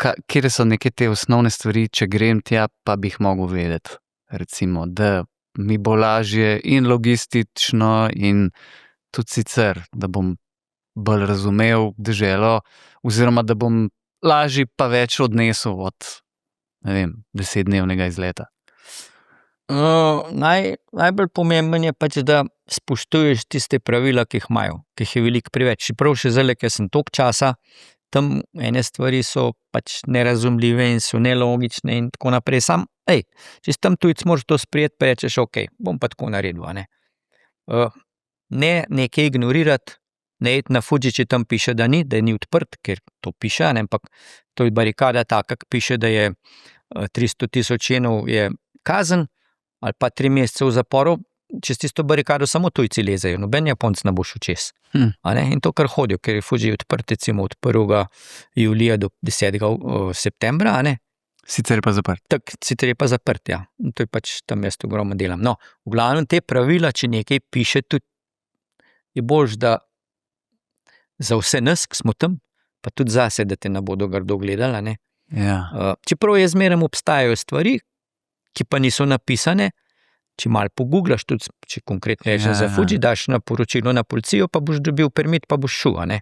kje so neke te osnovne stvari, če grem tja, pa bi jih mogel vedeti, recimo, da mi bo lažje in logistično in tudi sicer, da bom bolj razumel deželo, oziroma da bom lažje pa več odnesel od, 10-dnevnega izleta. Najbolj pomemben je pač, da spoštuješ tiste pravila, ki jih imajo, ki jih je veliko preveč. Čeprav še zdaj, ker sem toliko časa, tam ene stvari so pač nerazumljive in so nelogične in tako naprej. Če si tam tujec, moraš to sprejeti, pa rečeš, ok, bom pa tako naredil. Ne nekaj ignorirati, ne iti na Fuji, če tam piše, da ni odprt, ker to piše, ampak to je barikada taka, ki piše, da je 300,000 jenov je kazen, ali pa 3 mesece v zaporu, čez tisto barikado samo tujci lezejo, noben Japonc ne bo šel čez. In to kar hodijo, ker je Fuji odprt recimo od 1. julija do 10. septembra, Sicer je pa zaprt. Sicer je pa zaprt, ja. To je pač tam jaz ogromno delam. V glavnem te pravila, če nekaj piše, tudi je boljš, da za vse nas, ki smo tam, pa tudi zase, da te ne bodo grdo gledali, čeprav je zmeraj obstajajo stvari, ki pa niso napisane, če malo poguglaš, tudi če konkretno rečeš za Fuji, daš na poročilo na policijo, pa boš dobil permit, pa boš šel,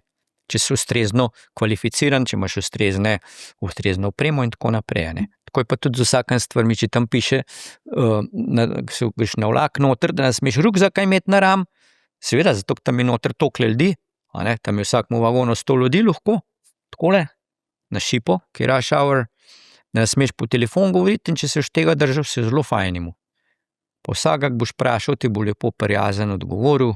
če si ustrezno kvalificiran, če imaš ustrezno opremo in tako naprej. Tako je pa tudi z vsakim stvarmi, če tam piše, se greš na vlak noter, da ne smeš rukzaka imeti na ram, seveda, zato tam je noter toliko ljudi, tam je vsakmu vagonu 100 ljudi lahko, takole, na šipo, ki je rush hour, da ne smeš po telefon govoriti in če se už tega držal, se zelo fajn imu. Pa vsakak boš prašal, ti bo lepo prijazen odgovoril,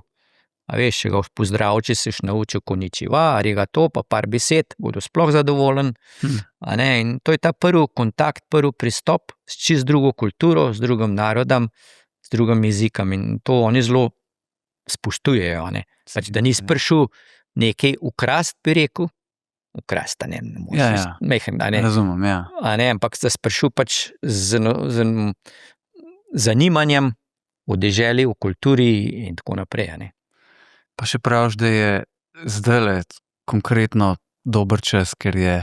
a veš, če ga pozdrav, če seš naučil konnichiwa, arigato, pa par besed, bodo sploh zadovoljen. In to je ta prvi kontakt, prvi pristop s čist drugo kulturo, s drugim narodom, z drugim jezikom in to oni zelo spoštujejo. Ne? Pač, da nisi prišel nekaj ukrast, bi rekel, ukrast, ne moreš, mehen, a ne. Razumem, ja. A ne, ampak da si prišel pač z zanimanjem v deželi, v kulturi in tako naprej. A ne. Pa še praviš, da je zdajle konkretno dober čas, ker je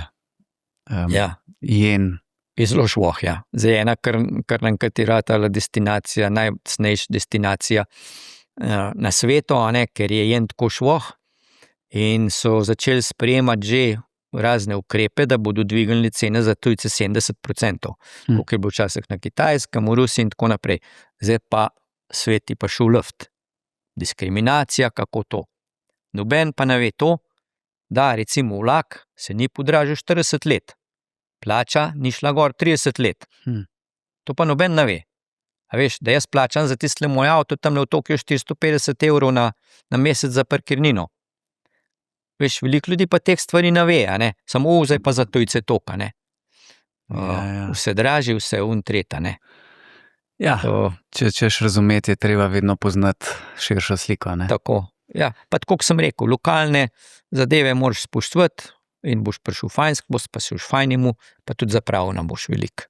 jen. Je zelo švoh, ja. Zdaj ena kar nankatera tala destinacija, najcnejša destinacija na svetu, a ne, ker je jen tako švoh in so začeli sprejemati že razne ukrepe, da bodo dvignili cene za tujce 70%, koliko je bilo včasih na Kitajskem, v Rusiji in tako naprej. Zdaj pa svet je pa šel luft. Diskriminacija, kako to. Noben pa ne ve to, da recimo vlak se ni podražil 40 let. Plača ni šla gor 30 let. To pa noben ne ve. A veš, da jaz plačam za tiste moj avto, tam v Tokiu 450 € na mesec za parkirnino. Veš, veliko ljudi pa teh stvari ne ve, a ne? Samo zdaj pa za tujce toka, ne? Vse draži, vse untreta, ne? Ja, če ćeš razumeti, je treba vedno poznati širšo sliko, ne? Tako, ja. Pa tako, kot sem rekel, lokalne zadeve moraš spoštovati in boš prišel fajnsk, boš pa si už fajnimu, pa tudi zapravo nam boš velik.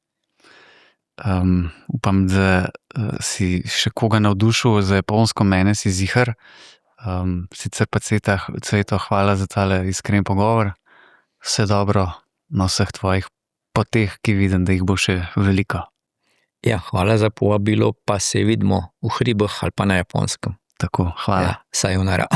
Upam, da si še koga navdušil za Japonsko, mene si zihar. Sicer pa Cveto, hvala za tale iskren pogovor. Vse dobro na vseh tvojih poteh, ki vidim, da jih bo še veliko. Ja, hvala za povabilo, pa se vidimo v hribih ali pa na Japonskem. Tako, hvala. Ja, sayonara.